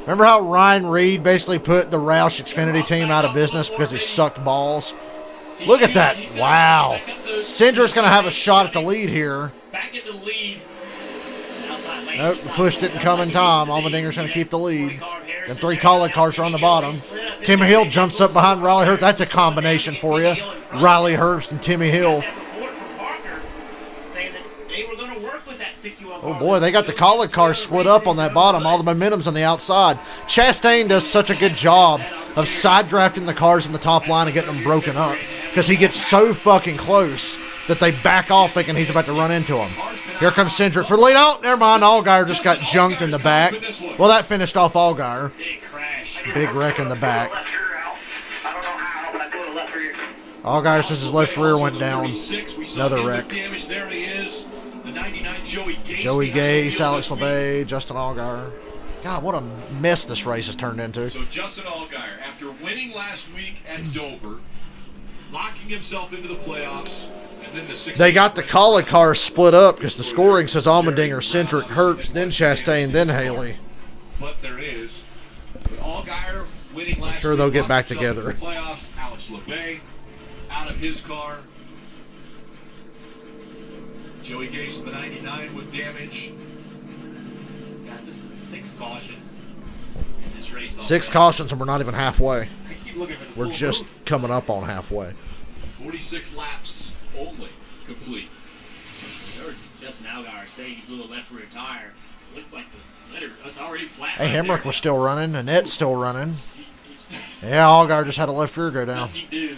Remember how Ryan Reed basically put the Roush Xfinity team out of business because he sucked balls? Look at that. Wow. Cindra's going to have a shot at the lead here. Back at the lead Nope, the push didn't come in time. Allmendinger's going to keep the lead. And 3 Kaulig cars are on the bottom. Timmy Hill jumps up behind Riley Herbst. That's a combination for you. Riley Herbst and Timmy Hill. Oh boy, they got the Kaulig cars split up on that bottom. All the momentum's on the outside. Chastain does such a good job of side drafting the cars in the top line and getting them broken up because he gets so fucking close that they back off thinking he's about to run into him. Here comes Cindric for the lead. Oh, never mind. Allgaier just got junked in the back. Well, that finished off Allgaier. Big wreck in the back. Allgaier says his left rear went down. Another wreck. Joey Gase, Alex LeBay, Justin Allgaier. God, what a mess this race has turned into. So Justin Allgaier, after winning last week at Dover, locking himself into the playoffs, and then they got the Kaulig cars split up because the scoring says Allmendinger, Cindric, Herbst, then Chastain, then Haley. But there is Allgaier winning last I'm sure they'll week, get back locked himself together. into the playoffs. Alex LeBay out of his car. Joey Gase in the 99 with damage. Guys, this is the 6th caution in this race. 6 cautions and we're not even halfway. I keep looking for the We're full just group. coming up on halfway. 46 laps only complete. Heard Justin Allgaier say he blew a left rear tire. Looks like the letter was already flat. Hey, right Hemrick there. was still running. Annette's still running. Yeah, Allgaier just had a left rear go down. Nothing you do.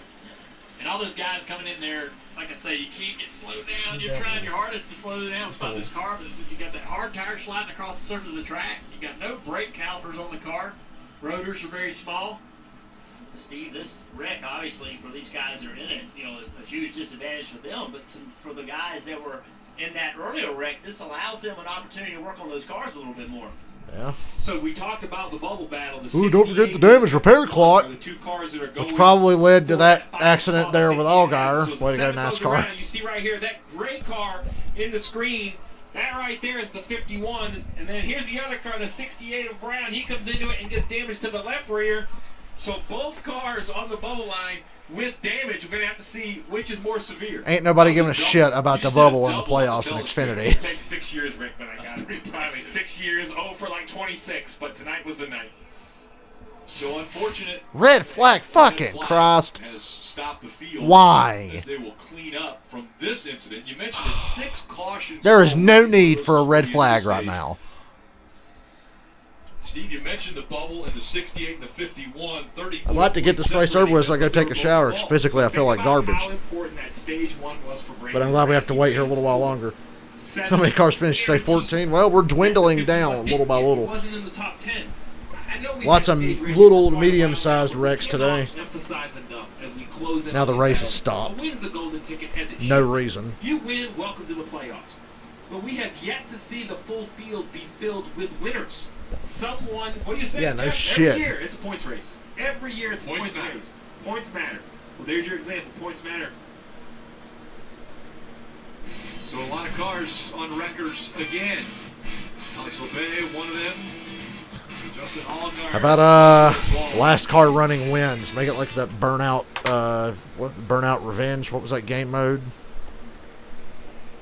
And all those guys coming in there, like I say, you can't get slowed down. You're trying your hardest to slow down, stop this car, but you got that hard tire sliding across the surface of the track. You got no brake calipers on the car. Rotors are very small. Steve, this wreck, obviously, for these guys that are in it, you know, a huge disadvantage for them, but for the guys that were in that earlier wreck, this allows them an opportunity to work on those cars a little bit more. Yeah. So we talked about the bubble battle. The Ooh, don't forget the damage repair clock. The 2 cars that are going Which probably led to that accident there with Allgaier. Way to go, NASCAR. You see right here, that gray car in the screen, that right there is the 51. And then here's the other car, the 68 of Brown. He comes into it and gets damage to the left rear. So both cars on the bubble line with damage. We're going to have to see which is more severe. Ain't nobody giving a shit about the bubble in the playoffs in Xfinity. It takes 6 years, Rick, but I got it. Probably 6 years, for like 26, but tonight was the night. So unfortunate. Red flag, fucking Christ. Has stopped the field. Why? As they will clean up from this incident. You mentioned it, 6 cautions. There is no need for a red flag right now. Steve, you mentioned the bubble and the 68 and the 51, 34. I'd like to get this race over with so I go take a shower because physically I feel like garbage. How important that stage 1 was for Brandon. But I'm glad we have to wait here a little while longer. How many cars finished? Say 14? Well, we're dwindling down little by little. Wasn't in the top 10. Lots of little to medium-sized wrecks today. Now the race has stopped. No reason. If you win, welcome to the playoffs. But we have yet to see the full field be filled with winners. Someone, what do you say? Yeah, no Jeff? shit. Every year it's a points race. Every year it's a points race. Points matter. Well, there's your example. Points matter. So a lot of cars on records again. Alex LeBay, one of them. Justin Allgaier. How about last car running wins? Make it like that Burnout, Burnout Revenge. What was that game mode?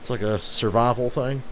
It's like a survival thing.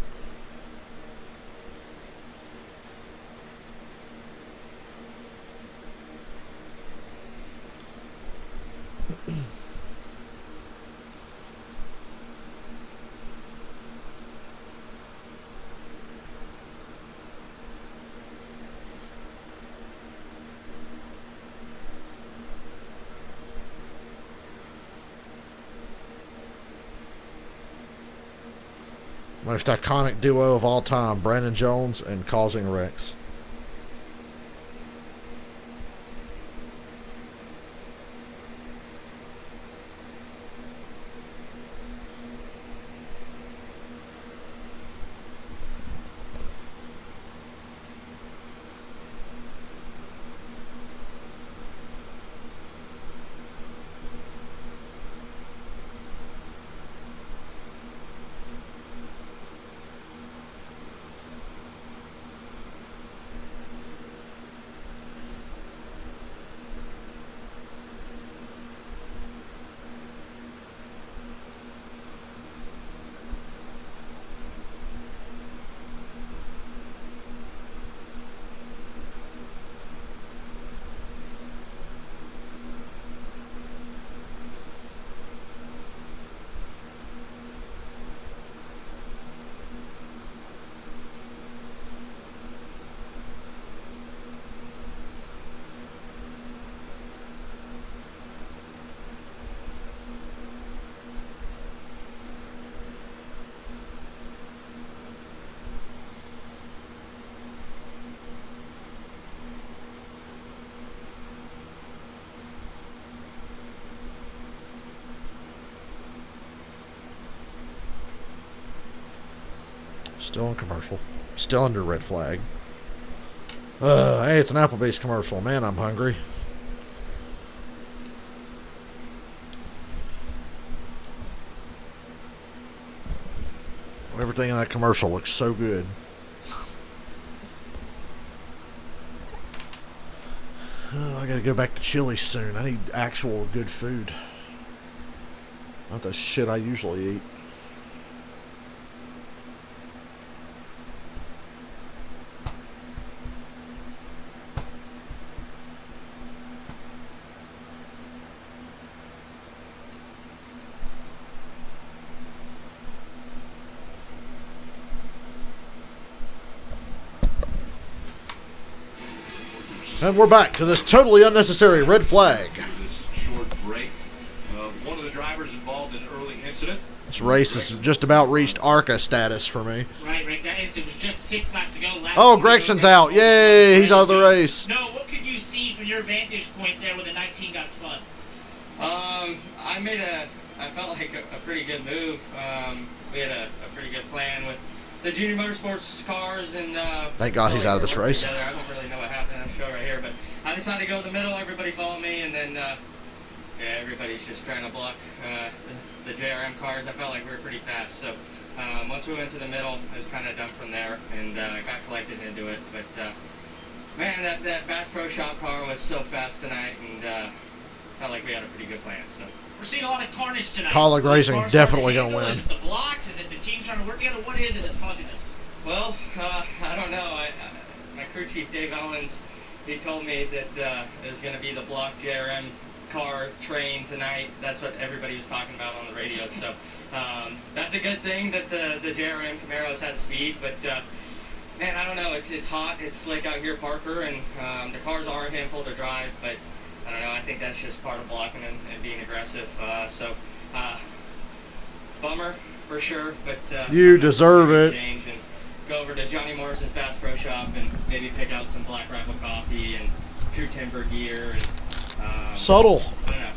Most iconic duo of all time, Brandon Jones and Causing Wrecks. Still in commercial. Still under red flag. Hey, it's an Applebee's commercial. Man, I'm hungry. Everything in that commercial looks so good. Oh, I gotta go back to Chili's soon. I need actual good food. Not the shit I usually eat. And we're back to this totally unnecessary red flag. This short break. One of the drivers involved in an early incident. This race has just about reached ARCA status for me. Right, Rick. That incident was just 6 laps ago. Oh, Gregson's out. Yay, he's out of the race. No, what could you see from your vantage point there when the 19 got spun? I felt like a pretty good move. We had a pretty good plan with the junior motorsports cars, and thank God he's out of this race. Together. I don't really know what happened. I'm sure right here, but I decided to go in the middle. Everybody followed me, and then everybody's just trying to block the JRM cars. I felt like we were pretty fast, so once we went to the middle, it was kind of done from there, and got collected into it. But man, that Bass Pro Shop car was so fast tonight, and felt like we had a pretty good plan. So. We're seeing a lot of carnage tonight. Colleague Racing definitely going to win. Is it the blocks? Is it the teams trying to work together? What is it that's causing this? Well, I don't know. My crew chief, Dave Owens, he told me that there's going to be the block JRM car train tonight. That's what everybody was talking about on the radio. So that's a good thing that the JRM Camaros had speed. But, man, I don't know. It's hot. It's slick out here, Parker, and the cars are a handful to drive. But I don't know. I think that's just part of blocking and being aggressive. Bummer for sure. But you deserve it. Change and go over to Johnny Morris's Bass Pro Shop and maybe pick out some Black Rifle coffee and True Timber gear. And, subtle. I don't know.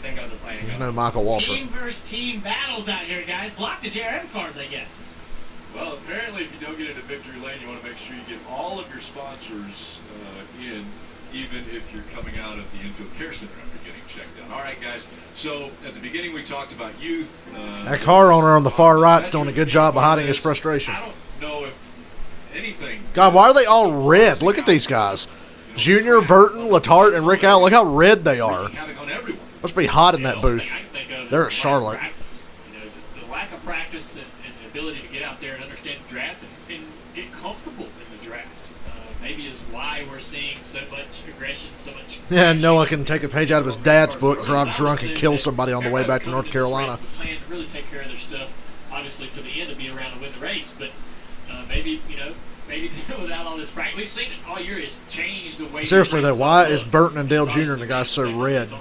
Then go to the plane. There's no Michael Walter. Team versus team battles out here, guys. Block the JRM cars, I guess. Well, apparently, if you don't get into victory lane, you want to make sure you get all of your sponsors in. Even if you're coming out of the infield care center after getting checked out. All right, guys. So at the beginning, we talked about youth. That car owner on the far right's doing a good job of hiding his frustration. I don't know if anything. God, why are they all red? Look at these guys. Junior, Burton, Letarte, and Rick Al. Look how red they are. Must be hot in that booth. They're at Charlotte. The lack of practice and the ability to get out there and understand the draft and get comfortable in the draft. Maybe is why we're seeing so much aggression, so much. Yeah, Noah can take a page out of his dad's book, drive drunk, and kill somebody on the way back to North Carolina. Plan to really take care of their stuff, obviously to the end to be around to win the race. But maybe without all this practice, we've seen it all year. It's changed the way. Seriously though, why is Burton and Dale Jr. and the guys so red?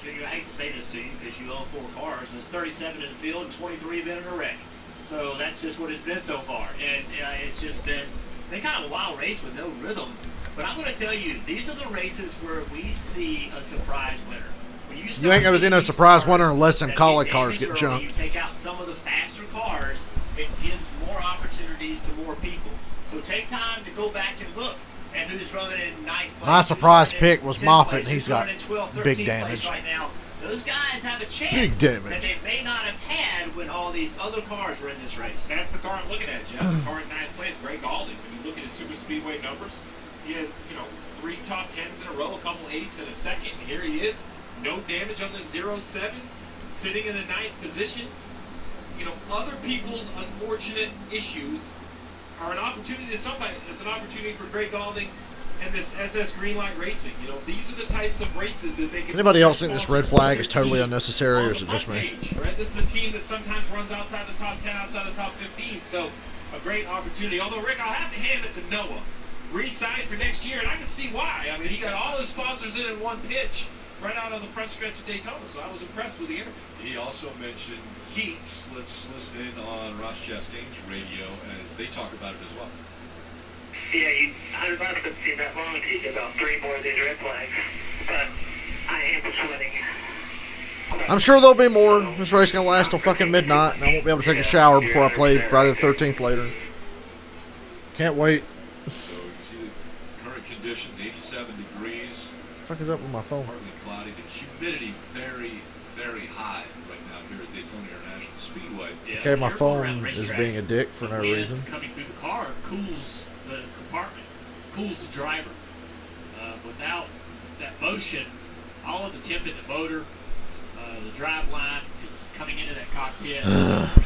Junior, I hate to say this to you because you own 4 cars. There's 37 in the field and 23 have been in a wreck. So that's just what it's been so far, and it's just been. They kind of a wild race with no rhythm. But I'm going to tell you, these are the races where we see a surprise winner. When you ain't going to see no surprise winner unless them collie cars get junked. You take out some of the faster cars, it gives more opportunities to more people. So take time to go back and look at who's running in 9th place. My surprise pick was Moffitt, and he's got 12th, big damage. Right now. Those guys have a chance Big damage. that they may not have had when all these other cars were in this race. That's the car I'm looking at, Jeff. The car in 9th place, Greg Galding. When you look at his super speedway numbers, he has, 3 top 10s in a row, a couple 8s and a second. And here he is, no damage on the 0-7, sitting in the 9th position. Other people's unfortunate issues are an opportunity to somebody. It's an opportunity for Greg Galding and this SS Greenlight Racing. These are the types of races that they can. Anybody else think this red flag is totally unnecessary, or is it just me? Right? This is a team that sometimes runs outside the top 10, outside the top 15. So a great opportunity. Although, Rick, I'll have to hand it to Noah. Re-signed for next year, and I can see why. I mean, he got all his sponsors in one pitch right out of the front stretch of Daytona. So I was impressed with the interview. He also mentioned heat. Let's listen in on Ross Chastain's radio as they talk about it as well. Yeah, I couldn't see that long until you get about 3 more of these red flags. But I am sweating. I'm sure there'll be more. This race is going to last till fucking midnight, and I won't be able to take a shower before I play Friday the 13th later. Can't wait. So you see the current conditions, 87 degrees. What the fuck is up with my phone? Partly cloudy. The humidity very, very high right now here at Daytona International Speedway. Yeah, Okay, my you're going around phone the is racetrack, being a dick for the no wind reason. coming through the car cools the compartment, cools the driver. Without that motion, all of the temp in the motor, the drive line is coming into that cockpit,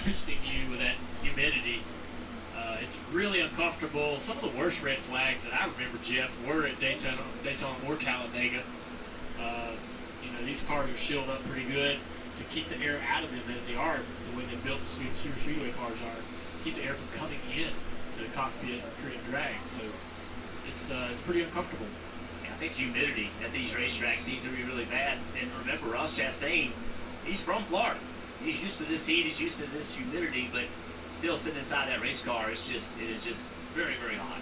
boosting you with that humidity. It's really uncomfortable. Some of the worst red flags that I remember, Jeff, were at Daytona or Talladega. These cars are shielded up pretty good to keep the air out of them, as they are the way they built the Super Speedway cars are. Keep the air from coming in to the cockpit and create drag. So it's pretty uncomfortable. I think humidity at these racetracks seems to be really bad. And remember, Ross Chastain, he's from Florida. He's used to this heat, he's used to this humidity, but still sitting inside that race car, it is just very, very hot.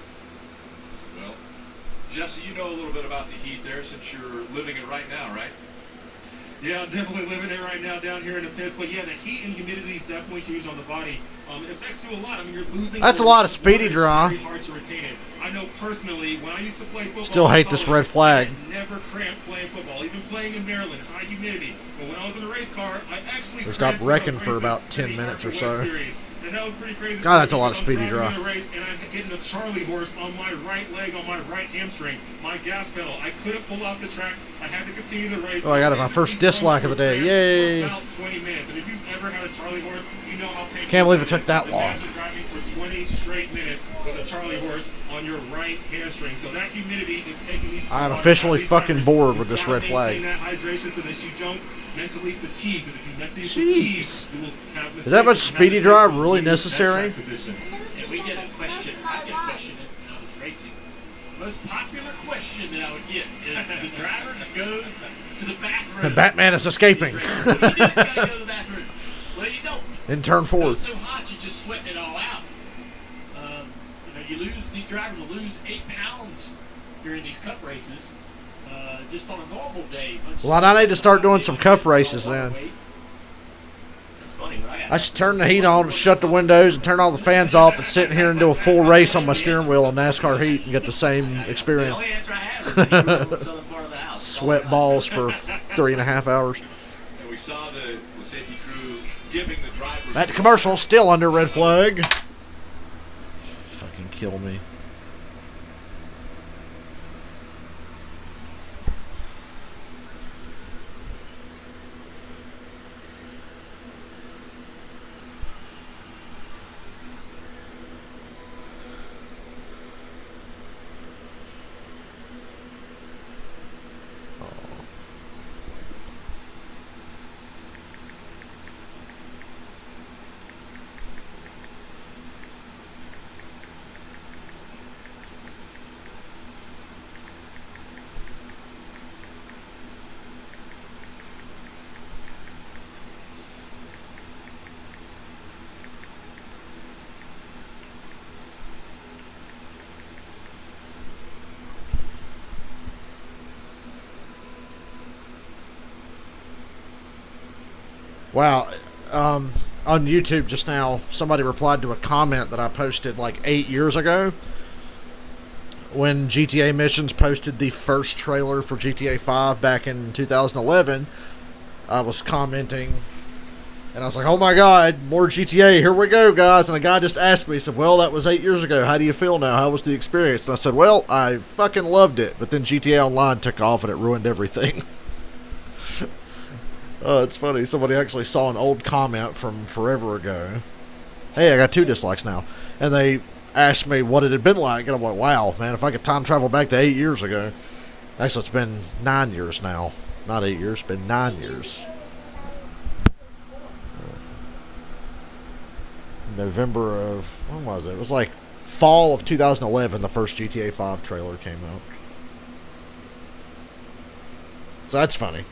Well, Jeff, so you know a little bit about the heat there since you're living it right now, right? Yeah, I'm definitely living it right now down here in the pits. But yeah, the heat and humidity is definitely huge on the body. It affects you a lot. I mean, you're losing. That's a lot of speedy draw. It's very hard to retain it. I know personally, when I used to play football. Still hate this red flag. I never cramped playing football, even playing in Maryland, high humidity. But when I was in a race car, I actually. We stopped wrecking for about 10 minutes or so. And that was pretty crazy. God, that's a lot of speedy draw. And I'm getting a Charlie horse on my right leg, on my right hamstring, my gas pedal. I couldn't pull off the track. I had to continue the race. Oh, I got my first dislike of the day. Yay! For about 20 minutes. And if you've ever had a Charlie horse, you know how painful. Can't believe it took that long. Imagine driving for 20 straight minutes with a Charlie horse on your right hamstring. So that humidity is taking these. I'm officially fucking bored with this red flag. That hydration so that you don't mentally fatigue. Because if you mentally fatigue, you will have mistakes. Is that much speedy drive really necessary? And we get a question. I get a question when I was racing. The most popular question that I would get is, do the drivers go to the bathroom? Batman is escaping. So you just gotta go to the bathroom. Well, you don't. In turn 4. It's so hot, you just sweat it all out. These drivers will lose 8 pounds during these cup races. Just on a normal day. Well, I need to start doing some cup races then. I should turn the heat on, shut the windows, and turn all the fans off, and sit in here and do a full race on my steering wheel on NASCAR heat and get the same experience. Sweat balls for 3.5 hours. And we saw the safety crew giving the drivers. That commercial still under red flag. Fucking kill me. Wow. On YouTube just now, somebody replied to a comment that I posted like 8 years ago when GTA Missions posted the first trailer for GTA 5 back in 2011. I was commenting, and I was like, oh my god, more GTA, here we go, guys. And the guy just asked me, he said, well, that was 8 years ago. How do you feel now? How was the experience? And I said, well, I fucking loved it. But then GTA Online took off, and it ruined everything. Oh, it's funny. Somebody actually saw an old comment from forever ago. Hey, I got 2 dislikes now. And they asked me what it had been like. And I'm like, wow, man, if I could time travel back to 8 years ago. Actually, it's been 9 years now. Not 8 years, it's been 9 years. November of, when was it? It was like fall of 2011, the first GTA 5 trailer came out. So that's funny.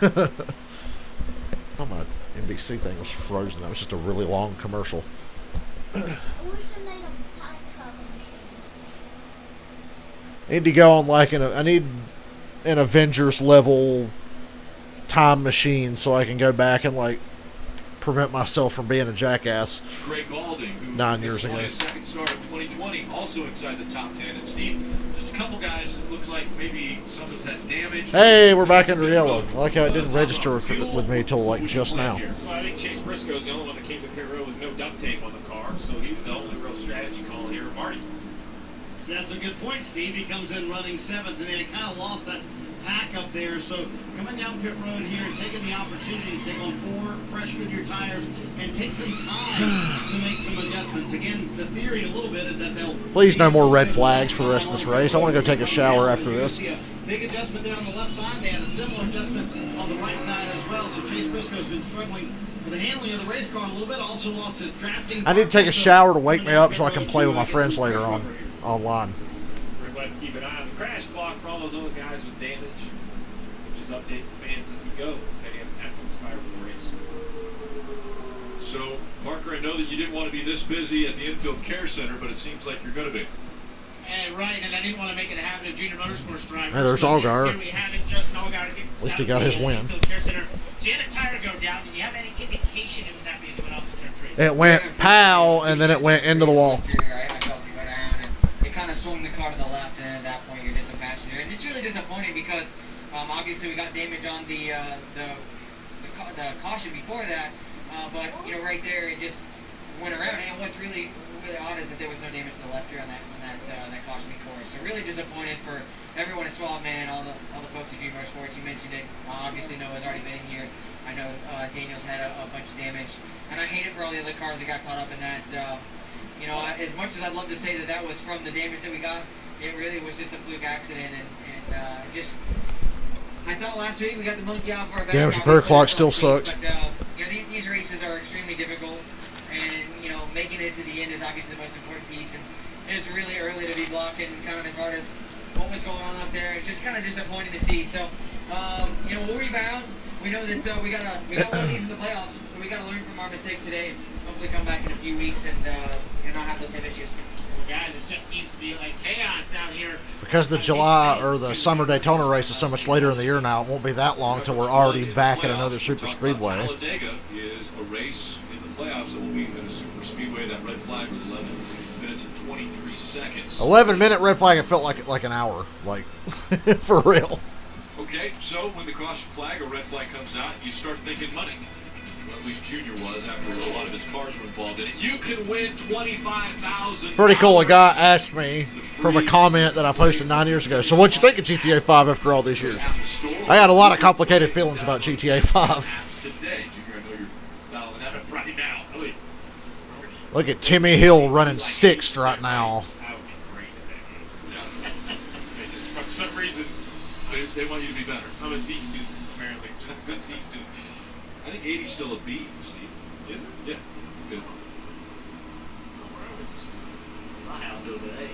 I thought my NBC thing was frozen. That was just a really long commercial. I wish they made them time travel machines. I need to go on like I need an Avengers level time machine so I can go back and like prevent myself from being a jackass Greg Galding, who 9 years ago. his second start of 2020, also inside the top 10. And Steve, just a couple guys that looks like maybe someone's had damage. Hey, we're back under yellow. I like how it didn't register with me till like just now. Well, I think Chase Briscoe's the only one that came to pit road with no duct tape on the car, so he's the only real strategy call here. Marty. That's a good point, Steve. He comes in running 7th, and they kind of lost that pack up there. So coming down pit road here and taking the opportunity to take on 4 fresh Goodyear tires and take some time to make some adjustments. Again, the theory a little bit is that they'll... Please no more red flags for the rest of this race. I want to go take a shower after this. Big adjustment there on the left side. They had a similar adjustment on the right side as well. So Chase Briscoe's been struggling with the handling of the race car a little bit. Also lost his drafting. I need to take a shower to wake me up so I can play with my friends later on online. We're glad to keep an eye on the crash clock for all those other guys with damage. We'll just update the fans as we go if any have to expire for the race. So, Parker, I know that you didn't want to be this busy at the Infield Care Center, but it seems like you're going to be. Right, and I didn't want to make it a habit of junior motorsports drivers. Hey, there's so Allgaier. Here we have it, Justin Allgaier. At least he got his win. Care Center. So you had a tire go down. Did you have any indication it was happening as it went out to turn 3? It went pow, and then it went into the wall. I felt it go down, and it kind of swung the car to the left, and at that point you're just a passenger. And it's really disappointing because obviously we got damage on the caution before that, but you know right there it just went around. And what's really odd is that there was no damage to the left here on that caution before. So really disappointed for everyone at Swabman, all the folks at Junior Motorsports. You mentioned it. Obviously Noah's already been in here. I know Daniel's had a bunch of damage, and I hate it for all the other cars that got caught up in that. You know, as much as I'd love to say that that was from the damage that we got, it really was just a fluke accident, and just. I thought last week we got the monkey off our back. Damn, repair clock still sucks. But you know, these races are extremely difficult, and you know, making it to the end is obviously the most important piece. And it was really early to be blocking, kind of as hard as what was going on up there. It's just kind of disappointing to see. So, you know, we'll rebound. We know that we got one of these in the playoffs, so we got to learn from our mistakes today, and hopefully come back in a few weeks and not have those same issues. Guys, it just seems to be like chaos out here. Because the July or the summer Daytona race is so much later in the year now, it won't be that long till we're already back at another super speedway. Talladega is a race in the playoffs that will be at a super speedway. That red flag was 11 minutes and 23 seconds. 11-minute red flag. It felt like an hour, like for real. Okay, so when the caution flag or red flag comes out, you start thinking money. Well, at least Junior was after a lot of his cars were involved in it. You can win $25,000. Pretty cool. A guy asked me from a comment that I posted 9 years ago, so what you think of GTA 5 after all these years? I got a lot of complicated feelings about GTA 5. Today, Junior, I know you're dialing that up right now. Look at Timmy Hill running 6th right now. Just for some reason, they want you to be better. I'm a C student, apparently. Just a good C student. I think 80's still a B, Steve. Is it? Yeah. Good. My house was an A.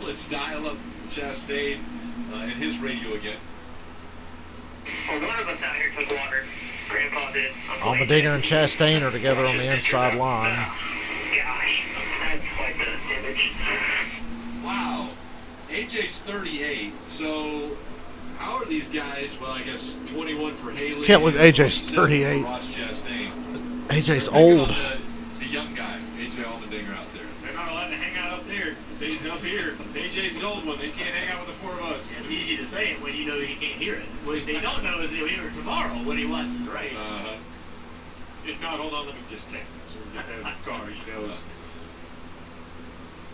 Let's dial up Chastain and his radio again. Well, one of us out here took water. Grandpa did. Allmendinger and Chastain are together on the inside line. Gosh, that's quite the image. Wow. AJ's 38, so how are these guys? Well, I guess 21 for Haley. Can't believe AJ's 38. Ross Chastain. AJ's old. The young guy, AJ Allmendinger out there. They're not allowed to hang out up there. They're up here. AJ's the old one. They can't hang out with the four of us. It's easy to say it when you know he can't hear it. What they don't know is he'll hear it tomorrow when he watches the race. If not, hold on, let me just text him so we get that car. He knows.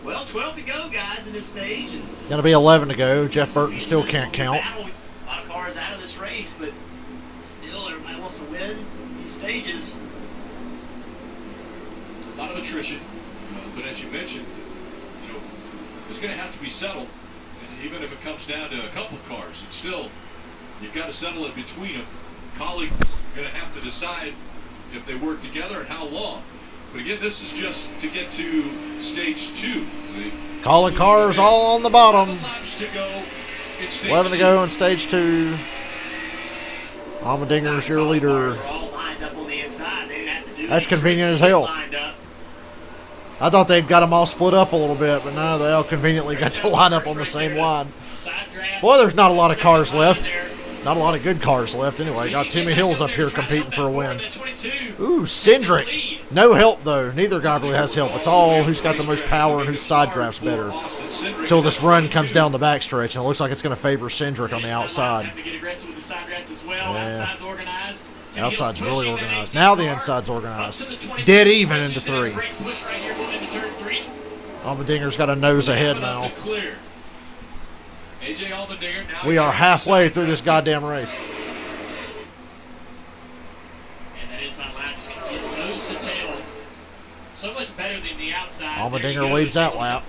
Well, 12 to go, guys, in this stage. And Gonna be 11 to go. Jeff Burton still can't count. a lot of cars out of this race, but still everybody wants to win these stages. A lot of attrition, but as you mentioned, you know, it's going to have to be settled. And even if it comes down to a couple of cars, it's still, you've got to settle it between them. Colleagues are going to have to decide if they work together and how long. But again, this is just to get to stage 2. Calling cars all on the bottom. 11 to two. go in stage 2. Allmendinger's your leader. That's convenient as hell. I thought they'd got them all split up a little bit, but no, they all conveniently got to line up on the same line. Boy, there's not a lot of cars left. Not a lot of good cars left anyway. Got Timmy Hills up here competing for a win. Ooh, Cindric. No help, though. Neither guy really has help. It's all who's got the most power and whose side draft's better. Until this run comes down the backstretch, and it looks like it's going to favor Cindric on the outside. Yeah. Outside's really organized. Now the inside's organized. Dead even into 3. Allmendinger's got a nose ahead now. We are halfway through this goddamn race. And that inside line just gets nose to tail. So much better than the outside. Allmendinger leads that lap.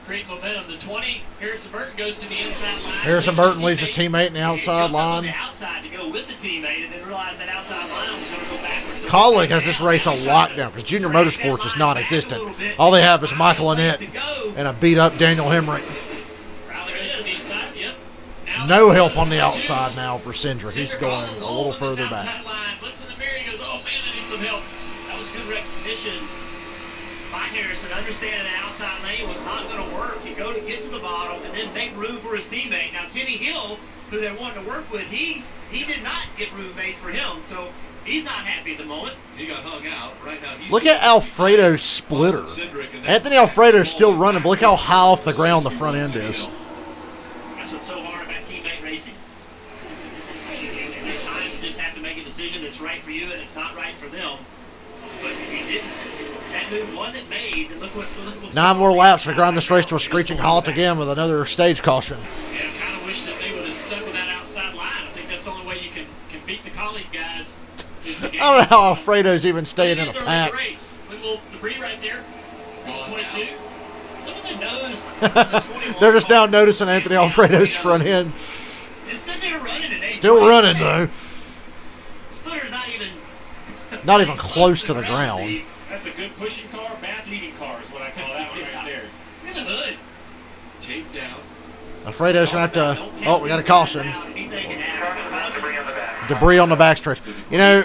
Create momentum. The 20. Harrison Burton goes to the inside line. Harrison Burton leaves his teammate in the outside line. Outside to go with the teammate and then realize that outside line was going to go backwards. Kaulig has this race on lockdown because Junior Motorsports is non-existent. All they have is Michael Annett and a beat-up Daniel Hemrick. No help on the outside now for Cindric. He's going a little further back. Looks in the mirror, he goes, oh man, I need some help. That was good recognition by Harrison, understanding the outside lane was not going to work. You go to get to the bottom and then make room for his teammate. Now Timmy Hill, who they wanted to work with, he did not get room made for him, so he's not happy at the moment. He got hung out right now. Look at Alfredo's splitter. Anthony Alfredo's still running, but look how high off the ground the front end is. That's what's so hard about teammate racing. At times you just have to make a decision that's right for you and it's not right for them. But if you didn't, that move wasn't made, then look what 9 more laps to grind this race to a screeching halt again with another stage caution. And I kind of wish that they would have stuck with that outside line. I think that's the only way you can beat the colleague guys. I don't know how Alfredo's even staying in a pack. Race. Look at a little debris right there. 22. Look at the nose. They're just now noticing Anthony Alfredo's front end. It's sitting there running and Still running, though. Splitter's not even close to the ground. That's a good pushing car, bad leading car is what I call that one right there. Look at the hood. Tape down. Alfredo's going to have to... Oh, we got a caution. Debris on the backstretch. You know,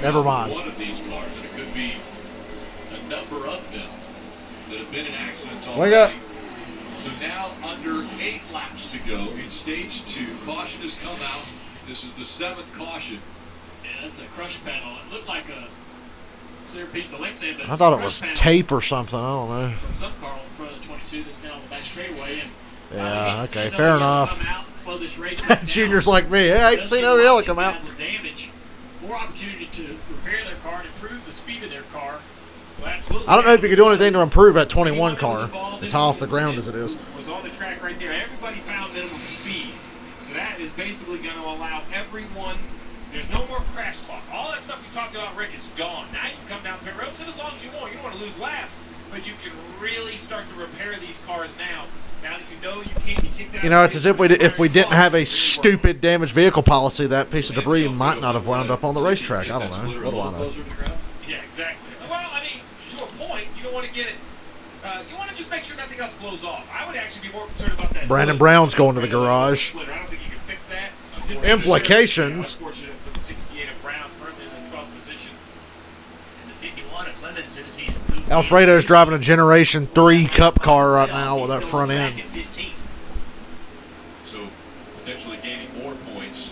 never mind. One of these cars, and it could be a number of them that have been in accidents already. Wake up. So now under 8 laps to go in stage 2. Caution has come out. This is the 7th caution. Yeah, that's a crush panel. It looked like a clear piece of Lexan, but I thought it was tape or something. I don't know. From some car in front of the 22 that's now on the back straightaway. And yeah, okay, fair enough. Race Junior's like me. Yeah, I ain't seen no yellow come out. Damage, more opportunity to repair their car and improve the speed of their car. Well, I don't know if you could do anything to improve that 21 car. As high off the ground as it is. Was on the track right there. Everybody found minimum speed. So that is basically going to allow everyone. There's no more crash talk. All that stuff we talked about, Rick, is gone. Now you can come down pit road, sit as long as you want. You don't want to lose laps, but you can really start to repair these cars now. Now that you know you can't be kicked out. You know, it's as if if we didn't have a stupid damaged vehicle policy, that piece of debris might not have wound up on the racetrack. I don't know. What do I know? Yeah, exactly. Well, I mean, to a point, you don't want to get it. You want to just make sure nothing else blows off. I would actually be more concerned about that. Brandon Brown's going to the garage. I don't think you can fix that. Implications. Unfortunate for the 68 of Brown, currently in the 12th position. And the 51 of Clemens, as he's Alfredo's driving a Generation 3 Cup car right now with that front end. So potentially gaining more points.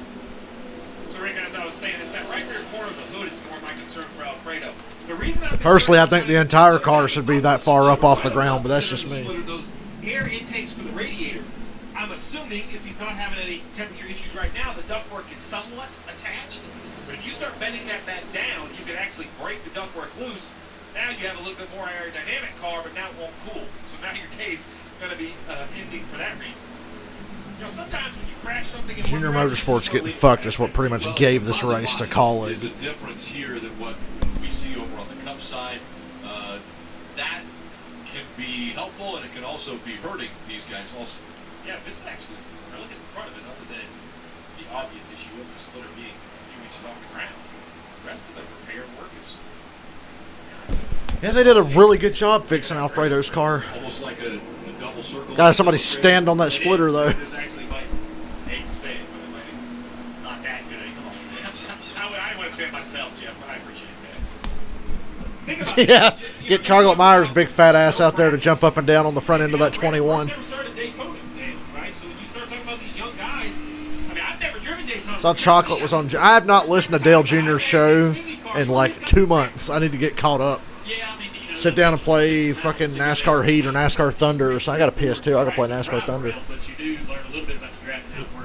So Rick, as I was saying, it's that right there corner of the hood is more my concern for Alfredo. The reason Personally, I think the entire car should be that far up off the ground, but that's just me. Those air intakes for the radiator. I'm assuming if he's not having any temperature issues right now, the ductwork is somewhat attached. But if you start bending that back down, you can actually break the ductwork loose. Now you have a little bit more aerodynamic car, but now it won't cool. So now your day's going to be ending for that reason. You know, sometimes when you crash something in Junior Motorsports getting fucked is what pretty much gave this race to Kaulig. There's a difference here than what we see over on the Cup side. That can be helpful, and it can also be hurting these guys also. Yeah, this is actually, when I look at the front of it, other than the obvious issue of the splitter being a few inches off the ground, the rest of the repair work is... Yeah, they did a really good job fixing Alfredo's car. Almost like a double circle. Gotta have somebody stand on that splitter, though. This actually might, I hate to say it, but it's not that good. Come on. I want to say it myself, Jeff, but I appreciate that. Yeah, get Chocolate Myers' big fat ass out there to jump up and down on the front end of that 21. Never started Daytona, right? So when you start talking about these young guys Saw Chocolate was on. I have not listened to Dale Jr.'s show in like 2 months. I need to get caught up. Sit down and play fucking NASCAR Heat or NASCAR Thunder. So I got a PS2. I can play NASCAR Thunder.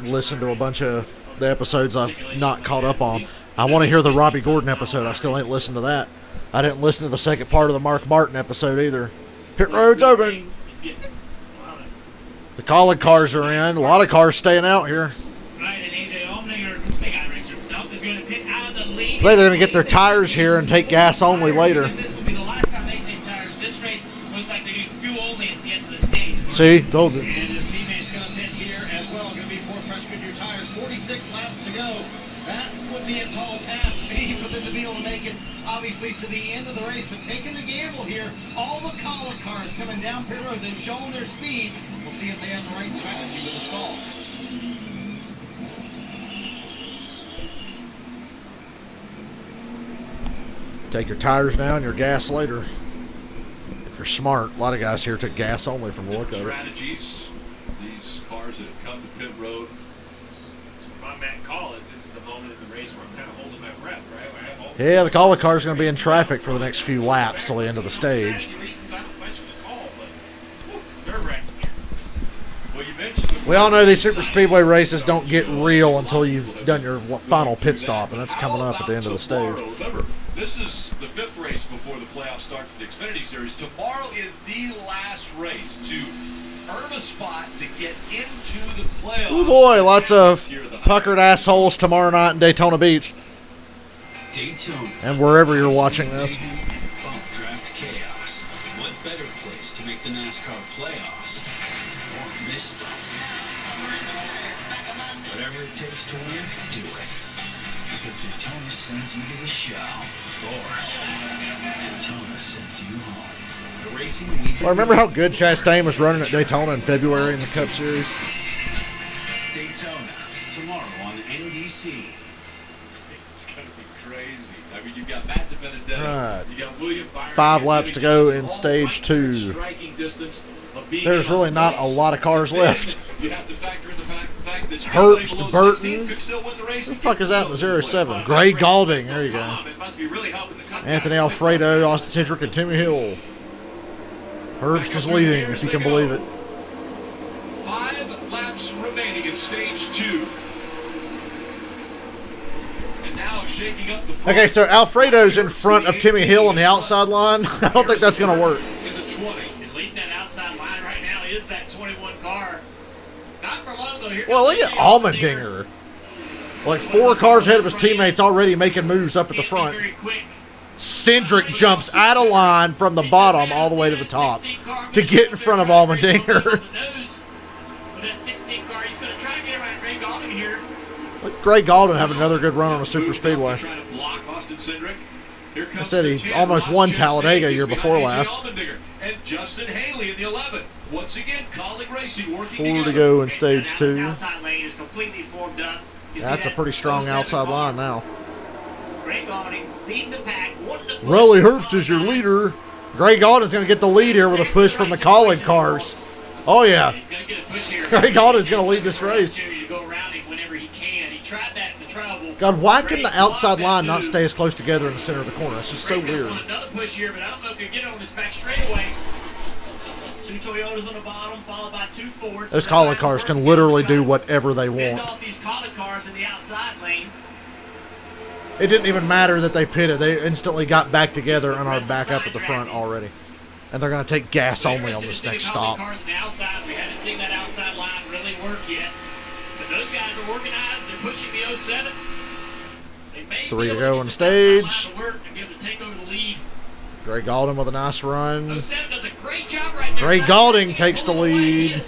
Listen to a bunch of the episodes I've not caught up on. I want to hear the Robbie Gordon episode. I still ain't listened to that. I didn't listen to the second part of the Mark Martin episode either. Pit road's open. The College cars are in. A lot of cars staying out here. Today they're going to get their tires here and take gas only later. See, told you. And his teammate's going to pit here as well. Going to be 4 fresh Goodyear tires. 46 laps to go. That would be a tall task for them to be able to make it, obviously, to the end of the race. But taking the gamble here, all the College cars coming down pit road, they've shown their speed. We'll see if they have the right strategy with the stall. Take your tires down, your gas later. If you're smart, a lot of guys here took gas only from the look of it. Strategies. These cars that have come to pit road. If I'm Matt Collins, this is the moment in the race where I'm kind of holding my breath, right? Yeah, the College car is going to be in traffic for the next few laps till the end of the stage. We all know these super speedway races don't get real until you've done your final pit stop, and that's coming up at the end of the stage. Remember, this is the 5th race before the playoffs start for the Xfinity Series. Tomorrow is the last race to earn a spot to get into the playoffs. Oh boy, lots of puckered assholes tomorrow night in Daytona Beach. Daytona. And wherever you're watching this. Bump draft chaos. What better place to make the NASCAR playoffs or miss them? Whatever it takes to win, do it. Because Daytona sends you to the show, or Daytona sends you home. The racing week. Well, remember how good Chastain was running at Daytona in February in the Cup Series? Daytona, tomorrow on NBC. It's going to be crazy. I mean, you've got Matt DiBenedetto. Right. You got William Byron. 5 laps to go in stage 2. There's really not a lot of cars left. You have to factor in the fact that It's Herbst, Burton. Who the fuck is that in the 07? Gray Galding. There you go. Anthony Alfredo, Austin Cindric, and Timmy Hill. Herbst is leading, if you can believe it. 5 laps remaining in stage 2. And now shaking up the front. Okay, so Alfredo's in front of Timmy Hill on the outside line. I don't think that's going to work. And leading that outside line right now is that 21 car. Not for long though. Here Well, look at Allmendinger. Like 4 cars ahead of his teammates already making moves up at the front. Cindric jumps out of line from the bottom all the way to the top to get in front of Allmendinger. Look, Gray Galding having another good run on a super speedway. I said he almost won Talladega year before last. And Justin Haley in the 11. Once again, Colleague Racing working 4 to together. go in stage 2. Outside lane is completely formed up. That's a pretty strong outside line now. Gray Galding leading the pack. Riley Herbst is your leader. Gray Galding's going to get the lead here with a push from the College cars. Oh, yeah. Gray Galding's going to lead this race. God, why can the outside line not stay as close together in the center of the corner? It's just so weird. Another push here, but I don't know if he'll get it on this back straightaway. 2 Toyotas on the bottom, followed by 2 Fords. Those College cars can literally do whatever they Fend want. off these College cars in the outside lane. It didn't even matter that they pitted. They instantly got back together and are back up at the front already. And they're going to take gas only on this next stop. Cars on the outside. We haven't seen that outside line really work yet. But those guys are organized. They're pushing the 07. 3 to go on stage. Take over the lead. Gray Galding with a nice run. 07 does a great job right there. Gray Galding takes the lead.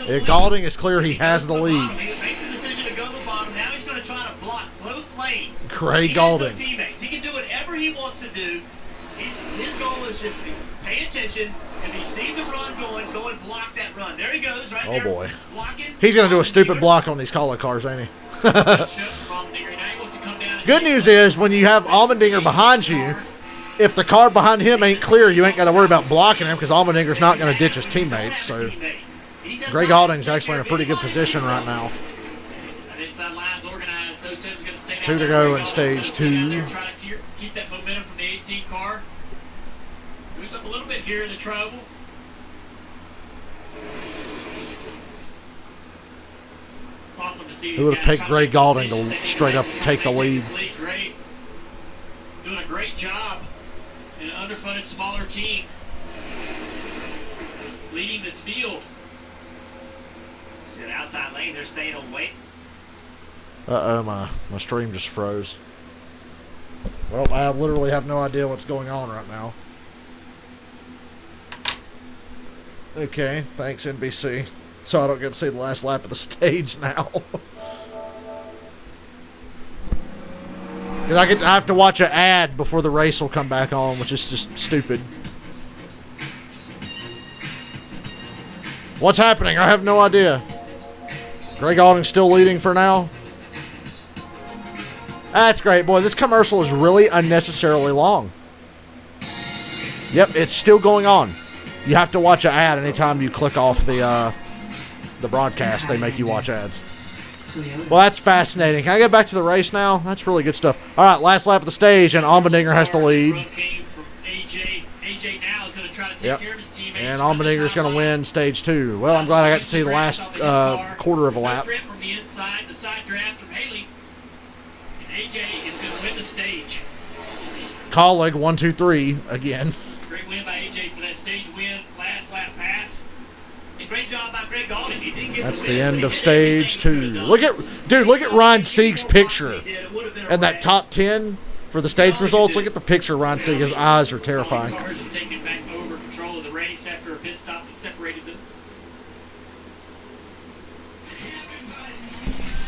Yeah, Galding is clear he has the lead. He makes the decision to go to the bottom. Now he's going to try to block both lanes. Gray He Galding. has no teammates. He can do whatever he wants to do. His goal is just to pay attention. If he sees a run going, block that run. There he goes, right Oh, there. boy. Blocking. He's going to do a stupid block on these College cars, ain't he? Good news is when you have Allmendinger behind you, if the car behind him ain't clear, you ain't got to worry about blocking him because Allmendinger's not going to ditch his teammates. So Gray Galding's actually in a pretty good position right now. That inside line's organized. 2 to go in stage 2. Trying to keep that momentum from the 18 car. Moves up a little bit here in the trouble. It's awesome to see. Who would have picked Greg Galding to straight up take the lead? Great. Doing a great job in an underfunded, smaller team. Leading this field. See the outside lane, they're staying away. Uh-oh, my stream just froze. Well, I literally have no idea what's going on right now. Okay, thanks NBC. So I don't get to see the last lap of the stage now. Because I have to watch an ad before the race will come back on, which is just stupid. What's happening? I have no idea. Greg Galding's still leading for now. That's great, boy. This commercial is really unnecessarily long. Yep, it's still going on. You have to watch an ad anytime you click off the broadcast. They make you watch ads. Well, that's fascinating. Can I get back to the race now? That's really good stuff. All right, last lap of the stage, and Allmendinger has the lead. AJ now is going to try to take care of his teammates. And Allmendinger's going to win stage 2. Well, I'm glad I got to see the last quarter of a lap. From the inside, the side draft from Haley. And AJ is going to win the stage. Colleague 1, 2, 3 again. Great win by AJ for that stage win. Last lap pass. And great job by Greg Galding. He didn't get That's the end of stage 2. Look at Ryan Sieg's picture. And that top 10 for the stage results. Look at the picture of Ryan Sieg. His eyes are terrifying. Cars have taken back over control of the race after a pit stop that separated them.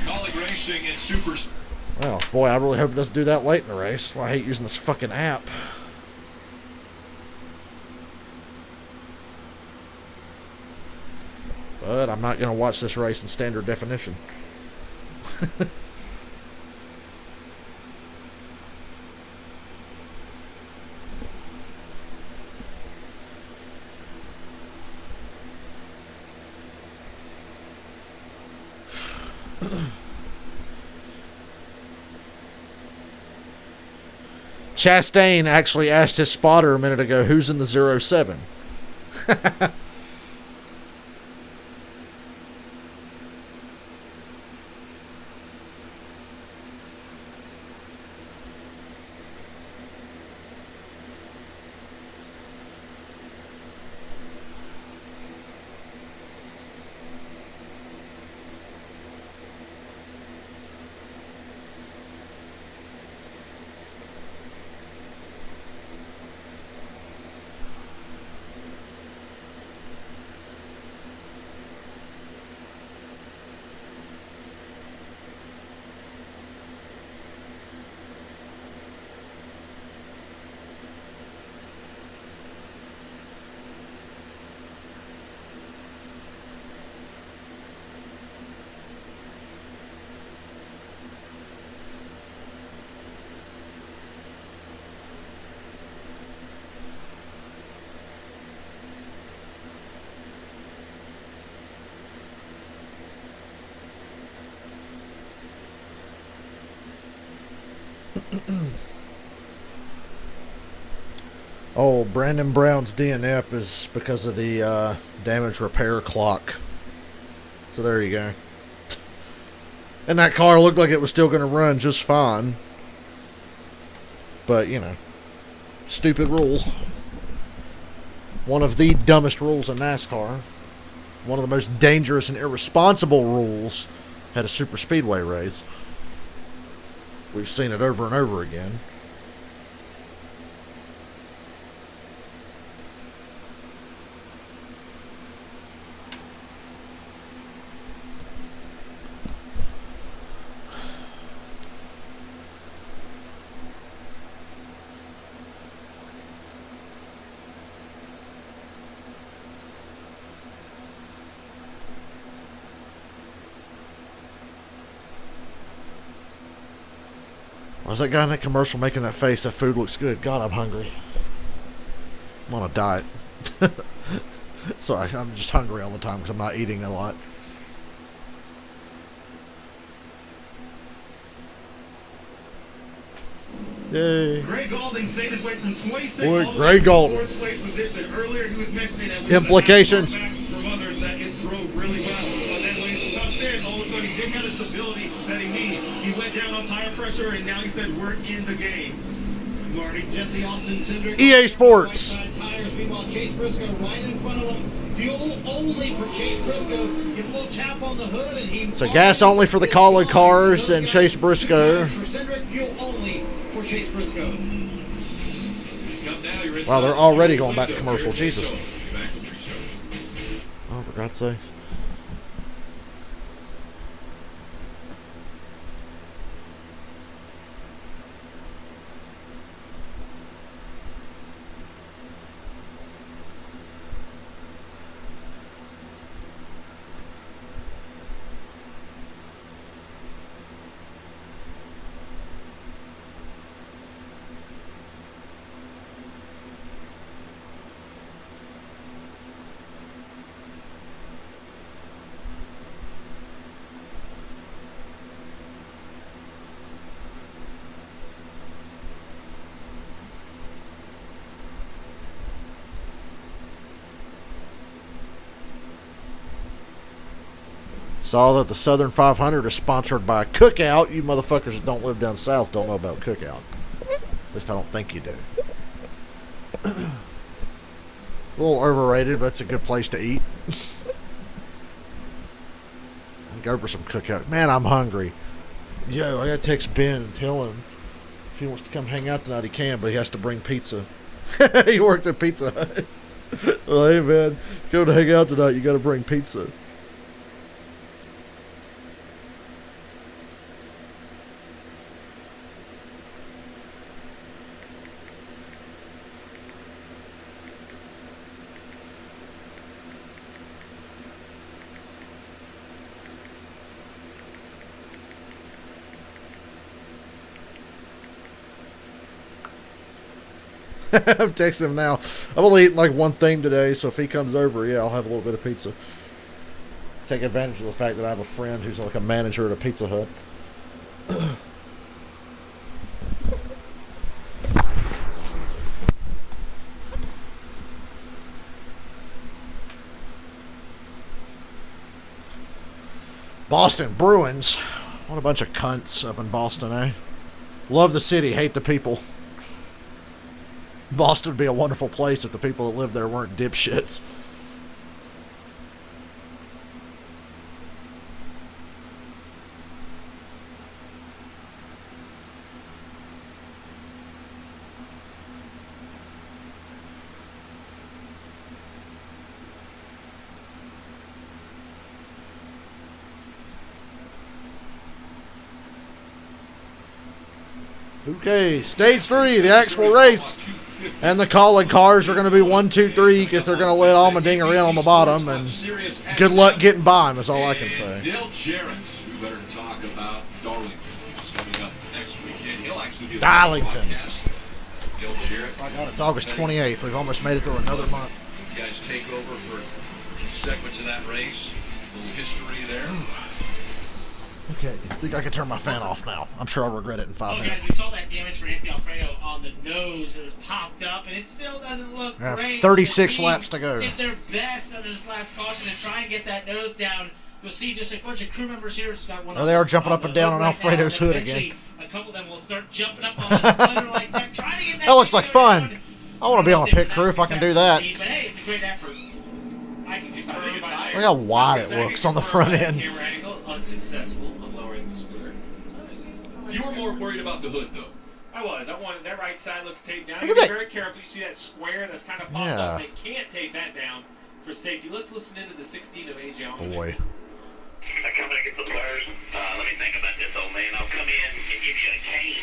Colleague Racing and Super. Well, boy, I really hope it doesn't do that late in the race. Well, I hate using this fucking app. But I'm not going to watch this race in standard definition. Chastain actually asked his spotter a minute ago, who's in the 07? Oh, Brandon Brown's DNF is because of the damage repair clock. So there you go. And that car looked like it was still going to run just fine. But, you know, stupid rule. One of the dumbest rules in NASCAR. One of the most dangerous and irresponsible rules at a super speedway race. We've seen it over and over again. Why's that guy in that commercial making that face? That food looks good. God, I'm hungry. I'm on a diet. So I'm just hungry all the time because I'm not eating a lot. Yay. Greg Galding's made his way from 26 Boy, all the Greg way to Galding. fourth place position. Earlier, he was mentioning that Implications. from others that it drove really well. But then when he's top 10, all of a sudden he didn't have the stability that he needed. He went down on tire pressure, and now he said, we're in the game. Marty, Jesse Austin, Cindric. EA Sports. Right side tires. Meanwhile, Chase Briscoe right in front of him. Fuel only for Chase Briscoe. Give him a little tap on the hood, and he. So gas only for the Colin cars and Chase Briscoe. For Cindric, fuel only for Chase Briscoe. Wow, they're already going back to commercial. Jesus. Oh, for God's sakes. Saw that the Southern 500 is sponsored by Cookout. You motherfuckers that don't live down south don't know about Cookout. At least I don't think you do. A little overrated, but it's a good place to eat. Go for some Cookout. Man, I'm hungry. Yo, I gotta text Ben and tell him if he wants to come hang out tonight, he can, but he has to bring pizza. He works at Pizza Hut. Well, hey, man, go to hang out tonight, you gotta bring pizza. I'm texting him now. I've only eaten like one thing today, so if he comes over, yeah, I'll have a little bit of pizza. Take advantage of the fact that I have a friend who's like a manager at a Pizza Hut. Boston Bruins. What a bunch of cunts up in Boston, eh? Love the city, hate the people. Boston would be a wonderful place if the people that live there weren't dipshits. Okay, stage 3, the actual race. And the Colin cars are going to be 1, 2, 3 because they're going to let Allmendinger in on the bottom. And good luck getting by him is all I can say. Dale Jarrett, who better talk about Darlington. It's coming up next weekend. He'll actually be Darlington. Dale Jarrett. My God, it's August 28th. We've almost made it through another month. You guys take over for a few segments of that race. A little history there. Okay, I think I can turn my fan off now. I'm sure I'll regret it in 5 minutes. Guys, we saw that damage for Anthony Alfredo on the nose. It was popped up, and it still doesn't look We have great. 36 The team laps to go. Did their best under this last caution to try and get that nose down. You'll see just a bunch of crew members here. Just got one. Oh, they are jumping up and down on Alfredo's hood again. A couple of them will start jumping up on the splitter like that, trying to get that. That looks like fun. I want to be on a pit crew if I can do that. But hey, it's a great effort. I can confirm. Look how wide it looks on the front end. Camera angle unsuccessful on lowering the splitter. You were more worried about the hood, though. I was. I wanted that right side looks taped down. Look You at be that. very careful. You see that square that's kind of popped Yeah. up. They can't tape that down for safety. Let's listen into the 16 of AJ Allmendinger. Boy. I come in and get the players. Let me think about this, old man. I'll come in and give you a cane.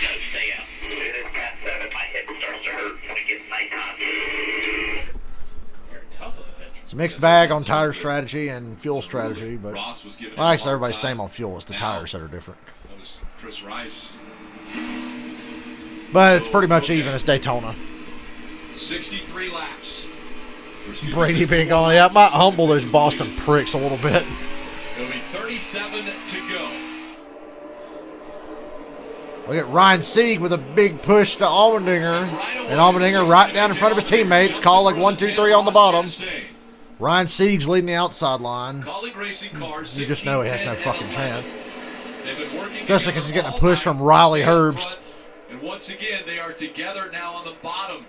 No, stay out. It is past 7. My head starts to hurt when it gets nighttime. Very tough of a veteran. It's a mixed bag on tire strategy and fuel strategy, but Ross was giving well, him a actually hard everybody's time. same on fuel. It's the tires that are different. That was Chris Rice. But it's pretty much even as Daytona. 63 laps. Brady being gone. Yeah, it might humble those Boston pricks a little bit. It'll be 37 to go. Look at Ryan Sieg with a big push to Allmendinger. And Allmendinger right down in front of his teammates. Call like 1, 2, 3 on the bottom. Ryan Sieg's leading the outside line. You just know he has no fucking chance. Especially because he's getting a push from Riley Herbst. And once again, they are together now on the bottom.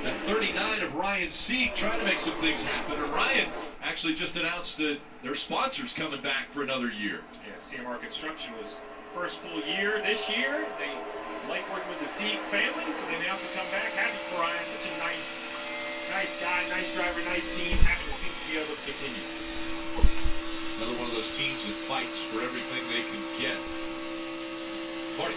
That 39 of Ryan Sieg trying to make some things happen. And Ryan actually just announced that their sponsor's coming back for another year. Yeah, CMR Construction was first full year this year. They like working with the Sieg family, so they announced to come back. Happy for Ryan, such a nice guy, nice driver, nice team. Happy to see him be able to continue. Another one of those teams that fights for everything they can get. Marty.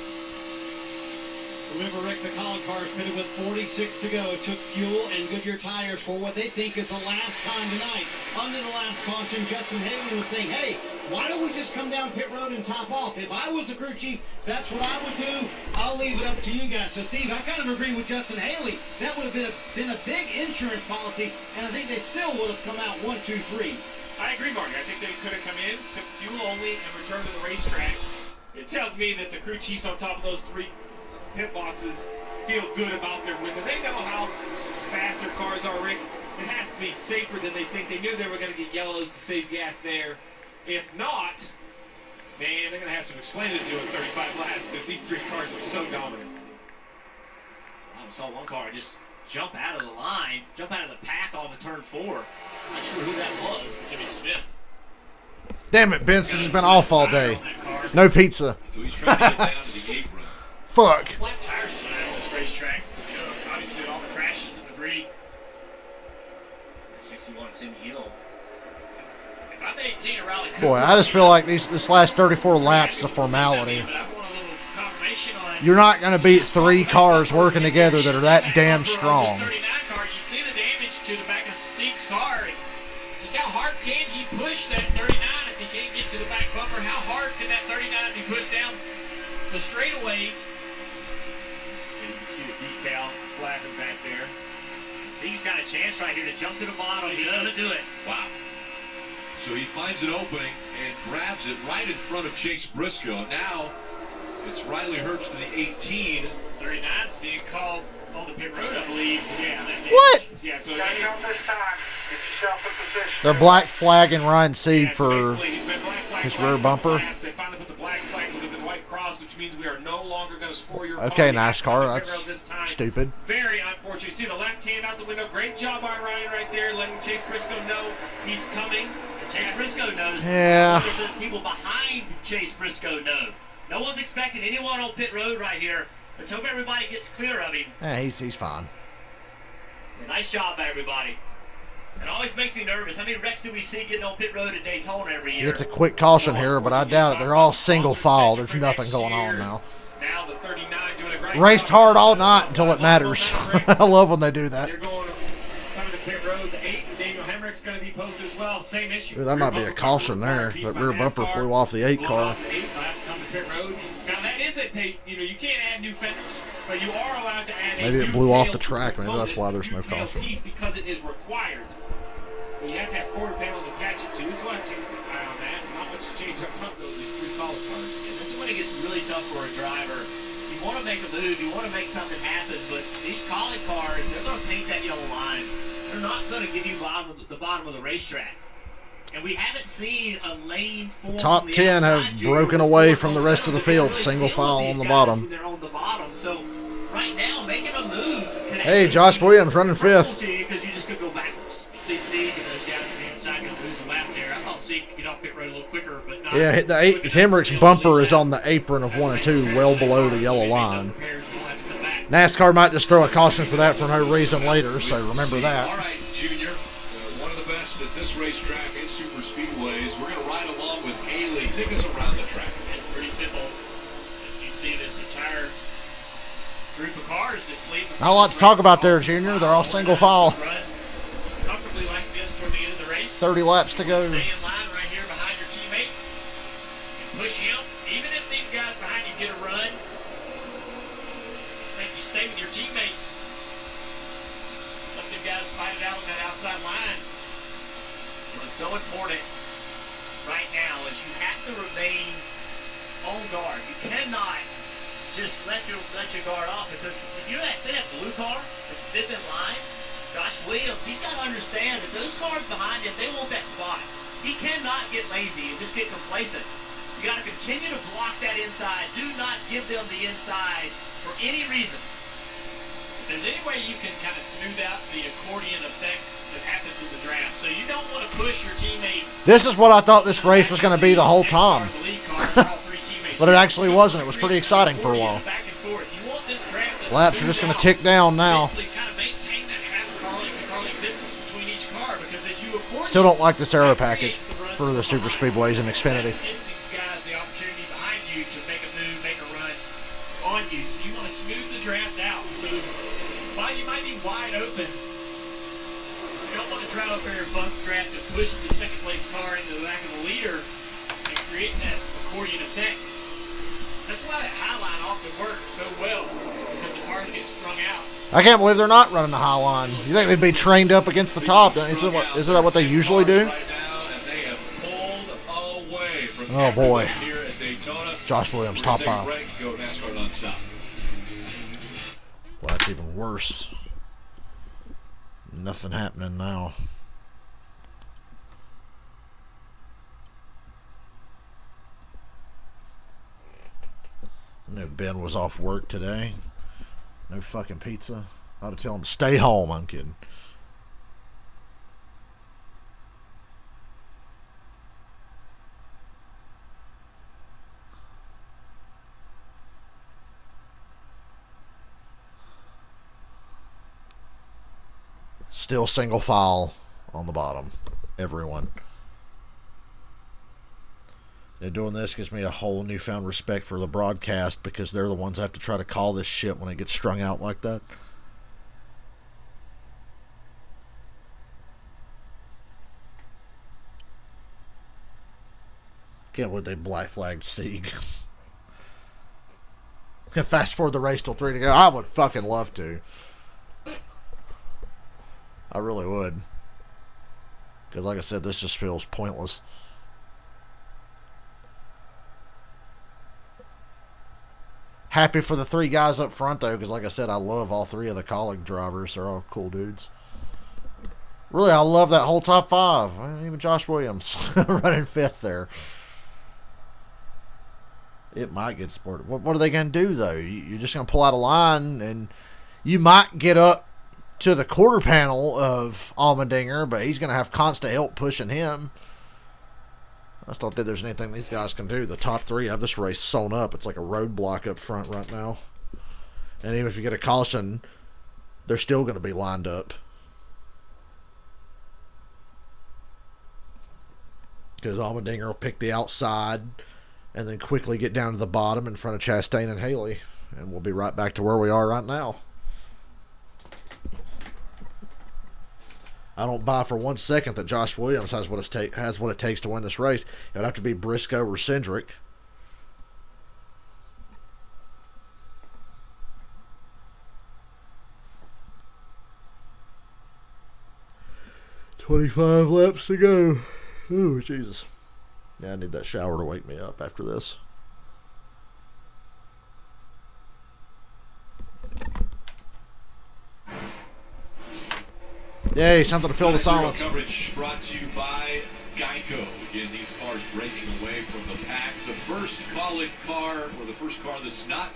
Remember, Rick, the Colin car is pitted with 46 to go. Took fuel and Goodyear tires for what they think is the last time tonight. Under the last caution, Justin Haley was saying, hey, why don't we just come down pit road and top off? If I was the crew chief, that's what I would do. I'll leave it up to you guys. So, Steve, I kind of agree with Justin Haley. That would have been a big insurance policy, and I think they still would have come out 1, 2, 3. I agree, Marty. I think they could have come in, took fuel only, and returned to the racetrack. It tells me that the crew chiefs on top of those 3 pit boxes feel good about their window. They know how fast their cars are, Rick. It has to be safer than they think. They knew they were going to get yellows to save gas there. If not, man, they're going to have some explaining to do in 35 laps because these 3 cars are so dominant. I saw one car just jump out of the line, jump out of the pack off of turn 4. Not sure who that was. Jimmy Smith. Damn it, Benson has been off all day. No pizza. So he's trying to get down to the apron. Fuck. Flat tires tonight on this racetrack. You know, obviously all the crashes and debris. 61 Tim Hill. If I'm 18 at Raleigh Cooper, Boy, I just feel like this last 34 laps is a formality. You're not going to beat 3 cars working together that are that damn strong. You see the damage to the back of Sieg's car. Just how hard can he push that 39 if he can't get to the back bumper? How hard can that 39 be pushed down the straightaways? And you can see the decal flapping back there. Sieg's got a chance right here to jump to the bottom. He's going to do it. Wow. So he finds an opening and grabs it right in front of Chase Briscoe. Now it's Riley Herbst to the 18. 39's being called on the pit road, I believe. Yeah. What? Yeah, so They're black flagging Ryan Sieg for his rear bumper. They finally put the black flag with the white cross, which means we are no longer going to score your Okay, NASCAR, that's stupid. Very unfortunate. You see the left hand out the window. Great job by Ryan right there, letting Chase Briscoe know he's coming. Chase Briscoe knows. Yeah. The people behind Chase Briscoe know. No one's expecting anyone on pit road right here. Let's hope everybody gets clear of him. Yeah, he's fine. Nice job, everybody. It always makes me nervous. How many wrecks do we see getting on pit road at Daytona every year? It's a quick caution here, but I doubt it. They're all single file. There's nothing going on now. Now the 39 doing a great Raced hard all night until it matters. I love when they do that. They're going coming to pit road. The 8 and Daniel Hemrick's going to be posted as well. Same issue. Ooh, that might be a caution there. That rear bumper flew off the 8 car. Now that is a pay. You know, you can't add new fenders, but you are allowed to add. Maybe it blew off the track. Maybe that's why there's no caution. Because it is required. But you have to have quarter panels attach it to. So I have to keep an eye on that. Not much to change up front though. These 3 collar cars. And this is when it gets really tough for a driver. You want to make a move. You want to make something happen. But these collie cars, they're going to paint that yellow line. They're not going to give you the bottom of the racetrack. And we haven't seen a lane form. Top 10 have broken away from the rest of the field. Single file on the bottom. They're on the bottom. So right now, making a move. Hey, Josh Williams running 5th. Because you just could go backwards. You see Sieg down to the inside, going to lose a lap there. I thought Sieg could get off pit road a little quicker, but not. Yeah, Hemrick's bumper is on the apron of 1 and 2, well below the yellow line. NASCAR might just throw a caution for that for no reason later, so remember that. All right, Junior, one of the best at this racetrack and super speedways. We're going to ride along with Haley. Take us around the track. It's pretty simple. As you see this entire group of cars that's leading. Not a lot to talk about there, Junior. They're all single file. Comfortably like this toward the end of the race. 30 laps to go. Stay in line right here behind your teammate and push him. Even if these guys behind you get a run, I think you stay with your teammates. Let them guys fight it out on that outside line. What's so important right now is you have to remain on guard. You cannot just let your guard off, because if you say that blue car that's fifth in line, Josh Williams, he's got to understand that those cars behind him, they want that spot. He cannot get lazy and just get complacent. You got to continue to block that inside. Do not give them the inside for any reason. If there's any way you can kind of smooth out the accordion effect that happens in the draft, so you don't want to push your teammate. This is what I thought this race was going to be the whole time. But it actually wasn't. It was pretty exciting for a while. Laps are just going to tick down now. Still don't like this aero package for the super speedways and Xfinity. Guys the opportunity behind you to make a move, make a run on you. So you want to smooth the draft out. So while you might be wide open, you don't want to drive up there and bump draft and push the second place car into the back of the leader and create that accordion effect. That's why that high line often works so well, because the cars get strung out. I can't believe they're not running the high line. You think they'd be trained up against the top? Isn't that what they usually do? Oh boy. Josh Williams, top 5. Well, that's even worse. Nothing happening now. I knew Ben was off work today. No fucking pizza. I ought to tell him to stay home. I'm kidding. Still single file on the bottom. Everyone. And doing this gives me a whole newfound respect for the broadcast, because they're the ones that have to try to call this shit when it gets strung out like that. Can't believe they black flagged Sieg. Fast forward the race till 3 to go. I would fucking love to. I really would. Because like I said, this just feels pointless. Happy for the 3 guys up front, though, because like I said, I love all 3 of the college drivers. They're all cool dudes. Really, I love that whole top 5. Even Josh Williams running 5th there. It might get sported. What are they going to do, though? You're just going to pull out a line, and you might get up to the quarter panel of Allmendinger, but he's going to have constant help pushing him. I just don't think there's anything these guys can do. The top 3 have this race sewn up. It's like a roadblock up front right now. And even if you get a caution, they're still going to be lined up. Because Allmendinger will pick the outside and then quickly get down to the bottom in front of Chastain and Haley. And we'll be right back to where we are right now. I don't buy for 1 second that Josh Williams has what it takes to win this race. It would have to be Briscoe or Cindric. "25 laps to go." Ooh, Jesus. Yeah, I need that shower to wake me up after this. Yay, something to fill the silence. Coverage brought to you by Geico. Again, these cars breaking away from the pack. The first college car, or the first car that's not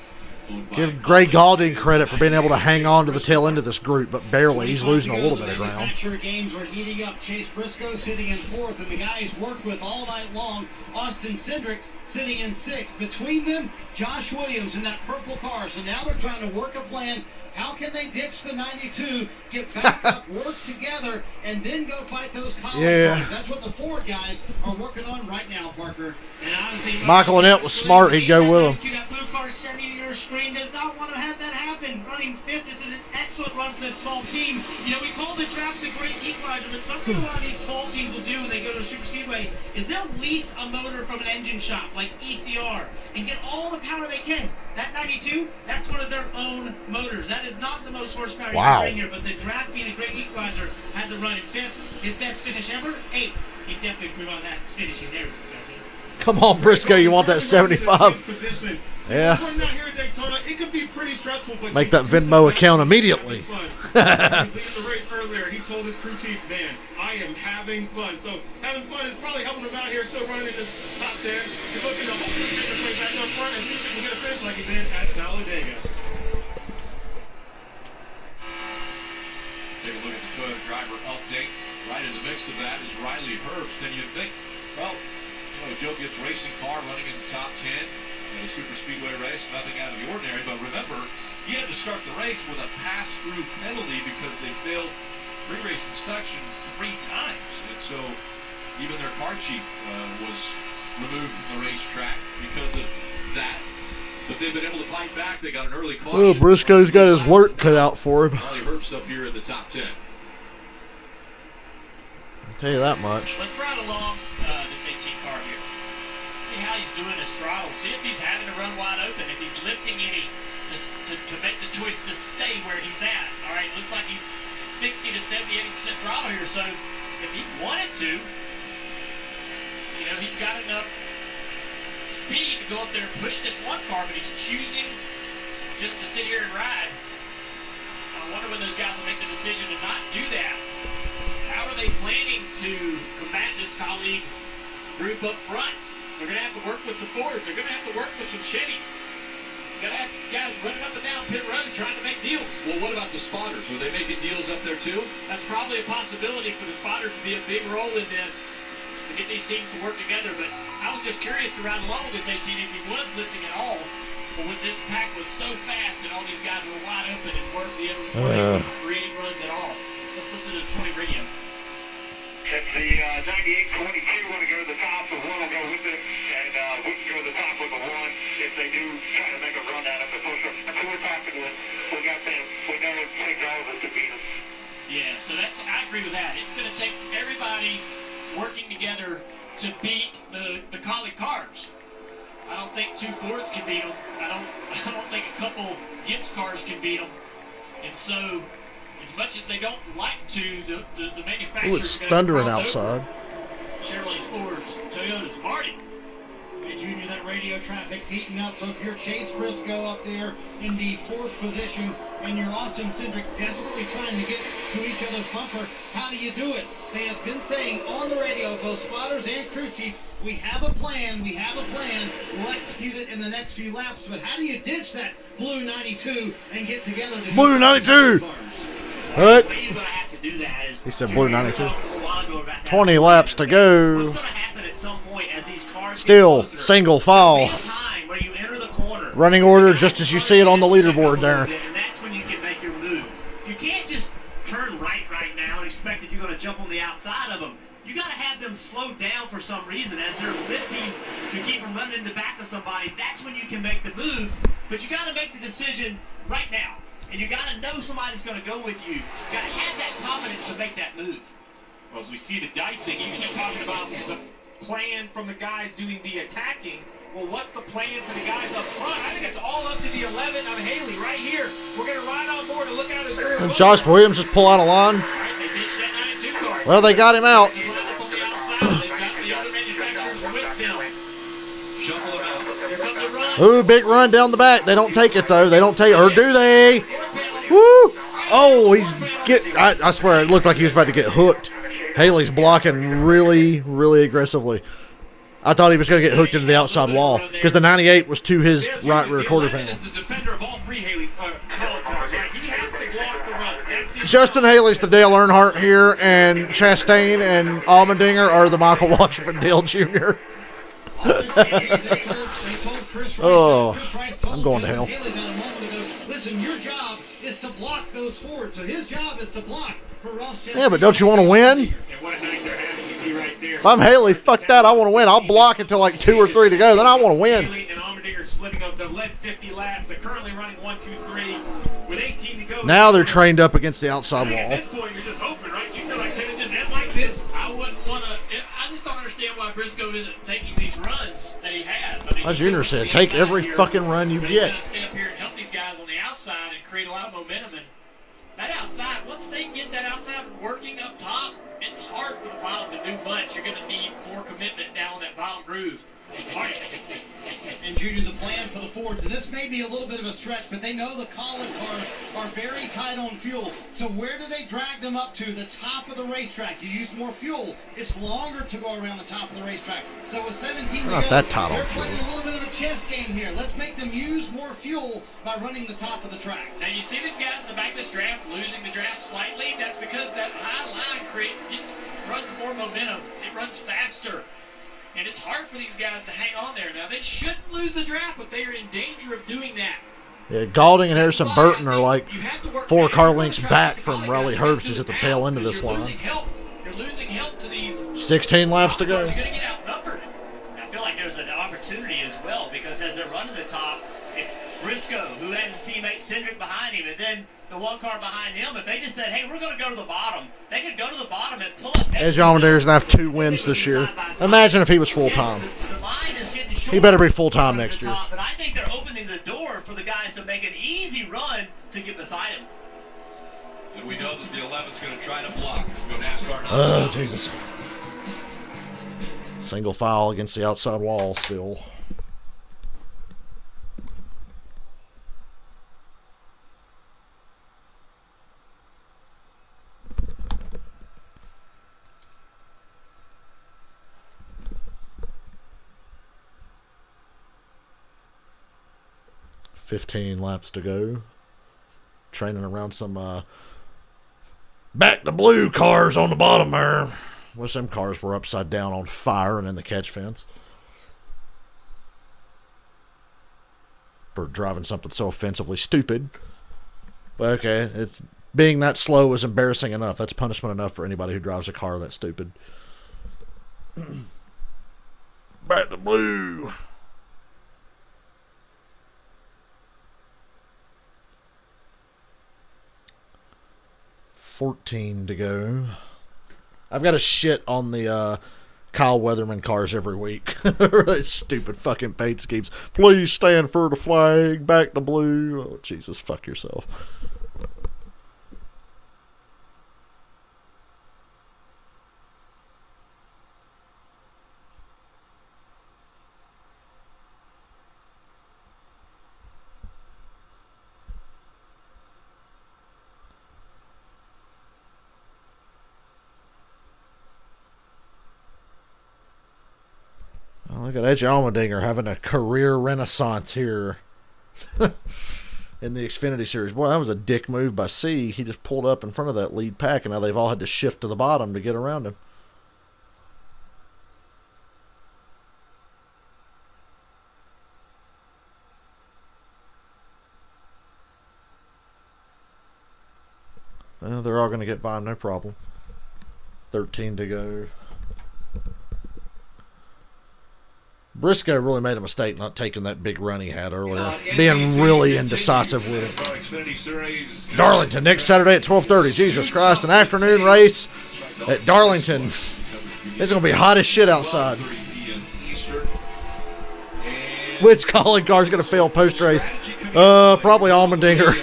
owned by. Give Greg Galding credit for being able to hang on to the tail end of this group, but barely. He's losing a little bit of ground. Manufacturer games were heating up. Chase Briscoe sitting in 4th, and the guy he's worked with all night long, Austin Cindric, sitting in 6th. Between them, Josh Williams in that purple car. So now they're trying to work a plan. How can they ditch the 92, get back up, work together, and then go fight those college cars? That's what the Ford guys are working on right now, Parker. And honestly, Michael Annett was smart. He'd go with him. That blue car sending your screen does not want to have that happen. Running 5th is an excellent run for this small team. You know, we call the draft the great equalizer, but something a lot of these small teams will do when they go to a super speedway is they'll lease a motor from an engine shop like ECR and get all the power they can. That 92, that's one of their own motors. That is not the most horsepower you can bring here, but the draft being a great equalizer has a run in 5th. His best finish ever, 8th. He definitely improved on that finishing there. Come on, Briscoe, you want that 75? Position. So Yeah. when we're not here at Daytona, it could be pretty stressful. But Make that Venmo account immediately. He was leading the race earlier. He told his crew chief, "Man, I am having fun." So having fun is probably helping him out here. Still running in the top 10. He's looking to hopefully make his way back up front and see if he can get a finish like he did at Talladega. Take a look at the Toyota driver update. Right in the midst of that is Riley Herbst. And you'd think, well, Joe Gibbs racing car running in the top 10 in a super speedway race, nothing out of the ordinary. But remember, he had to start the race with a pass-through penalty because they failed pre-race inspection 3 times. And so even their car chief was removed from the racetrack because of that. But they've been able to fight back. They got an early caution. Oh, Briscoe's got his work cut out for him. Riley Herbst up here in the top 10. I'll tell you that much. Let's ride along this 18 car here. See how he's doing his throttle. See if he's having to run wide open. If he's lifting any to make the choice to stay where he's at. All right, looks like he's 60 to 70, 80% throttle here. So if he wanted to, he's got enough speed to go up there and push this one car, but he's choosing just to sit here and ride. I wonder when those guys will make the decision to not do that. How are they planning to combat this colleague group up front? They're going to have to work with some Fords. They're going to have to work with some Chevys. You're going to have guys running up and down pit road trying to make deals. Well, what about the spotters? Are they making deals up there too? That's probably a possibility for the spotters to be a big role in this, to get these teams to work together. But I was just curious to ride along with this 18 if he was lifting at all. But when this pack was so fast and all these guys were wide open and weren't creating runs at all. Let's listen to 20 radio. If the 98-22 want to go to the top, the 1 will go with it, and we can go to the top with the 1 if they do try to make a run at it. But that's what we're talking with. We got them. We know it takes all of us to beat them. Yeah, so I agree with that. It's going to take everybody working together to beat the colleague cars. I don't think 2 Fords can beat them. I don't think a couple Gibbs cars can beat them. And so, as much as they don't like to, the manufacturers. Ooh, it's thundering outside. Chevrolet's, Fords, Toyotas, Marty. Hey, Junior, that radio traffic's heating up, so if you're Chase Briscoe up there in the 4th position and you're Austin Cindric desperately trying to get to each other's bumper, how do you do it? They have been saying on the radio, both spotters and crew chief, we have a plan, we'll execute it in the next few laps, but how do you ditch that blue 92 and get together to Blue 92! What? The way you're going to have to do that is... He said blue 92. 20 laps to go. What's going to happen at some point as these cars Still, single file. time where you enter the corner, Running order just as you see it on the leaderboard there. and that's when you can make your move. You can't just turn right now and expect that you're going to jump on the outside of them. You got to have them slow down for some reason as they're lifting to keep from running in the back of somebody. That's when you can make the move, but you got to make the decision right now. And you got to know somebody's going to go with you. You got to have that confidence to make that move. Well, as we see the dicing, you keep talking about the plan from the guys doing the attacking. Well, what's the plan for the guys up front? I think it's all up to the 11 of Haley right here. We're going to ride on board and look out his rear. And Josh Williams just pull out a line. All right, they ditched that 92 car. Well, they got him out. They've got the other manufacturers with them. Shuffle them out. Here comes the run. Ooh, big run down the back. They don't take it, though. They don't take it. Or do they? Woo! Oh, I swear, it looked like he was about to get hooked. Haley's blocking really, really aggressively. I thought he was going to get hooked into the outside wall because the 98 was to his right rear quarter panel. The defender of all 3 Haley cars, right? He has to block the run. That's his Justin Haley's the Dale Earnhardt here, and Chastain and Allmendinger are the Michael Washington Jr. Oh, I'm going to hell. Listen, your job is to block those Fords, so his job is to block for Ross Chastain. Yeah, but don't you want to win? And what a night they're having, you see right there. If I'm Haley, fuck that. I want to win. I'll block until like 2 or 3 to go. Then I want to win. Haley and Allmendinger splitting up. They've led 50 laps. They're currently running 1, 2, 3 with 18 to go. Now they're trained up against the outside At wall. this point, you're just hoping, right? You feel like, can it just end like this? I wouldn't want to. I just don't understand why Briscoe isn't taking these runs that he has. I mean, My junior said, take every fucking run you but he's get. got to stay up here and help these guys on the outside and create a lot of momentum. And that outside, once they get that outside working up top, it's hard for the bottom to do much. You're going to need more commitment down in that bottom groove. Marty. And Junior, the plan for the Fords, and this may be a little bit of a stretch, but they know the Colin cars are very tight on fuel. So where do they drag them up to? The top of the racetrack. You use more fuel. It's longer to go around the top of the racetrack. So with 17 to Not go, that tight on they're fuel. playing a little bit of a chess game here. Let's make them use more fuel by running the top of the track. Now you see these guys in the back of this draft losing the draft slightly. That's because that high line runs more momentum. It runs faster. And it's hard for these guys to hang on there. Now, they shouldn't lose the draft, but they are in danger of doing that. Yeah, Gaulding and Harrison Burton are like 4 car lengths back from Riley Herbst, who's at the tail end of this line. You're losing help to these 16 laps to go. You're going to get outnumbered. I feel like there's an opportunity as well, because as they're running the top, if Briscoe, who has his teammate Cindric behind him, and then the one car behind him, if they just said, hey, we're going to go to the bottom, they could go to the bottom and pull up. Edge Allmendinger's going to have 2 wins this year. Imagine if he was full-time. He better be full-time next year. But I think they're opening the door for the guys to make an easy run to get beside him. And we know that the 11's going to try to block. Go NASCAR Oh, Jesus. Single file against the outside wall still. $15 laps to go. Training around some back the blue cars on the bottom there. Wish them cars were upside down on fire and in the catch fence. For driving something so offensively stupid. But okay, it's being that slow is embarrassing enough. That's punishment enough for anybody who drives a car that stupid. Back the blue. $14 to go. I've got to shit on the Kyle Weatherman cars every week. Those stupid fucking paint schemes. Please stand for the flag. Back to blue. Oh, Jesus, fuck yourself. Look at Edge Allmendinger having a career renaissance here in the Xfinity Series. Boy, that was a dick move by C. He just pulled up in front of that lead pack, and now they've all had to shift to the bottom to get around him. Well, they're all going to get by him, no problem. 13 to go. Briscoe really made a mistake not taking that big run he had earlier. Being really indecisive with it. Darlington, next Saturday at 12:30. Jesus Christ, an afternoon race at Darlington. It's going to be hot as shit outside. Which Colin car's going to fail post-race? Probably Allmendinger.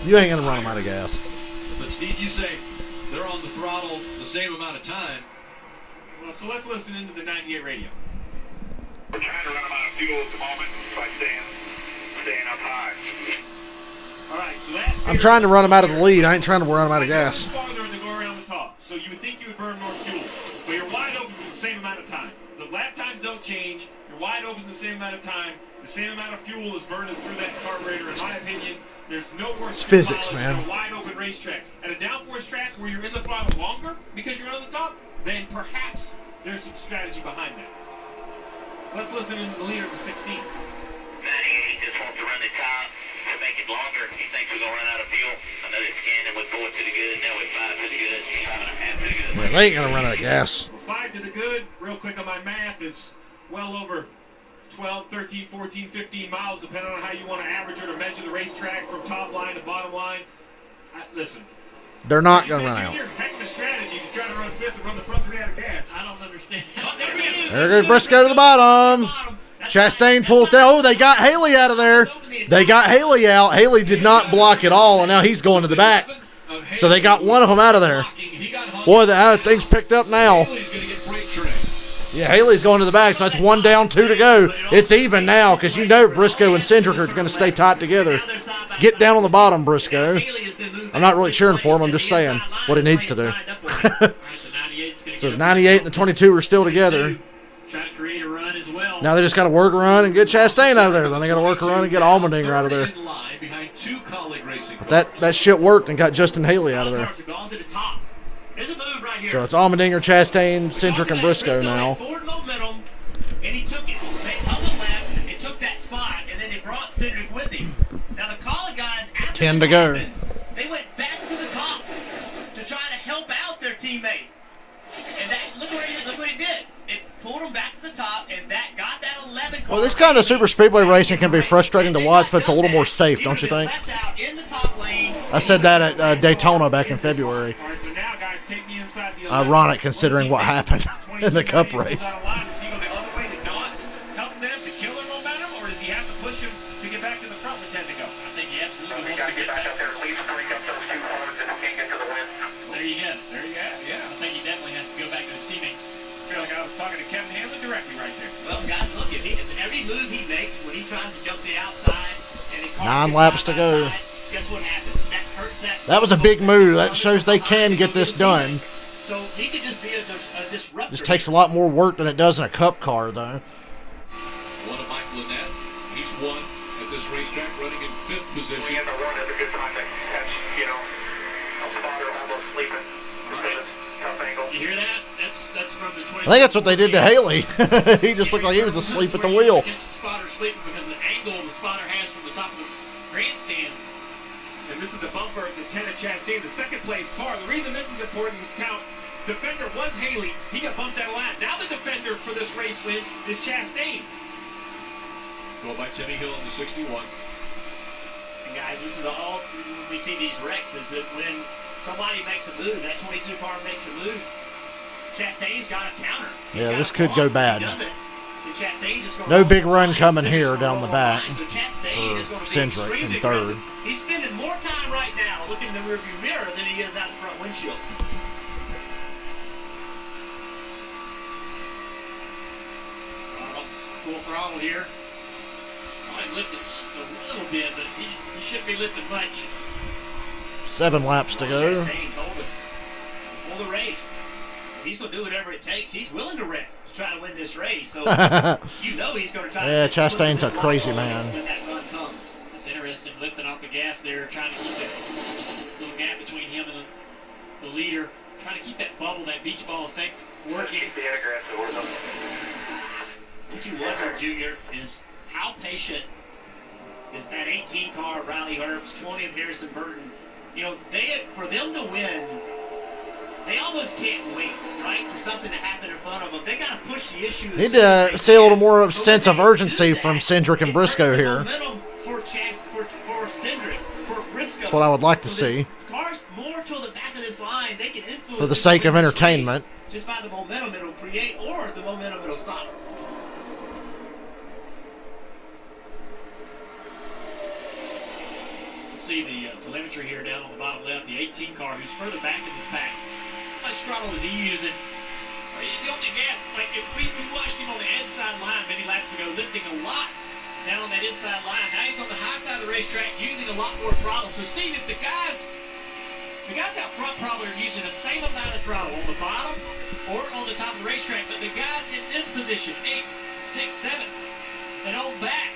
You ain't going to run him out of gas. But Steve, you say they're on the throttle the same amount of time. Well, so let's listen into the 98 radio. We're trying to run them out of fuel at the moment by staying up high. All right, so that... I'm trying to run him out of the lead. I ain't trying to run him out of gas. Farther to go around the top. So you would think you would burn more fuel. But you're wide open for the same amount of time. The lap times don't change. You're wide open the same amount of time. The same amount of fuel is burning through that carburetor, in my opinion. There's no worse physics, man. On a wide open racetrack. At a downforce track where you're in the throttle longer because you're on the top, then perhaps there's some strategy behind that. Let's listen to the leader for 16. 98 just wants to run the top to make it longer. He thinks we're going to run out of fuel. I know they're scanning with 4 to the good, now with 5 to the good, 5.5 to the good. Man, they ain't going to run out of gas. 5 to the good, real quick on my math, is well over 12, 13, 14, 15 miles, depending on how you want to average or to measure the racetrack from top line to bottom line. Listen. They're not going to run out. Heck of a strategy to try to run fifth and run the front three out of gas. I don't understand. There goes Briscoe to the bottom. Chastain pulls down. Oh, they got Haley out of there. They got Haley out. Haley did not block at all, and now he's going to the back. So they got one of them out of there. He got Boy, the things picked up now. Haley's going to get freight train. Yeah, Haley's going to the back, so that's 1 down, 2 to go. It's even now because you know Briscoe and Cindric are going to stay tight together. Get down on the bottom, Briscoe. I'm not really cheering for him. I'm just saying what he needs to do. So the 98 and the 22 are still together. Trying to create a run as well. Now they just got to work a run and get Chastain out of there. Then they got to work a run and get Allmendinger out of there. But that shit worked and got Justin Haley out of there. So it's Allmendinger, Chastain, Cindric, and Briscoe now. Forward momentum, and he took it. They hung the left, and took that spot, and then it brought Cindric with him. Now the Collie guys, after 10 this to go. happened, they went back to the top to try to help out their teammate. And that look what he did. It pulled them back to the top, and that got that 11 car. Well, this kind of super speedway racing can be frustrating to watch, but it's a little more safe, don't you think? I said that at Daytona back in February. Ironic considering what happened in the Cup race. Move he makes when he tries to jump the outside and it 9 laps to go. Guess what happens? That hurts that. That was a big move. That shows they can get this done. So he could just be a disruptor. This takes a lot more work than it does in a Cup car, though. One of Mike Lynette. He's won at this racetrack, running in 5th position. We have a run at a good time to catch, a spotter almost sleeping. Tough angle. You hear that? That's from the 20. I think that's what they did to Haley. He just looked like he was asleep at the wheel. Catch the spotter sleeping because of the angle the spotter has from the top of the grandstands. And this is the bumper of the 10 of Chastain, the second place car. The reason this is important is count. Defender was Haley. He got bumped out of line. Now the defender for this race win is Chastain. Go by Timmy Hill in the 61. And guys, this is all when we see these wrecks is that when somebody makes a move, that 22 car makes a move, Chastain's got a counter. Yeah, this could go bad. Just No big run coming here down the back so for Cindric in 3rd. He's spending more time right now looking in the rearview mirror than he is out the front windshield. Full throttle here. Somebody lifted just a little bit, but he shouldn't be lifting much. 7 laps to go. Chastain told us before the race, he's going to do whatever it takes. He's willing to wreck to try to win this race. So he's going to try. Yeah, Chastain's a crazy man. When that run comes. It's interesting lifting off the gas there, trying to keep that little gap between him and the leader, trying to keep that bubble, that beach ball effect working. What you wonder, Junior, is how patient is that 18 car of Riley Herbst, 20 of Harrison Burton. For them to win, they almost can't wait, right, for something to happen in front of them. They got to push the issue. Need to see a little more of sense of urgency from Cindric and Briscoe here. For Cindric, for Briscoe. That's what I would like to see. Cars more to the back of this line, they can influence For the sake of entertainment. Just by the momentum it'll create or the momentum it'll stop. See the telemetry here down on the bottom left, the 18 car who's further back in this pack. How much throttle is he using? Is he on the gas? Like if we watched him on the inside line many laps ago, lifting a lot down on that inside line. Now he's on the high side of the racetrack using a lot more throttle. So Steve, if the guys out front probably are using the same amount of throttle on the bottom or on the top of the racetrack, but the guys in this position, 8, 6, 7, and on back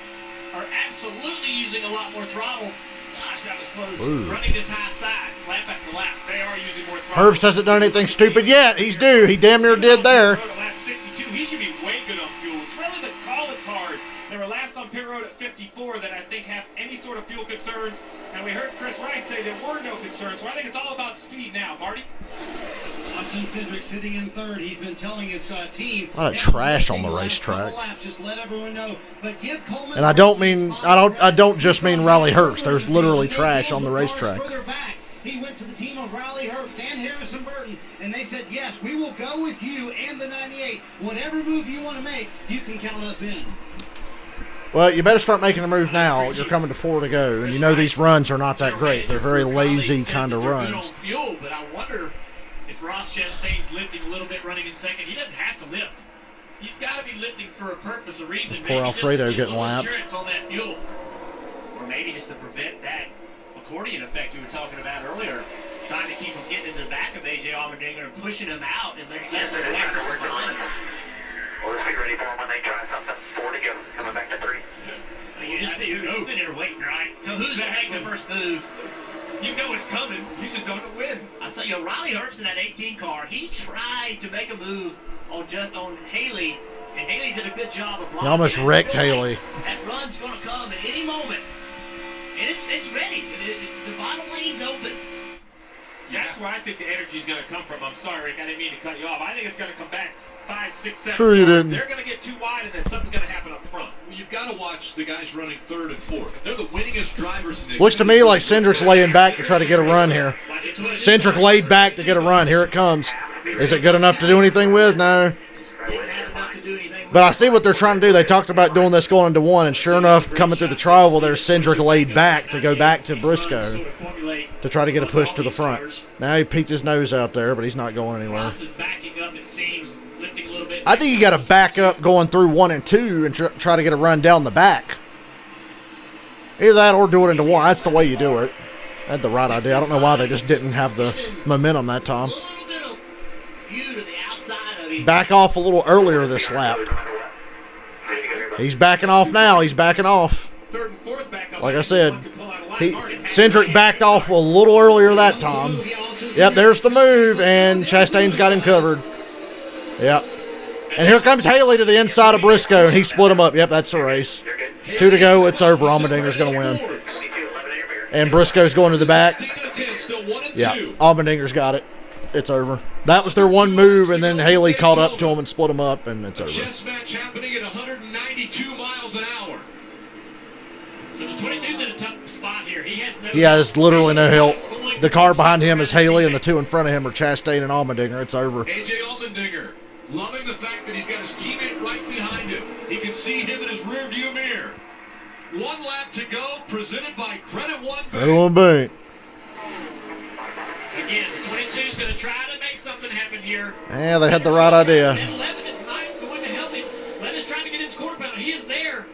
are absolutely using a lot more throttle. Gosh, that was close. Ooh. Running this high side, lap after lap. They are using more throttle. Herbst hasn't done anything stupid yet. He's due. He damn near did there. Lap 62, he should be way good on fuel. It's really the Collie cars that were last on pit road at 54 that I think have any sort of fuel concerns. And we heard Chris Wright say there were no concerns. So I think it's all about speed now. Marty? Austin Cindric sitting in 3rd. He's been telling his team. A lot of trash on the racetrack. Just let everyone know. But give Coleman. And I don't just mean Riley Herbst. There's literally trash on the racetrack. He went to the team of Riley Herbst and Harrison Burton, and they said, yes, we will go with you and the 98. Whatever move you want to make, you can count us in. Well, you better start making a move now. You're coming to 4 to go, and you know these runs are not that great. They're very lazy kind of runs. Fuel, but I wonder if Ross Chastain's lifting a little bit running in second, he doesn't have to lift. He's got to be lifting for a purpose, a reason. Poor Alfredo getting lapped. Insurance on that fuel. Or maybe just to prevent that accordion effect we were talking about earlier, trying to keep him getting in the back of A.J. Allmendinger and pushing him out and letting him work behind him. Well, let's be ready for them when they try something. 4 to go. Coming back to 3. You just see who's sitting there waiting, right? So who's going to make the first move? You know it's coming. You just don't know when. I saw Riley Herbst in that 18 car. He tried to make a move on Haley, and Haley did a good job of blocking. He almost wrecked Haley. That run's going to come at any moment, and it's ready. The bottom lane's open. That's where I think the energy's going to come from. I'm sorry, Rick. I didn't mean to cut you off. I think it's going to come back 5, 6, 7. Sure you didn't. They're going to get too wide, and then something's going to happen up front. Well, you've got to watch the guys running 3rd and 4th. They're the winningest drivers in the Looks to me like Cindric's laying back to try to get a run here. Cindric laid back to get a run. Here it comes. Is it good enough to do anything with? No. But I see what they're trying to do. They talked about doing this going into 1, and sure enough, coming through the trial, there's Cindric laid back to go back to Briscoe to try to get a push to the front. Now he peeked his nose out there, but he's not going anywhere. I think you got to back up going through 1 and 2 and try to get a run down the back. Either that or do it into 1. That's the way you do it. That's the right idea. I don't know why they just didn't have the momentum that time. Back off a little earlier this lap. He's backing off now. He's backing off. Like I said, Cindric backed off a little earlier that time. Yep, there's the move, and Chastain's got him covered. Yep. And here comes Haley to the inside of Briscoe, and he split him up. Yep, that's the race. 2 to go. It's over. Allmendinger's going to win. And Briscoe's going to the back. Yeah, Allmendinger's got it. It's over. That was their one move, and then Haley caught up to him and split him up, and it's over. Chess match happening at 192 miles an hour. So the 22's in a tough spot here. He has no. He has literally no help. The car behind him is Haley, and the 2 in front of him are Chastain and Allmendinger. It's over. A.J. Allmendinger, loving the fact that he's got his teammate right behind him. He can see him in his rearview mirror. 1 lap to go, presented by Credit One Bank. Credit One Bank. Again, the 22's going to try to make something happen here. Yeah, they had the right idea. And 11 is not going to help him. Levin's trying to get his quarter panel. He is there.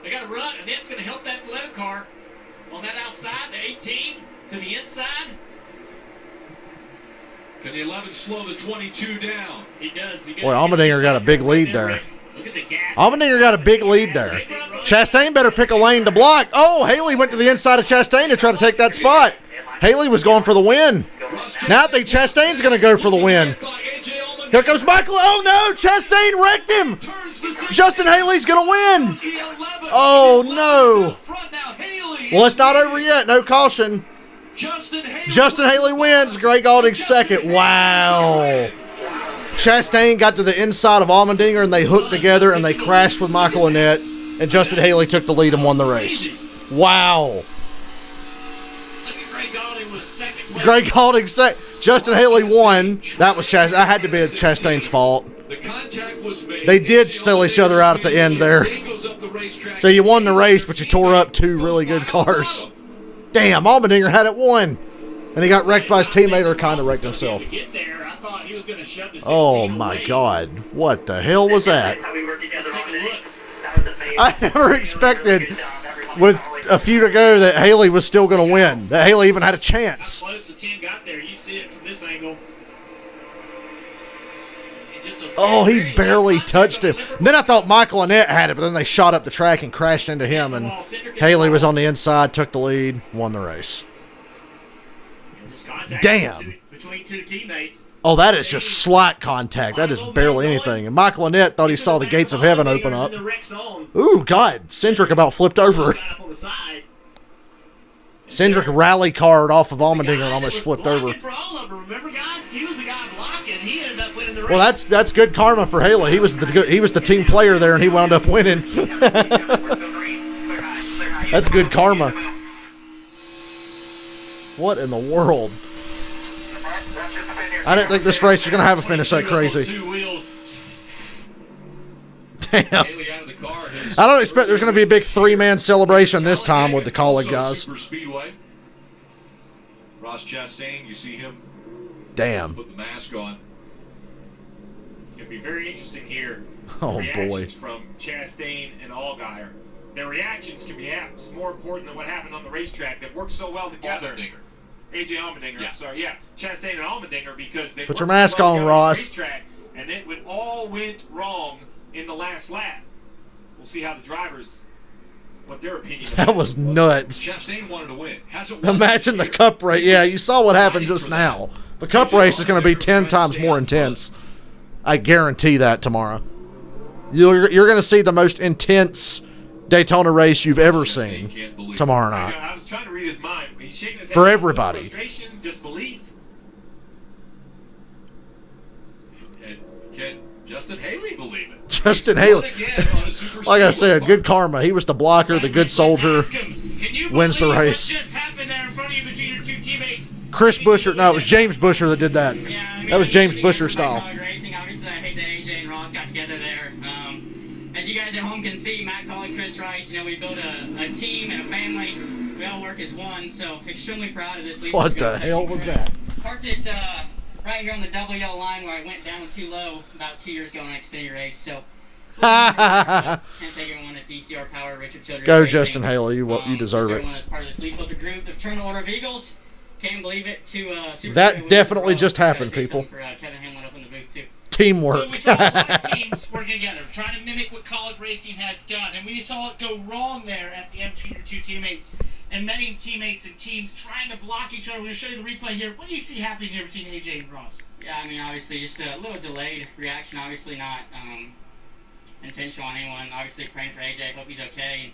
They got to run, and that's going to help that 11 car on that outside, the 18 to the inside. Can the 11 slow the 22 down? He does. Boy, Allmendinger got a big lead there. Allmendinger got a big lead there. Chastain better pick a lane to block. Oh, Haley went to the inside of Chastain to try to take that spot. Haley was going for the win. Now I think Chastain's going to go for the win. Here comes Michael. Oh, no. Chastain wrecked him. Justin Haley's going to win. Oh, no. Well, it's not over yet. No caution. Justin Haley wins. Greg Gaulding second. Wow. Chastain got to the inside of Allmendinger, and they hooked together, and they crashed with Michael Annett, and Justin Haley took the lead and won the race. Wow. Greg Gaulding second. Justin Haley won. That was that had to be Chastain's fault. They did sell each other out at the end there. So you won the race, but you tore up 2 really good cars. Damn, Allmendinger had it won. And he got wrecked by his teammate, or kind of wrecked himself. Oh, my God. What the hell was that? I never expected, with a few to go, that Haley was still going to win. That Haley even had a chance. How close the 10 got there. You see it from this angle. Oh, he barely touched him. And then I thought Michael Annett had it, but then they shot up the track and crashed into him, and Haley was on the inside, took the lead, won the race. Damn. Between 2 teammates. Oh, that is just slight contact. That is barely anything. And Michael Annett thought he saw the gates of heaven open up. Ooh, God. Cindric about flipped over. Cindric rally card off of Allmendinger and almost flipped over. Well, that's good karma for Haley. He was the team player there, and he wound up winning. That's good karma. What in the world? I didn't think this race was going to have a finish that crazy. Damn. I don't expect there's going to be a big 3-man celebration this time with the Colleague guys. Ross Chastain, you see him Damn. Put the mask on. It's going to be very interesting here. Oh, Reactions boy. from Chastain and Allgaier. Their reactions can be more important than what happened on the racetrack. They've worked so well together. AJ Allmendinger, Yeah. I'm sorry. Yeah, Chastain and Allmendinger, because they Put worked your mask so well on, together Ross. the racetrack, and it all went wrong in the last lap. We'll see how the drivers, what their opinion That was nuts. Chastain wanted to win. Hasn't won Imagine the this year. cup race. Yeah, you saw what happened just now. The cup race is going to be 10 times more intense. I guarantee that tomorrow. You're going to see the most intense Daytona race you've ever seen tomorrow night. I was trying to read his mind. He's shaking his head. For everybody. Frustration, disbelief. And can Justin Haley believe it? Justin He's Haley. won again on a super Like I speedway. said, good karma. He was the blocker, the good soldier. Wins the race. What just happened there in front of you between your two teammates? Chris Buescher. No, it was James Buescher that did that. That was James Buescher style. Racing, obviously, I hate that AJ and Ross got together there. As you guys at home can see, Matt Colley, Chris Rice, we built a team and a family. We all work as one, so extremely proud of this leadership. What the hell was that? Parked it right here on the double yellow line where I went down too low about 2 years ago on Xfinity Race. So can't thank everyone at DCR Power, Richard Childress. Go, Racing. Justin Haley. You deserve it. Everyone is part of this lead filter group, the Fraternal Order of Eagles. Can't believe it. Super That Speedway definitely World. just happened, Gotta say people. something for Kevin Hamlin up in the booth too. Teamwork. So we saw a lot of teams working together, trying to mimic what college racing has done, and we saw it go wrong there at the end between your two teammates, and many teammates and teams trying to block each other. We're going to show you the replay here. What do you see happening here between AJ and Ross? Yeah, I mean, obviously, just a little delayed reaction. Obviously, not intentional on anyone. Obviously, praying for AJ. Hope he's okay,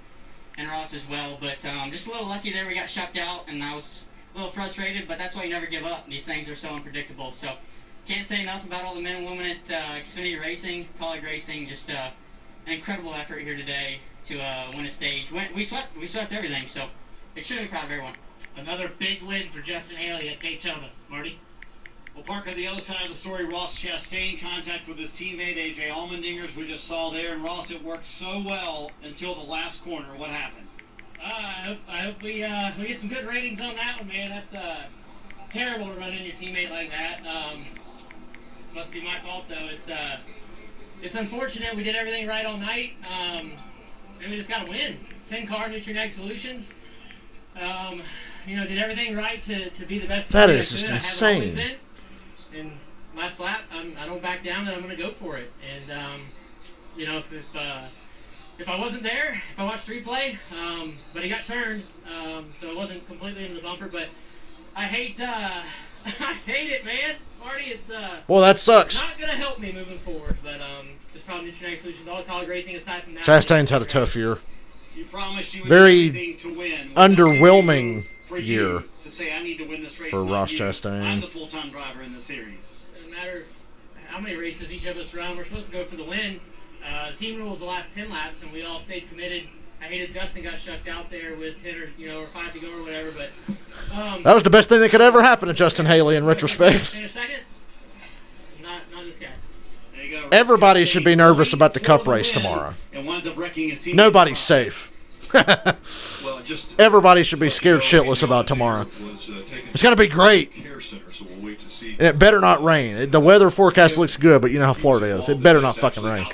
and Ross as well. But just a little lucky there. We got shucked out, and I was a little frustrated. But that's why you never give up. These things are so unpredictable. So can't say enough about all the men and women at Xfinity Racing, college racing. Just an incredible effort here today to win a stage. We swept everything. So extremely proud of everyone. Another big win for Justin Haley at Daytona. Marty? Well, Parker, the other side of the story, Ross Chastain, contact with his teammate, AJ Allmendinger, as we just saw there. And Ross, it worked so well until the last corner. What happened? I hope we get some good ratings on that one, man. That's terrible to run in your teammate like that. Must be my fault, though. It's unfortunate. We did everything right all night, and we just got to win. It's 10 cars with your next solutions. Did everything right to be the best. That team is I just could. I haven't always insane. been. And last lap, I don't back down, and I'm going to go for it. And if I wasn't there, if I watched the replay, but he got turned, so it wasn't completely into the bumper. But I hate I hate it, man. Marty, it's Well, that sucks. not going to help me moving forward. But it's probably just next solution. All the college racing aside from that. Chastain's had a tough year. You promised you would Very do anything to win. underwhelming For year you to say, I need to win this race. for not Ross you. Chastain. I'm the full-time driver in the series. Doesn't matter how many races each of us run. We're supposed to go for the win. The team rules the last 10 laps, and we all stayed committed. I hated Justin got shucked out there with 10 or 5 to go or whatever. But That was the best thing that could ever happen to Justin Haley in retrospect. In a second, not this guy. There you go. Everybody should be nervous about the cup race tomorrow. And winds up wrecking his team. Nobody's safe. Well, just Everybody should be scared shitless about tomorrow. It's going to be great. care center, so we'll wait to see. And it better not rain. The weather forecast looks good, but you know how Florida is. It better not fucking rain.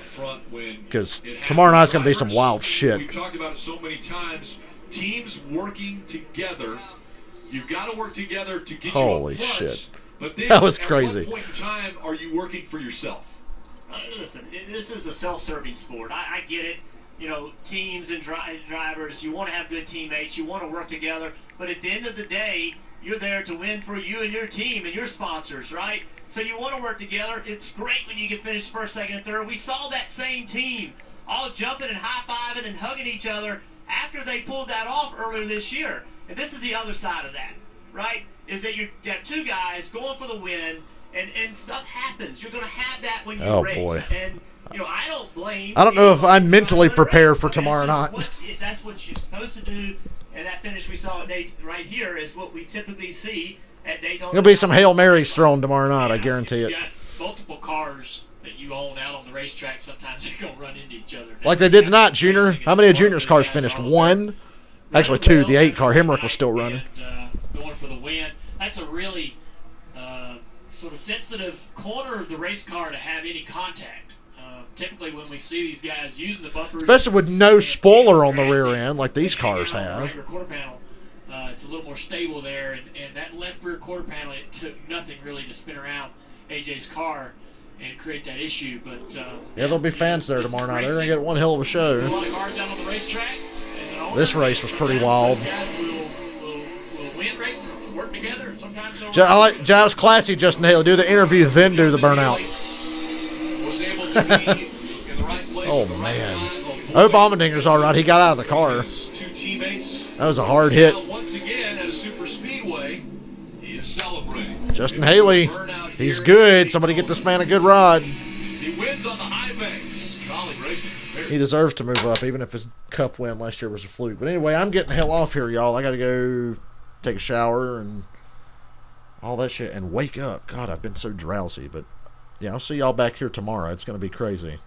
Because tomorrow night's going to be some wild shit. We've talked about it so many times. Teams working together. You've got to work together to get Holy you up front. shit. But then, That was at crazy. what point in time are you working for yourself? Listen, this is a self-serving sport. I get it. Teams and drivers, you want to have good teammates, you want to work together, but at the end of the day, you're there to win for you and your team and your sponsors, right? So you want to work together. It's great when you can finish first, second, and third. We saw that same team all jumping and high-fiving and hugging each other after they pulled that off earlier this year. And this is the other side of that, right? Is that you have two guys going for the win, and stuff happens. You're going to have that when you race. Boy. And I don't blame. I don't know if I'm mentally anyone. prepared for tomorrow night. That's what you're supposed to do, and that finish we saw right here is what we typically see at Daytona. There'll be some Hail Marys thrown tomorrow night, I guarantee it. You got multiple cars that you own out on the racetrack. Sometimes you're gonna run into each other. Like they did tonight, Junior. How many of Junior's cars finished? One? Actually, two. The 8 car. Hemrick was still running. Going for the win. That's a really sort of sensitive corner of the race car to have any contact. Typically, when we see these guys using the bumpers, especially with no spoiler on the rear end like these cars have. Right rear quarter panel, it's a little more stable there, and that left rear quarter panel, it took nothing really to spin around AJ's car and create that issue. But yeah, there'll be fans there tomorrow night. They're gonna get one hell of a show. A lot of cars out on the racetrack. This race was pretty wild. We'll win races, work together, and sometimes I like Giles Classy, Justin Haley. Do the interview, then do the burnout. Oh man! I hope Allmendinger's all right. He got out of the car. That was a hard hit. Once again at a super speedway, he is celebrating. Justin Haley, he's good. Somebody get this man a good rod. He wins on the high banks. Golly racing. He deserves to move up, even if his cup win last year was a fluke. But anyway, I'm getting the hell off here, y'all. I got to go take a shower and all that shit and wake up. God, I've been so drowsy. But yeah, I'll see y'all back here tomorrow. It's going to be crazy.